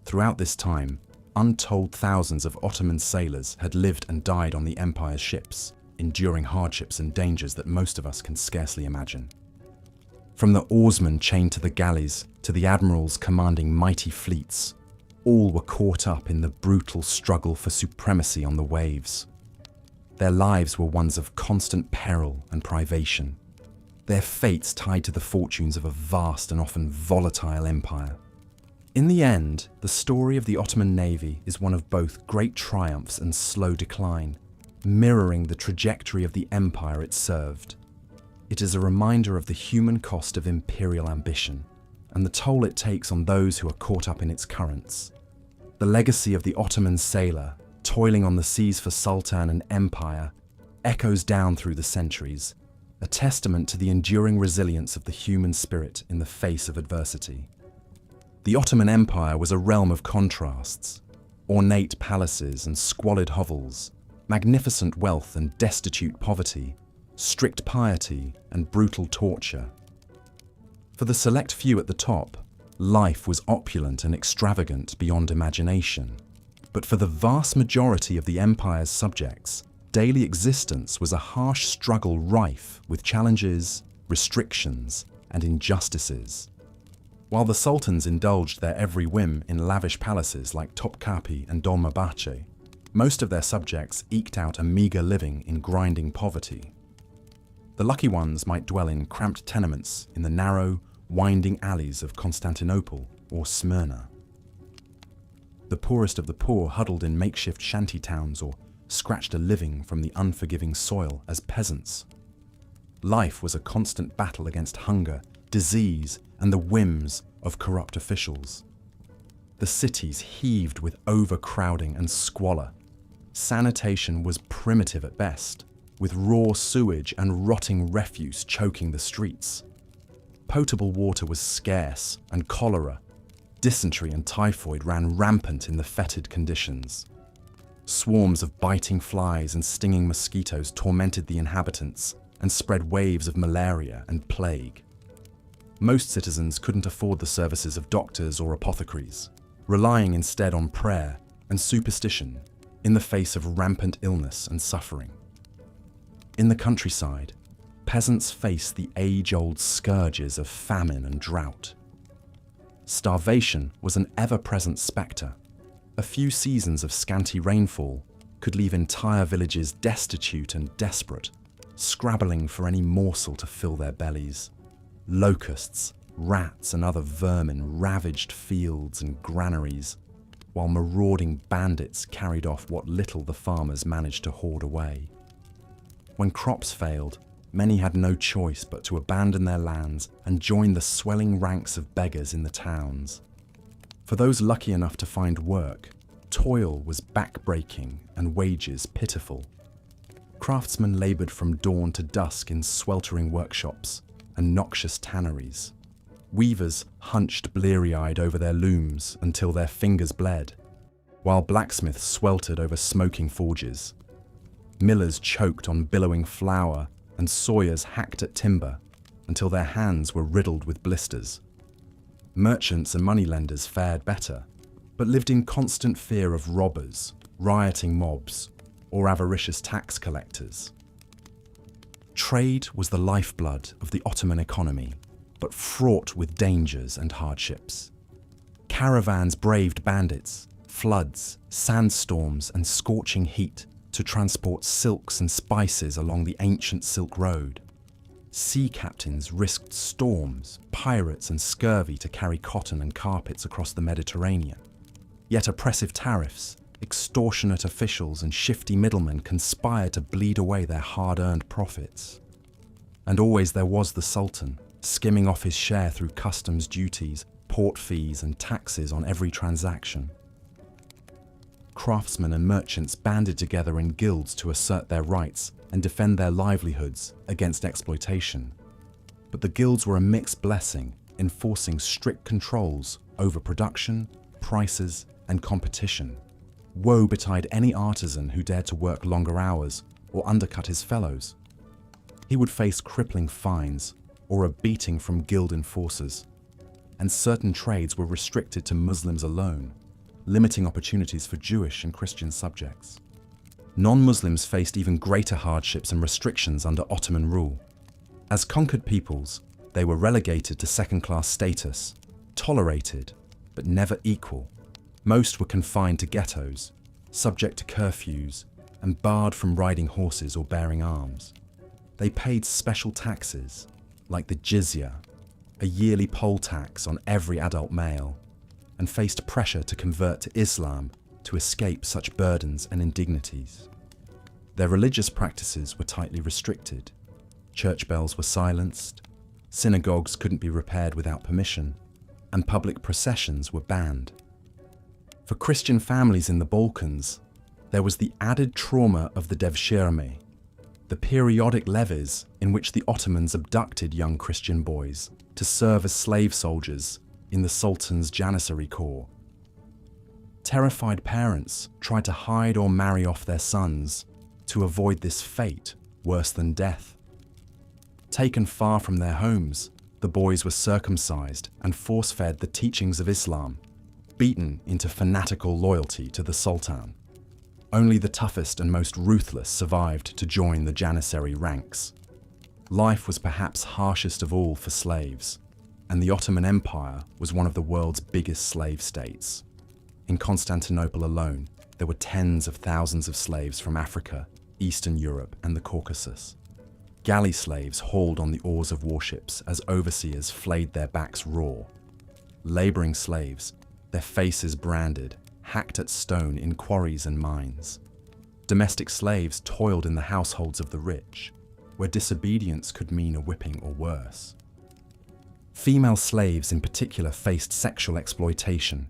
Throughout this time, Untold thousands of Ottoman sailors had lived and died on the empire's ships, enduring hardships and dangers that most of us can scarcely imagine. From the oarsmen chained to the galleys to the admirals commanding mighty fleets, all were caught up in the brutal struggle for supremacy on the waves. Their lives were ones of constant peril and privation, their fates tied to the fortunes of a vast and often volatile empire. In the end, the story of the Ottoman Navy is one of both great triumphs and slow decline, mirroring the trajectory of the empire it served. It is a reminder of the human cost of imperial ambition and the toll it takes on those who are caught up in its currents. The legacy of the Ottoman sailor, toiling on the seas for sultan and empire, echoes down through the centuries, a testament to the enduring resilience of the human spirit in the face of adversity. The Ottoman Empire was a realm of contrasts: ornate palaces and squalid hovels, magnificent wealth and destitute poverty, strict piety and brutal torture. For the select few at the top, life was opulent and extravagant beyond imagination. But for the vast majority of the empire's subjects, daily existence was a harsh struggle rife with challenges, restrictions, and injustices. While the sultans indulged their every whim in lavish palaces like Topkapi and Dolmabahce, most of their subjects eked out a meager living in grinding poverty. The lucky ones might dwell in cramped tenements in the narrow, winding alleys of Constantinople or Smyrna. The poorest of the poor huddled in makeshift shanty towns or scratched a living from the unforgiving soil as peasants. Life was a constant battle against hunger, disease, and the whims of corrupt officials. The cities heaved with overcrowding and squalor. Sanitation was primitive at best, with raw sewage and rotting refuse choking the streets. Potable water was scarce, and cholera, dysentery and typhoid ran rampant in the fetid conditions. Swarms of biting flies and stinging mosquitoes tormented the inhabitants and spread waves of malaria and plague. Most citizens couldn't afford the services of doctors or apothecaries, relying instead on prayer and superstition in the face of rampant illness and suffering. In the countryside, peasants faced the age-old scourges of famine and drought. Starvation was an ever-present spectre. A few seasons of scanty rainfall could leave entire villages destitute and desperate, scrabbling for any morsel to fill their bellies. Locusts, rats, and other vermin ravaged fields and granaries, while marauding bandits carried off what little the farmers managed to hoard away. When crops failed, many had no choice but to abandon their lands and join the swelling ranks of beggars in the towns. For those lucky enough to find work, toil was back-breaking and wages pitiful. Craftsmen laboured from dawn to dusk in sweltering workshops and noxious tanneries. Weavers hunched bleary-eyed over their looms until their fingers bled, while blacksmiths sweltered over smoking forges. Millers choked on billowing flour, and sawyers hacked at timber until their hands were riddled with blisters. Merchants and moneylenders fared better, but lived in constant fear of robbers, rioting mobs, or avaricious tax collectors. Trade was the lifeblood of the Ottoman economy, but fraught with dangers and hardships. Caravans braved bandits, floods, sandstorms, and scorching heat to transport silks and spices along the ancient Silk Road. Sea captains risked storms, pirates, and scurvy to carry cotton and carpets across the Mediterranean. Yet oppressive tariffs, extortionate officials, and shifty middlemen conspired to bleed away their hard-earned profits. And always there was the Sultan, skimming off his share through customs duties, port fees, and taxes on every transaction. Craftsmen and merchants banded together in guilds to assert their rights and defend their livelihoods against exploitation. But the guilds were a mixed blessing, enforcing strict controls over production, prices, and competition. Woe betide any artisan who dared to work longer hours or undercut his fellows. He would face crippling fines or a beating from guild enforcers, and certain trades were restricted to Muslims alone, limiting opportunities for Jewish and Christian subjects. Non-Muslims faced even greater hardships and restrictions under Ottoman rule. As conquered peoples, they were relegated to second-class status, tolerated, but never equal. Most were confined to ghettos, subject to curfews, and barred from riding horses or bearing arms. They paid special taxes, like the jizya, a yearly poll tax on every adult male, and faced pressure to convert to Islam to escape such burdens and indignities. Their religious practices were tightly restricted. Church bells were silenced, synagogues couldn't be repaired without permission, and public processions were banned. For Christian families in the Balkans, there was the added trauma of the devshirme, the periodic levees in which the Ottomans abducted young Christian boys to serve as slave soldiers in the sultan's janissary corps. Terrified parents tried to hide or marry off their sons to avoid this fate worse than death. Taken far from their homes, the boys were circumcised and force-fed the teachings of Islam, beaten into fanatical loyalty to the sultan. Only the toughest and most ruthless survived to join the janissary ranks. Life was perhaps harshest of all for slaves, and the Ottoman Empire was one of the world's biggest slave states. In Constantinople alone, there were tens of thousands of slaves from Africa, Eastern Europe, and the Caucasus. Galley slaves hauled on the oars of warships as overseers flayed their backs raw. Laboring slaves, their faces branded, hacked at stone in quarries and mines. Domestic slaves toiled in the households of the rich, where disobedience could mean a whipping or worse. Female slaves in particular faced sexual exploitation,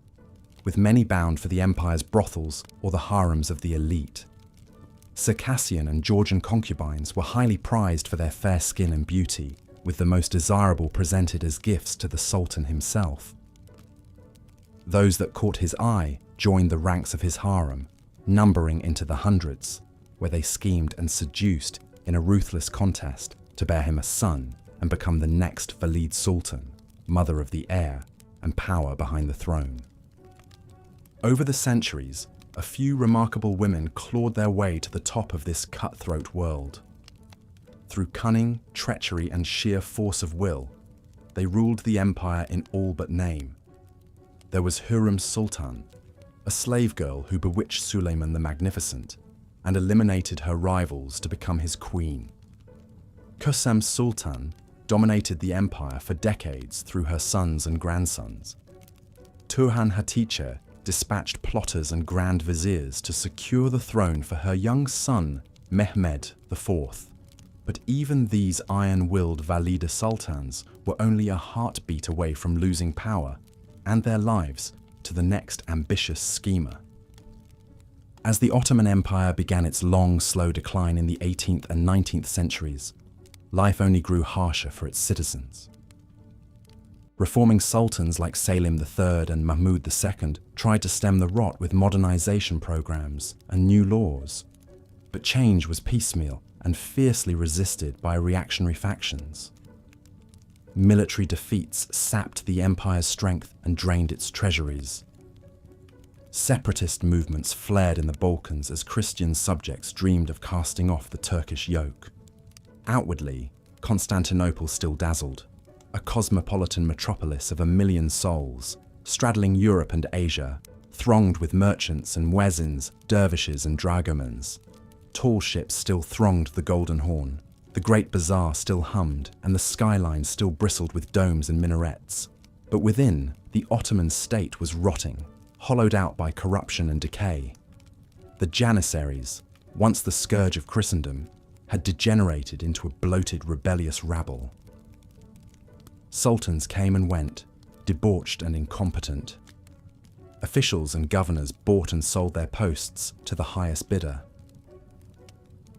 with many bound for the empire's brothels or the harems of the elite. Circassian and Georgian concubines were highly prized for their fair skin and beauty, with the most desirable presented as gifts to the sultan himself. Those that caught his eye joined the ranks of his harem, numbering into the hundreds, where they schemed and seduced in a ruthless contest to bear him a son and become the next Valid Sultan, mother of the heir and power behind the throne. Over the centuries, a few remarkable women clawed their way to the top of this cutthroat world. Through cunning, treachery, and sheer force of will, they ruled the empire in all but name. There was Hürrem Sultan, a slave girl who bewitched Suleiman the Magnificent and eliminated her rivals to become his queen. Kösem Sultan dominated the empire for decades through her sons and grandsons. Turhan Hatice dispatched plotters and grand viziers to secure the throne for her young son, Mehmed IV. But even these iron-willed Valide sultans were only a heartbeat away from losing power and their lives to the next ambitious schemer. As the Ottoman Empire began its long, slow decline in the 18th and 19th centuries, life only grew harsher for its citizens. Reforming sultans like Selim III and Mahmud II tried to stem the rot with modernization programs and new laws, but change was piecemeal and fiercely resisted by reactionary factions. Military defeats sapped the empire's strength and drained its treasuries. Separatist movements flared in the Balkans as Christian subjects dreamed of casting off the Turkish yoke. Outwardly, Constantinople still dazzled, a cosmopolitan metropolis of 1 million souls, straddling Europe and Asia, thronged with merchants and muezzins, dervishes and dragomans. Tall ships still thronged the Golden Horn, the Great Bazaar still hummed, and the skyline still bristled with domes and minarets. But within, the Ottoman state was rotting, hollowed out by corruption and decay. The janissaries, once the scourge of Christendom, had degenerated into a bloated, rebellious rabble. Sultans came and went, debauched and incompetent. Officials and governors bought and sold their posts to the highest bidder.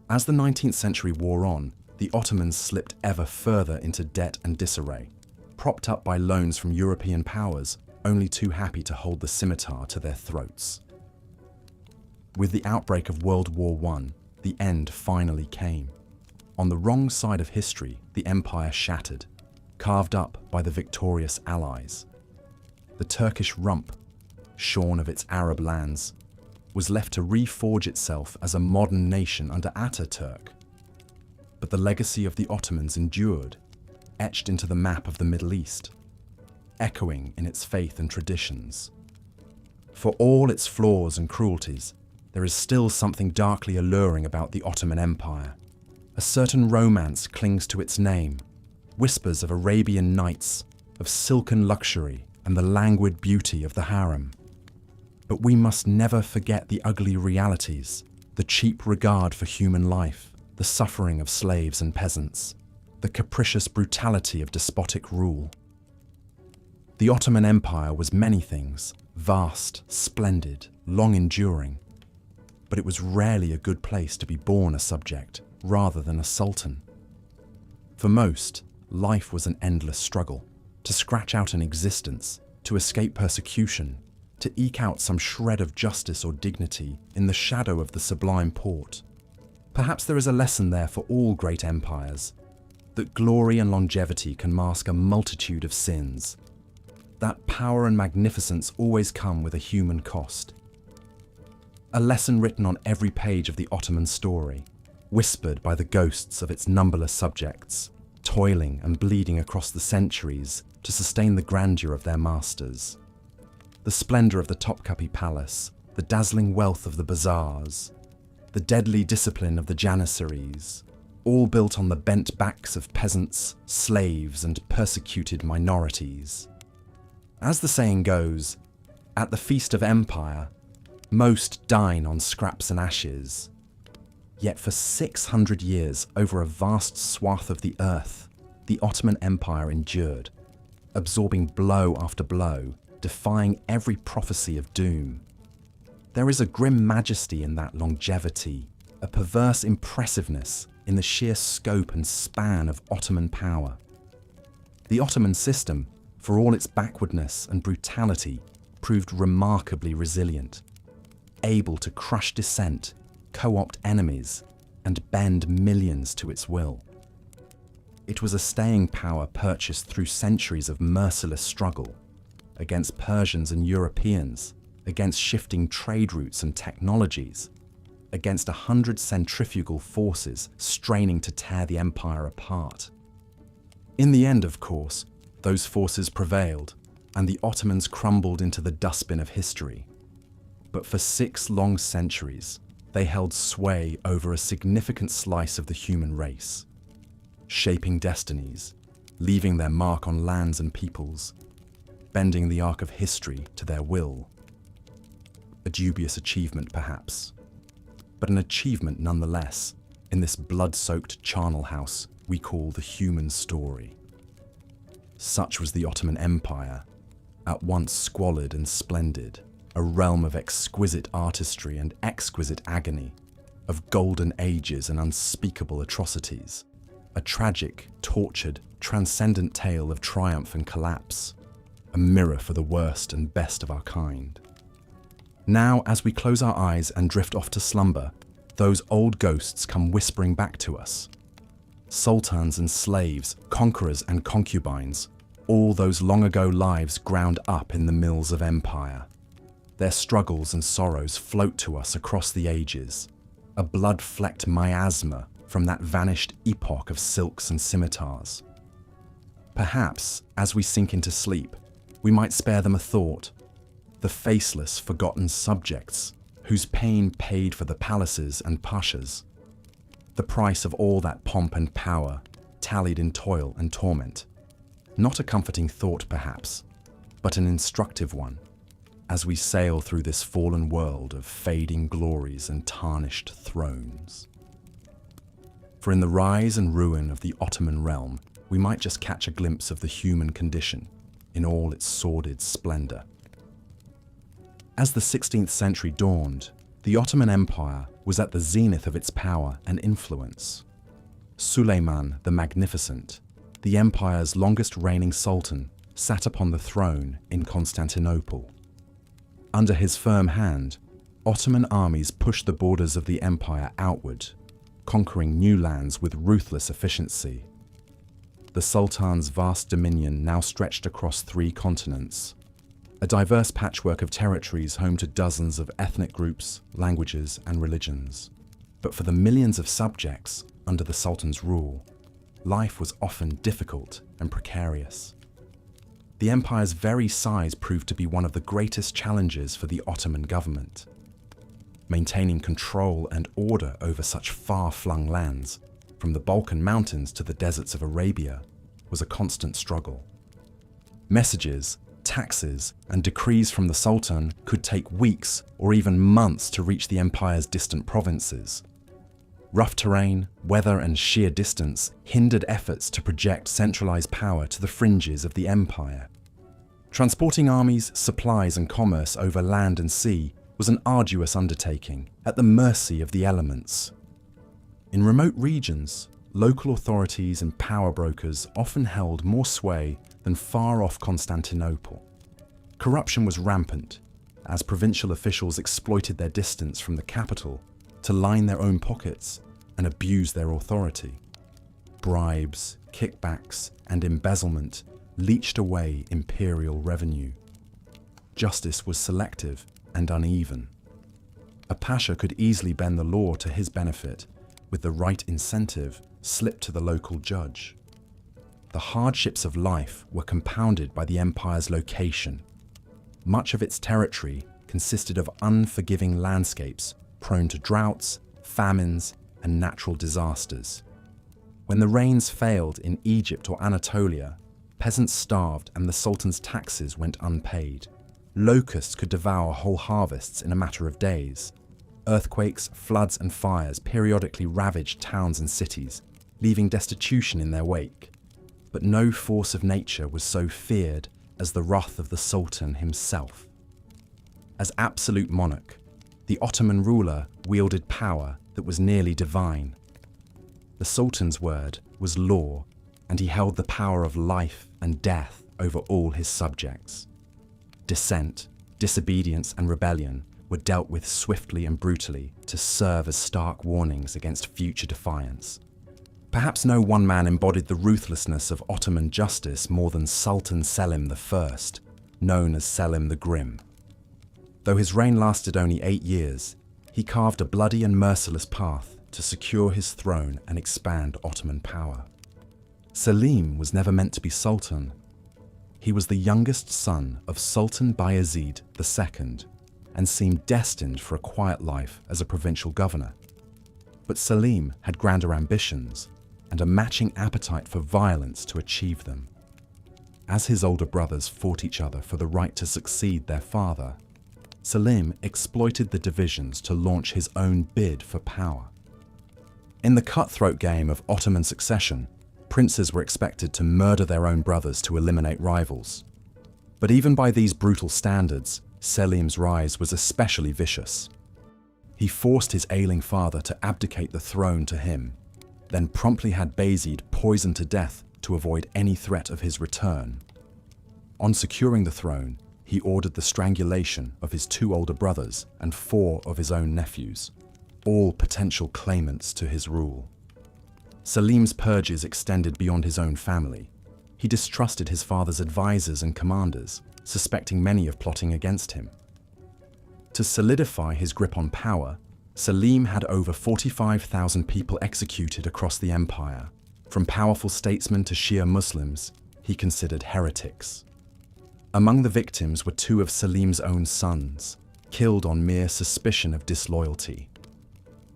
As the 19th century wore on, the Ottomans slipped ever further into debt and disarray, propped up by loans from European powers only too happy to hold the scimitar to their throats. With the outbreak of World War I, the end finally came. On the wrong side of history, the empire shattered, carved up by the victorious allies. The Turkish rump, shorn of its Arab lands, was left to reforge itself as a modern nation under Ataturk. But the legacy of the Ottomans endured, etched into the map of the Middle East, echoing in its faith and traditions. For all its flaws and cruelties, there is still something darkly alluring about the Ottoman Empire. A certain romance clings to its name, whispers of Arabian nights, of silken luxury and the languid beauty of the harem. But we must never forget the ugly realities, the cheap regard for human life, the suffering of slaves and peasants, the capricious brutality of despotic rule. The Ottoman Empire was many things, vast, splendid, long-enduring, but it was rarely a good place to be born a subject rather than a sultan. For most, life was an endless struggle, to scratch out an existence, to escape persecution, to eke out some shred of justice or dignity in the shadow of the sublime port. Perhaps there is a lesson there for all great empires, that glory and longevity can mask a multitude of sins, that power and magnificence always come with a human cost. A lesson written on every page of the Ottoman story, whispered by the ghosts of its numberless subjects, toiling and bleeding across the centuries to sustain the grandeur of their masters. The splendor of the Topkapi Palace, the dazzling wealth of the bazaars, the deadly discipline of the janissaries, all built on the bent backs of peasants, slaves, and persecuted minorities. As the saying goes, at the feast of empire, most dine on scraps and ashes. Yet for 600 years, over a vast swath of the earth, the Ottoman Empire endured, absorbing blow after blow, defying every prophecy of doom. There is a grim majesty in that longevity, a perverse impressiveness in the sheer scope and span of Ottoman power. The Ottoman system, for all its backwardness and brutality, proved remarkably resilient, able to crush dissent, co-opt enemies, and bend millions to its will. It was a staying power purchased through centuries of merciless struggle, against Persians and Europeans, against shifting trade routes and technologies, against 100 centrifugal forces straining to tear the empire apart. In the end, of course, those forces prevailed, and the Ottomans crumbled into the dustbin of history. But for 6 long centuries, they held sway over a significant slice of the human race, shaping destinies, leaving their mark on lands and peoples, bending the arc of history to their will. A dubious achievement, perhaps, but an achievement nonetheless in this blood-soaked charnel house we call the human story. Such was the Ottoman Empire, at once squalid and splendid, a realm of exquisite artistry and exquisite agony, of golden ages and unspeakable atrocities, a tragic, tortured, transcendent tale of triumph and collapse, a mirror for the worst and best of our kind. Now, as we close our eyes and drift off to slumber, those old ghosts come whispering back to us. Sultans and slaves, conquerors and concubines, all those long-ago lives ground up in the mills of empire. Their struggles and sorrows float to us across the ages, a blood-flecked miasma from that vanished epoch of silks and scimitars. Perhaps, as we sink into sleep, we might spare them a thought, the faceless, forgotten subjects whose pain paid for the palaces and pashas, the price of all that pomp and power tallied in toil and torment. Not a comforting thought, perhaps, but an instructive one, as we sail through this fallen world of fading glories and tarnished thrones. For in the rise and ruin of the Ottoman realm, we might just catch a glimpse of the human condition in all its sordid splendor. As the 16th century dawned, the Ottoman Empire was at the zenith of its power and influence. Suleiman the Magnificent, the empire's longest reigning sultan, sat upon the throne in Constantinople. Under his firm hand, Ottoman armies pushed the borders of the empire outward, conquering new lands with ruthless efficiency. The Sultan's vast dominion now stretched across 3 continents. a diverse patchwork of territories home to dozens of ethnic groups, languages, and religions. But for the millions of subjects under the Sultan's rule, life was often difficult and precarious. The empire's very size proved to be one of the greatest challenges for the Ottoman government. Maintaining control and order over such far-flung lands, from the Balkan Mountains to the deserts of Arabia, was a constant struggle. Messages, taxes, and decrees from the Sultan could take weeks or even months to reach the empire's distant provinces. Rough terrain, weather, and sheer distance hindered efforts to project centralized power to the fringes of the empire. Transporting armies, supplies, and commerce over land and sea was an arduous undertaking, at the mercy of the elements. In remote regions, local authorities and power brokers often held more sway than far-off Constantinople. Corruption was rampant, as provincial officials exploited their distance from the capital to line their own pockets and abuse their authority. Bribes, kickbacks, and embezzlement leached away imperial revenue. Justice was selective and uneven. A pasha could easily bend the law to his benefit, with the right incentive slipped to the local judge. The hardships of life were compounded by the empire's location. Much of its territory consisted of unforgiving landscapes prone to droughts, famines, and natural disasters. When the rains failed in Egypt or Anatolia, peasants starved and the Sultan's taxes went unpaid. Locusts could devour whole harvests in a matter of days. Earthquakes, floods, and fires periodically ravaged towns and cities, leaving destitution in their wake. But no force of nature was so feared as the wrath of the Sultan himself. As absolute monarch, the Ottoman ruler wielded power that was nearly divine. The Sultan's word was law, and he held the power of life and death over all his subjects. Dissent, disobedience, and rebellion were dealt with swiftly and brutally to serve as stark warnings against future defiance. Perhaps no one man embodied the ruthlessness of Ottoman justice more than Sultan Selim I, known as Selim the Grim. Though his reign lasted only 8 years, he carved a bloody and merciless path to secure his throne and expand Ottoman power. Selim was never meant to be Sultan. He was the youngest son of Sultan Bayezid II and seemed destined for a quiet life as a provincial governor. But Selim had grander ambitions and a matching appetite for violence to achieve them. As his older brothers fought each other for the right to succeed their father, Selim exploited the divisions to launch his own bid for power. In the cutthroat game of Ottoman succession, princes were expected to murder their own brothers to eliminate rivals. But even by these brutal standards, Selim's rise was especially vicious. He forced his ailing father to abdicate the throne to him, then promptly had Bayezid poisoned to death to avoid any threat of his return. On securing the throne, he ordered the strangulation of his 2 older brothers and 4 of his own nephews, all potential claimants to his rule. Selim's purges extended beyond his own family. He distrusted his father's advisors and commanders, suspecting many of plotting against him. To solidify his grip on power, Selim had over 45,000 people executed across the empire. From powerful statesmen to Shia Muslims, he considered heretics. Among the victims were 2 of Selim's own sons, killed on mere suspicion of disloyalty.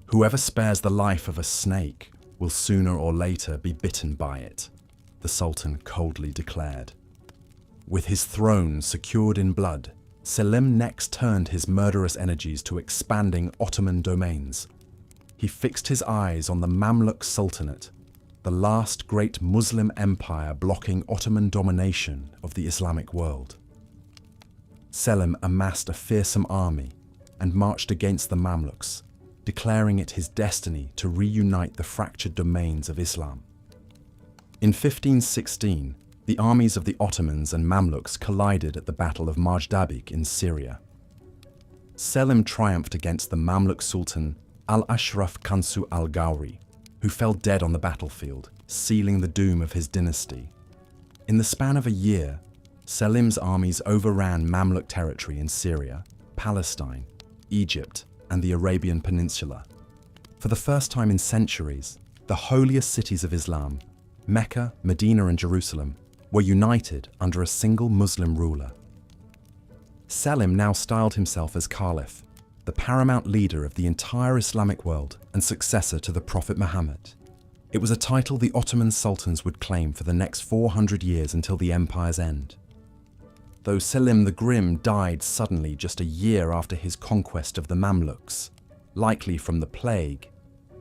"Whoever spares the life of a snake will sooner or later be bitten by it," the Sultan coldly declared. With his throne secured in blood, Selim next turned his murderous energies to expanding Ottoman domains. He fixed his eyes on the Mamluk Sultanate, the last great Muslim empire blocking Ottoman domination of the Islamic world. Selim amassed a fearsome army and marched against the Mamluks, declaring it his destiny to reunite the fractured domains of Islam. In 1516, the armies of the Ottomans and Mamluks collided at the Battle of Majdabik in Syria. Selim triumphed against the Mamluk Sultan Al-Ashraf Kansu al-Ghauri, who fell dead on the battlefield, sealing the doom of his dynasty. In the span of a year, Selim's armies overran Mamluk territory in Syria, Palestine, Egypt, and the Arabian Peninsula. For the first time in centuries, the holiest cities of Islam, Mecca, Medina, and Jerusalem, were united under a single Muslim ruler. Selim now styled himself as Caliph, the paramount leader of the entire Islamic world and successor to the Prophet Muhammad. It was a title the Ottoman sultans would claim for the next 400 years until the empire's end. Though Selim the Grim died suddenly just a year after his conquest of the Mamluks, likely from the plague,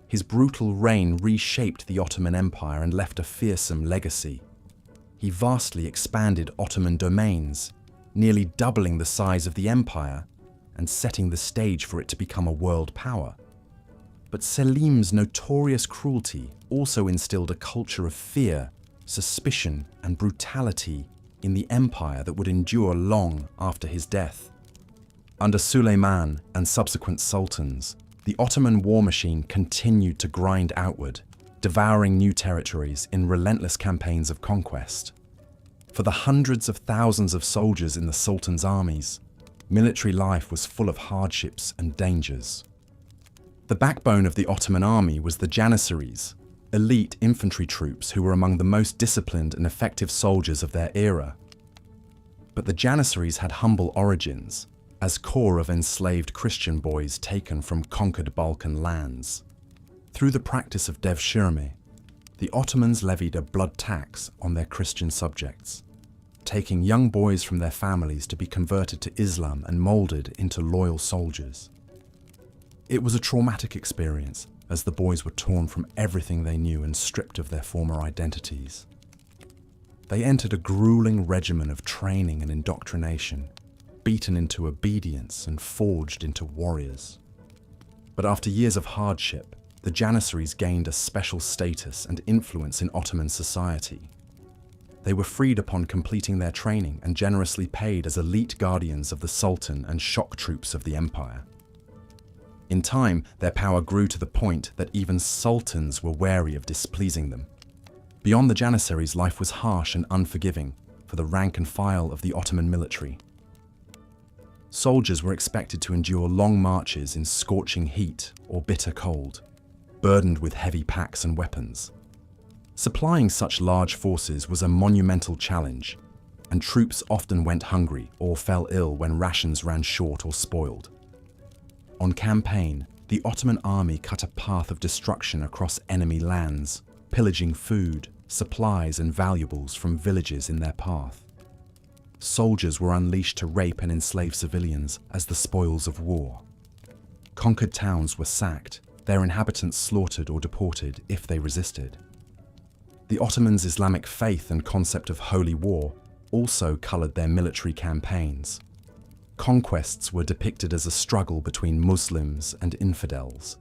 his brutal reign reshaped the Ottoman Empire and left a fearsome legacy. He vastly expanded Ottoman domains, nearly doubling the size of the empire and setting the stage for it to become a world power. But Selim's notorious cruelty also instilled a culture of fear, suspicion, and brutality in the empire that would endure long after his death. Under Suleiman and subsequent sultans, the Ottoman war machine continued to grind outward, devouring new territories in relentless campaigns of conquest. For the hundreds of thousands of soldiers in the sultan's armies, military life was full of hardships and dangers. The backbone of the Ottoman army was the janissaries, elite infantry troops who were among the most disciplined and effective soldiers of their era. But the janissaries had humble origins, as corps of enslaved Christian boys taken from conquered Balkan lands. Through the practice of devshirme, the Ottomans levied a blood tax on their Christian subjects, taking young boys from their families to be converted to Islam and molded into loyal soldiers. It was a traumatic experience, as the boys were torn from everything they knew and stripped of their former identities. They entered a grueling regimen of training and indoctrination, beaten into obedience and forged into warriors. But after years of hardship, the janissaries gained a special status and influence in Ottoman society. They were freed upon completing their training and generously paid as elite guardians of the Sultan and shock troops of the empire. In time, their power grew to the point that even sultans were wary of displeasing them. Beyond the janissaries, life was harsh and unforgiving for the rank and file of the Ottoman military. Soldiers were expected to endure long marches in scorching heat or bitter cold, burdened with heavy packs and weapons. Supplying such large forces was a monumental challenge, and troops often went hungry or fell ill when rations ran short or spoiled. On campaign, the Ottoman army cut a path of destruction across enemy lands, pillaging food, supplies, and valuables from villages in their path. Soldiers were unleashed to rape and enslave civilians as the spoils of war. Conquered towns were sacked, their inhabitants slaughtered or deported if they resisted. The Ottomans' Islamic faith and concept of holy war also colored their military campaigns. Conquests were depicted as a struggle between Muslims and infidels,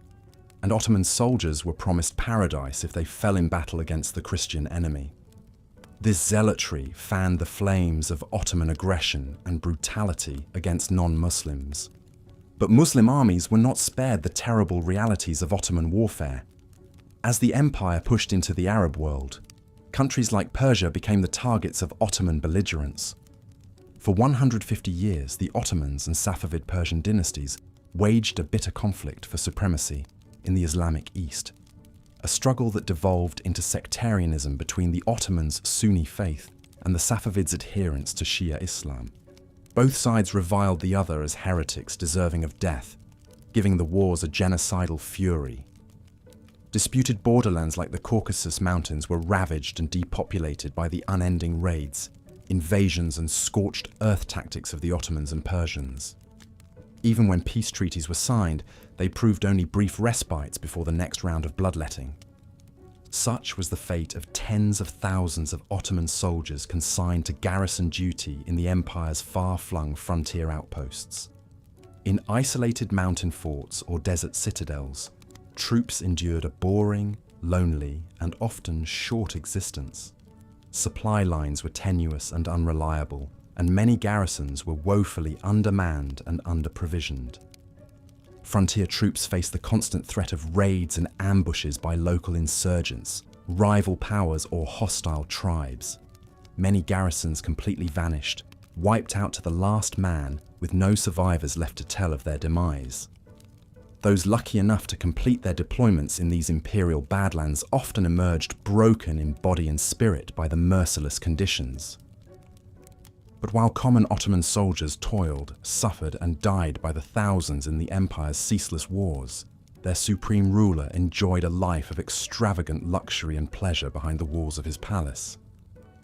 and Ottoman soldiers were promised paradise if they fell in battle against the Christian enemy. This zealotry fanned the flames of Ottoman aggression and brutality against non-Muslims. But Muslim armies were not spared the terrible realities of Ottoman warfare. As the empire pushed into the Arab world, countries like Persia became the targets of Ottoman belligerents. For 150 years, the Ottomans and Safavid Persian dynasties waged a bitter conflict for supremacy in the Islamic East, a struggle that devolved into sectarianism between the Ottomans' Sunni faith and the Safavids' adherents to Shia Islam. Both sides reviled the other as heretics deserving of death, giving the wars a genocidal fury. Disputed borderlands like the Caucasus Mountains were ravaged and depopulated by the unending raids, invasions, and scorched earth tactics of the Ottomans and Persians. Even when peace treaties were signed, they proved only brief respites before the next round of bloodletting. Such was the fate of tens of thousands of Ottoman soldiers consigned to garrison duty in the empire's far-flung frontier outposts. In isolated mountain forts or desert citadels, troops endured a boring, lonely, and often short existence. Supply lines were tenuous and unreliable, and many garrisons were woefully undermanned and under-provisioned. Frontier troops faced the constant threat of raids and ambushes by local insurgents, rival powers, or hostile tribes. many garrisons completely vanished, wiped out to the last man, with no survivors left to tell of their demise. Those lucky enough to complete their deployments in these imperial badlands often emerged broken in body and spirit by the merciless conditions. But while common Ottoman soldiers toiled, suffered, and died by the thousands in the empire's ceaseless wars, their supreme ruler enjoyed a life of extravagant luxury and pleasure behind the walls of his palace.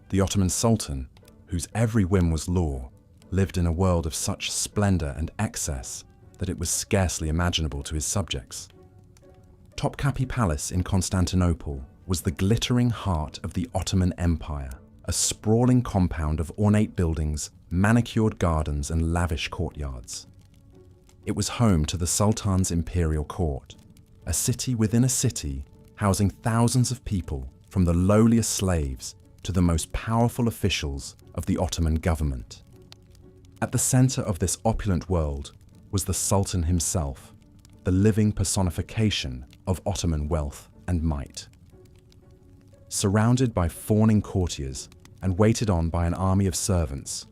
The Ottoman Sultan, whose every whim was law, lived in a world of such splendor and excess that it was scarcely imaginable to his subjects. Topkapi Palace in Constantinople was the glittering heart of the Ottoman Empire, a sprawling compound of ornate buildings, manicured gardens, and lavish courtyards. It was home to the Sultan's imperial court, a city within a city housing thousands of people from the lowliest slaves to the most powerful officials of the Ottoman government. At the center of this opulent world was the Sultan himself, the living personification of Ottoman wealth and might. Surrounded by fawning courtiers and waited on by an army of servants,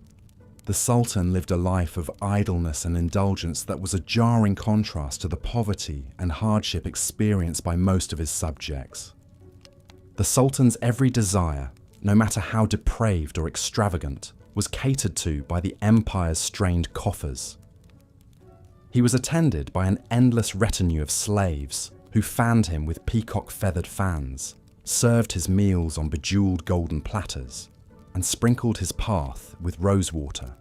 the Sultan lived a life of idleness and indulgence that was a jarring contrast to the poverty and hardship experienced by most of his subjects. The Sultan's every desire, no matter how depraved or extravagant, was catered to by the empire's strained coffers. He was attended by an endless retinue of slaves who fanned him with peacock-feathered fans, served his meals on bejeweled golden platters, and sprinkled his path with rosewater.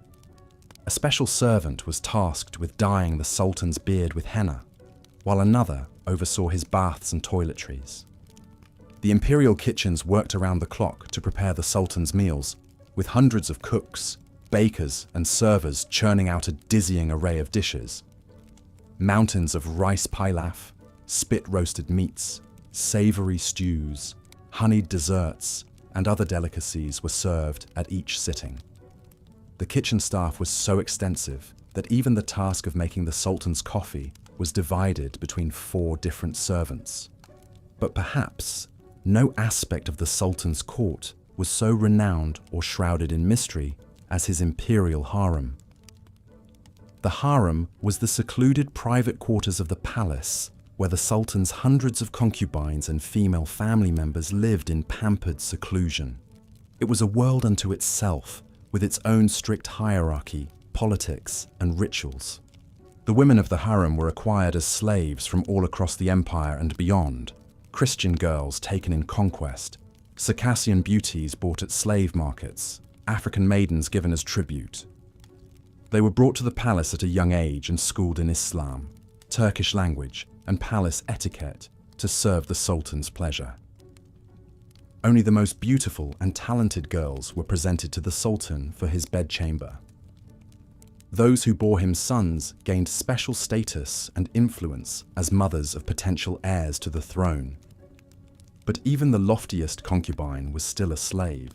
A special servant was tasked with dyeing the Sultan's beard with henna, while another oversaw his baths and toiletries. The imperial kitchens worked around the clock to prepare the Sultan's meals, with hundreds of cooks, bakers, and servers churning out a dizzying array of dishes. Mountains of rice pilaf, spit-roasted meats, savory stews, honeyed desserts, and other delicacies were served at each sitting. The kitchen staff was so extensive that even the task of making the Sultan's coffee was divided between 4 different servants. But perhaps no aspect of the Sultan's court was so renowned or shrouded in mystery as his imperial harem. The harem was the secluded private quarters of the palace where the Sultan's hundreds of concubines and female family members lived in pampered seclusion. It was a world unto itself, with its own strict hierarchy, politics, and rituals. The women of the harem were acquired as slaves from all across the empire and beyond, Christian girls taken in conquest, Circassian beauties bought at slave markets, African maidens given as tribute. They were brought to the palace at a young age and schooled in Islam, Turkish language, and palace etiquette to serve the Sultan's pleasure. Only the most beautiful and talented girls were presented to the Sultan for his bedchamber. Those who bore him sons gained special status and influence as mothers of potential heirs to the throne. But even the loftiest concubine was still a slave,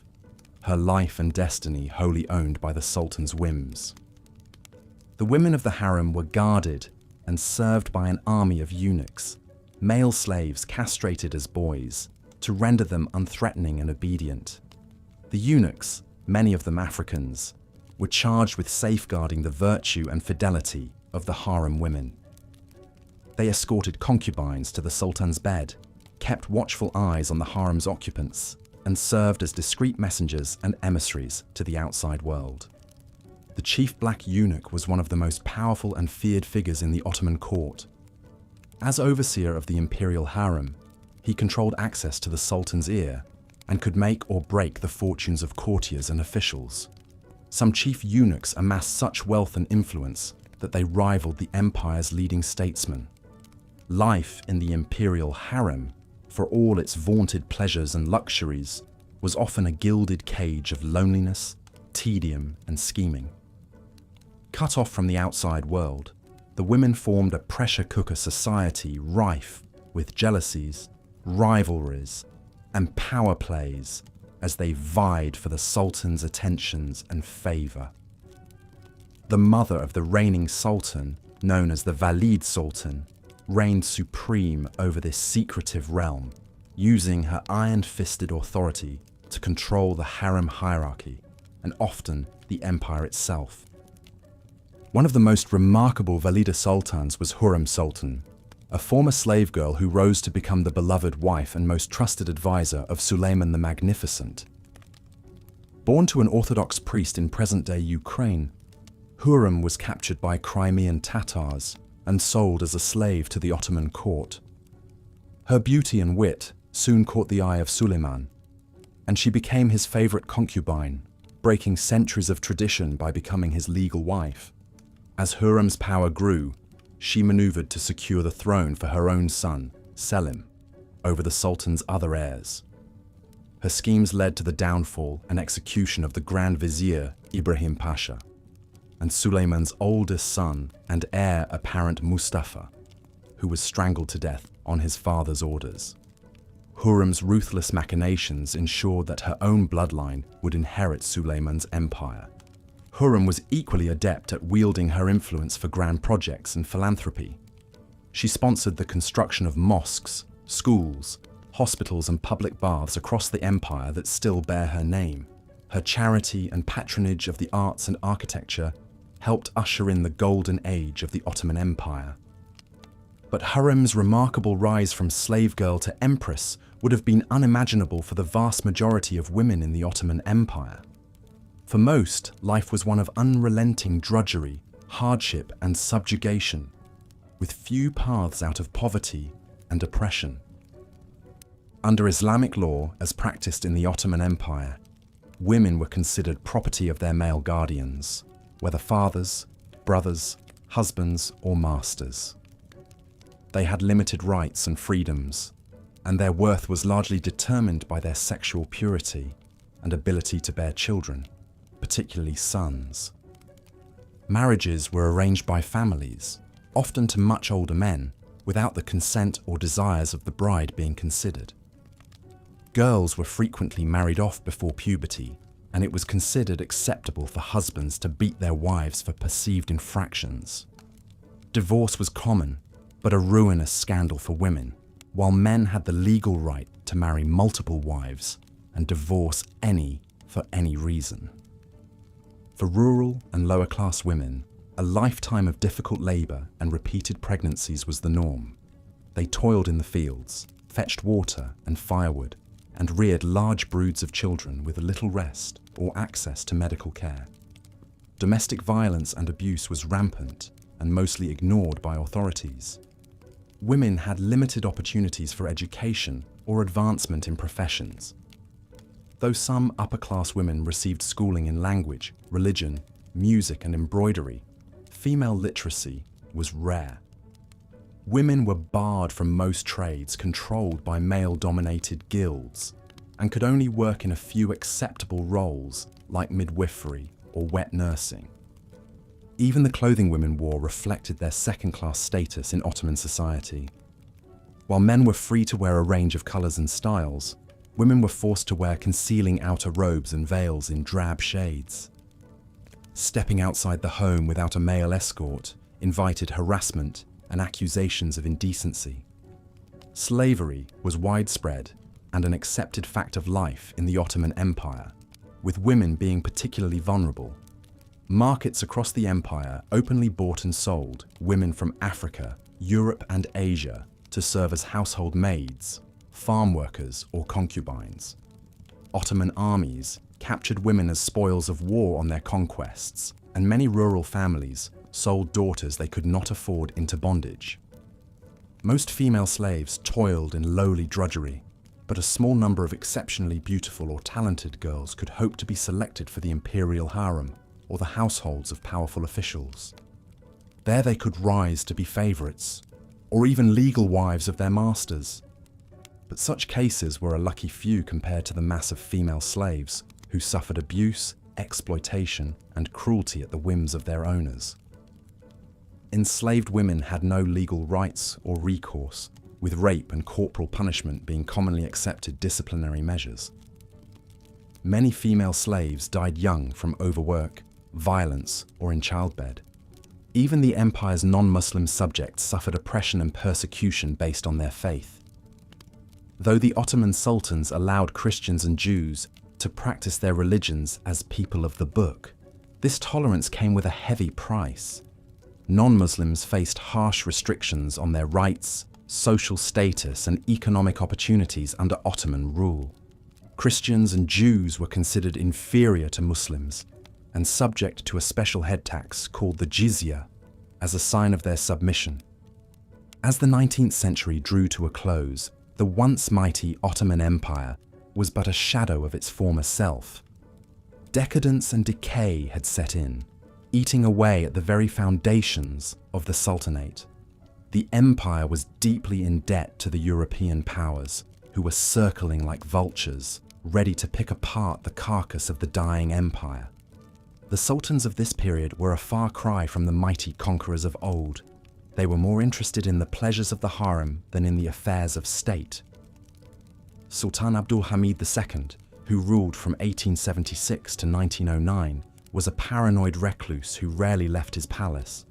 her life and destiny wholly owned by the Sultan's whims. The women of the harem were guarded and served by an army of eunuchs, male slaves castrated as boys, to render them unthreatening and obedient. The eunuchs, many of them Africans, were charged with safeguarding the virtue and fidelity of the harem women. They escorted concubines to the Sultan's bed, kept watchful eyes on the harem's occupants, and served as discreet messengers and emissaries to the outside world. The chief black eunuch was one of the most powerful and feared figures in the Ottoman court. As overseer of the imperial harem, he controlled access to the Sultan's ear and could make or break the fortunes of courtiers and officials. Some chief eunuchs amassed such wealth and influence that they rivaled the empire's leading statesmen. Life in the imperial harem, for all its vaunted pleasures and luxuries, was often a gilded cage of loneliness, tedium, and scheming. Cut off from the outside world, the women formed a pressure cooker society rife with jealousies, rivalries, and power plays as they vied for the Sultan's attentions and favor. The mother of the reigning Sultan, known as the Valid Sultan, reigned supreme over this secretive realm, using her iron-fisted authority to control the harem hierarchy and often the empire itself. One of the most remarkable Valida sultans was Hurrem Sultan, a former slave girl who rose to become the beloved wife and most trusted advisor of Suleiman the Magnificent. Born to an Orthodox priest in present-day Ukraine, Hurrem was captured by Crimean Tatars and sold as a slave to the Ottoman court. Her beauty and wit soon caught the eye of Suleiman, and she became his favorite concubine, breaking centuries of tradition by becoming his legal wife. As Hurrem's power grew, she maneuvered to secure the throne for her own son, Selim, over the Sultan's other heirs. Her schemes led to the downfall and execution of the Grand Vizier Ibrahim Pasha, and Suleiman's oldest son and heir apparent Mustafa, who was strangled to death on his father's orders. Hurrem's ruthless machinations ensured that her own bloodline would inherit Suleiman's empire. Hurrem was equally adept at wielding her influence for grand projects and philanthropy. She sponsored the construction of mosques, schools, hospitals and public baths across the empire that still bear her name. Her charity and patronage of the arts and architecture helped usher in the golden age of the Ottoman Empire. But Hurrem's remarkable rise from slave girl to empress would have been unimaginable for the vast majority of women in the Ottoman Empire. For most, life was one of unrelenting drudgery, hardship and subjugation, with few paths out of poverty and oppression. Under Islamic law, as practiced in the Ottoman Empire, women were considered property of their male guardians, whether fathers, brothers, husbands, or masters. They had limited rights and freedoms, and their worth was largely determined by their sexual purity and ability to bear children, particularly sons. Marriages were arranged by families, often to much older men, without the consent or desires of the bride being considered. Girls were frequently married off before puberty, and it was considered acceptable for husbands to beat their wives for perceived infractions. Divorce was common, but a ruinous scandal for women, while men had the legal right to marry multiple wives and divorce any for any reason. For rural and lower-class women, a lifetime of difficult labor and repeated pregnancies was the norm. They toiled in the fields, fetched water and firewood, and reared large broods of children with little rest or access to medical care. Domestic violence and abuse was rampant and mostly ignored by authorities. Women had limited opportunities for education or advancement in professions. Though some upper-class women received schooling in language, religion, music and embroidery, female literacy was rare. Women were barred from most trades controlled by male-dominated guilds and could only work in a few acceptable roles like midwifery or wet nursing. Even the clothing women wore reflected their second-class status in Ottoman society. While men were free to wear a range of colours and styles, women were forced to wear concealing outer robes and veils in drab shades. Stepping outside the home without a male escort invited harassment and accusations of indecency. Slavery was widespread and an accepted fact of life in the Ottoman Empire, with women being particularly vulnerable. Markets across the empire openly bought and sold women from Africa, Europe and Asia to serve as household maids, farm workers or concubines. Ottoman armies captured women as spoils of war on their conquests, and many rural families sold daughters they could not afford into bondage. Most female slaves toiled in lowly drudgery, but a small number of exceptionally beautiful or talented girls could hope to be selected for the imperial harem or the households of powerful officials. There they could rise to be favourites, or even legal wives of their masters. But such cases were a lucky few compared to the mass of female slaves who suffered abuse, exploitation, and cruelty at the whims of their owners. Enslaved women had no legal rights or recourse, with rape and corporal punishment being commonly accepted disciplinary measures. Many female slaves died young from overwork, violence, or in childbed. Even the empire's non-Muslim subjects suffered oppression and persecution based on their faith. Though the Ottoman sultans allowed Christians and Jews to practice their religions as people of the book. This tolerance came with a heavy price. Non-Muslims faced harsh restrictions on their rights, social status, and economic opportunities under Ottoman rule. Christians and Jews were considered inferior to Muslims and subject to a special head tax called the jizya as a sign of their submission. As the 19th century drew to a close, the once mighty Ottoman Empire was but a shadow of its former self. Decadence and decay had set in, eating away at the very foundations of the Sultanate. The empire was deeply in debt to the European powers, who were circling like vultures, ready to pick apart the carcass of the dying empire. The sultans of this period were a far cry from the mighty conquerors of old. They were more interested in the pleasures of the harem than in the affairs of state. Sultan Abdul Hamid II, who ruled from 1876 to 1909, was a paranoid recluse who rarely left his palace.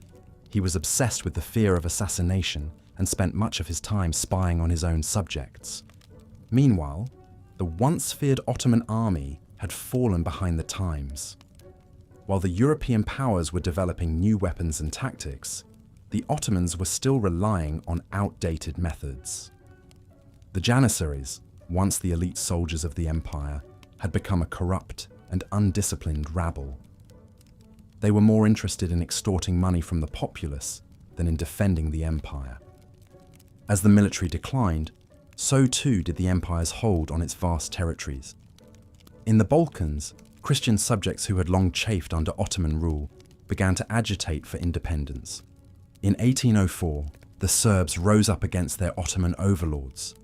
He was obsessed with the fear of assassination and spent much of his time spying on his own subjects. Meanwhile, the once feared Ottoman army had fallen behind the times. While the European powers were developing new weapons and tactics, the Ottomans were still relying on outdated methods. The janissaries, once the elite soldiers of the empire, had become a corrupt and undisciplined rabble. They were more interested in extorting money from the populace than in defending the empire. As the military declined, so too did the empire's hold on its vast territories. In the Balkans, Christian subjects who had long chafed under Ottoman rule began to agitate for independence. In 1804, the Serbs rose up against their Ottoman overlords,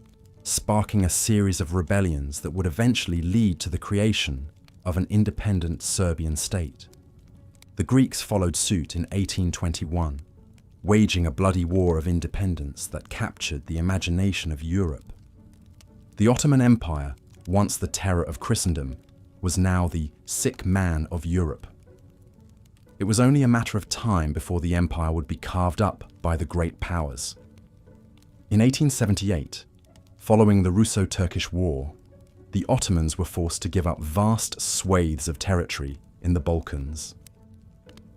sparking a series of rebellions that would eventually lead to the creation of an independent Serbian state. The Greeks followed suit in 1821, waging a bloody war of independence that captured the imagination of Europe. The Ottoman Empire, once the terror of Christendom, was now the sick man of Europe. It was only a matter of time before the empire would be carved up by the great powers. In 1878, following the Russo-Turkish War, the Ottomans were forced to give up vast swathes of territory in the Balkans.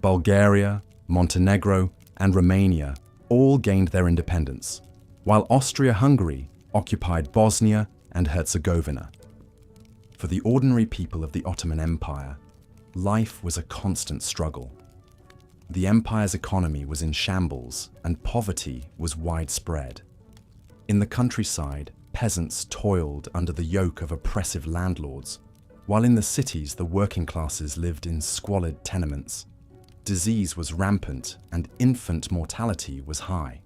Bulgaria, Montenegro, and Romania all gained their independence, while Austria-Hungary occupied Bosnia and Herzegovina. For the ordinary people of the Ottoman Empire, life was a constant struggle. The empire's economy was in shambles and poverty was widespread. In the countryside, peasants toiled under the yoke of oppressive landlords, while in the cities the working classes lived in squalid tenements. Disease was rampant and infant mortality was high.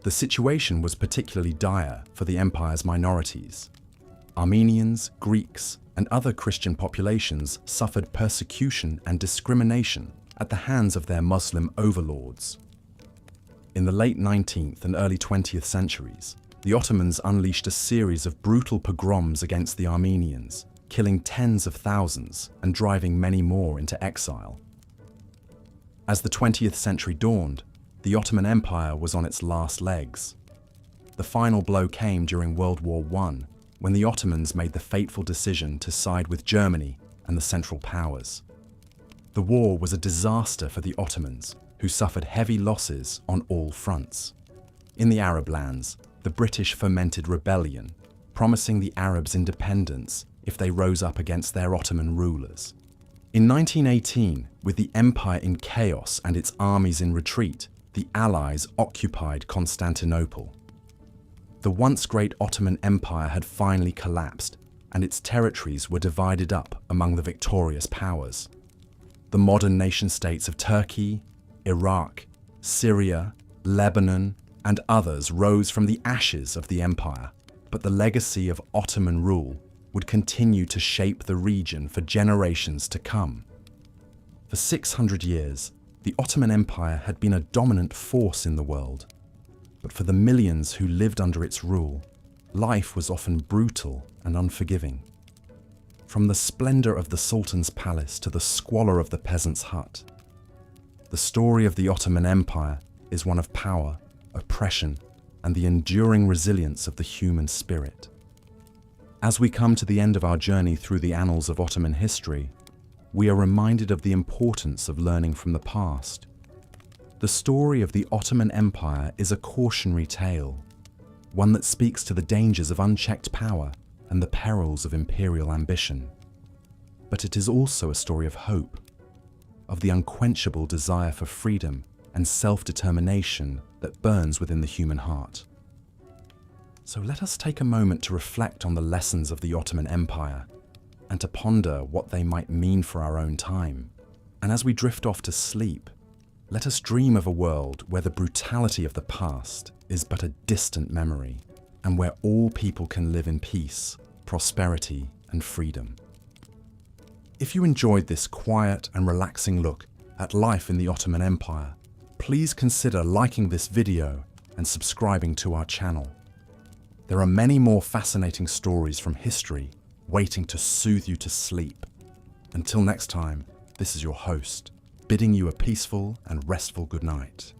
The situation was particularly dire for the empire's minorities. Armenians, Greeks, and other Christian populations suffered persecution and discrimination at the hands of their Muslim overlords. In the late 19th and early 20th centuries, the Ottomans unleashed a series of brutal pogroms against the Armenians, killing tens of thousands and driving many more into exile. As the 20th century dawned, the Ottoman Empire was on its last legs. The final blow came during World War I, when the Ottomans made the fateful decision to side with Germany and the Central Powers. The war was a disaster for the Ottomans, who suffered heavy losses on all fronts. In the Arab lands, the British fomented rebellion, promising the Arabs independence if they rose up against their Ottoman rulers. In 1918, with the empire in chaos and its armies in retreat, the Allies occupied Constantinople. The once great Ottoman Empire had finally collapsed, and its territories were divided up among the victorious powers. The modern nation-states of Turkey, Iraq, Syria, Lebanon, and others rose from the ashes of the empire, but the legacy of Ottoman rule would continue to shape the region for generations to come. For 600 years, the Ottoman Empire had been a dominant force in the world, but for the millions who lived under its rule, life was often brutal and unforgiving. From the splendor of the sultan's palace to the squalor of the peasant's hut, the story of the Ottoman Empire is one of power, oppression, and the enduring resilience of the human spirit. As we come to the end of our journey through the annals of Ottoman history, we are reminded of the importance of learning from the past. The story of the Ottoman Empire is a cautionary tale, one that speaks to the dangers of unchecked power and the perils of imperial ambition. But it is also a story of hope, of the unquenchable desire for freedom and self-determination that burns within the human heart. So let us take a moment to reflect on the lessons of the Ottoman Empire and to ponder what they might mean for our own time. And as we drift off to sleep, let us dream of a world where the brutality of the past is but a distant memory, and where all people can live in peace, prosperity, and freedom. If you enjoyed this quiet and relaxing look at life in the Ottoman Empire, please consider liking this video and subscribing to our channel. There are many more fascinating stories from history waiting to soothe you to sleep. Until next time, this is your host, bidding you a peaceful and restful good night.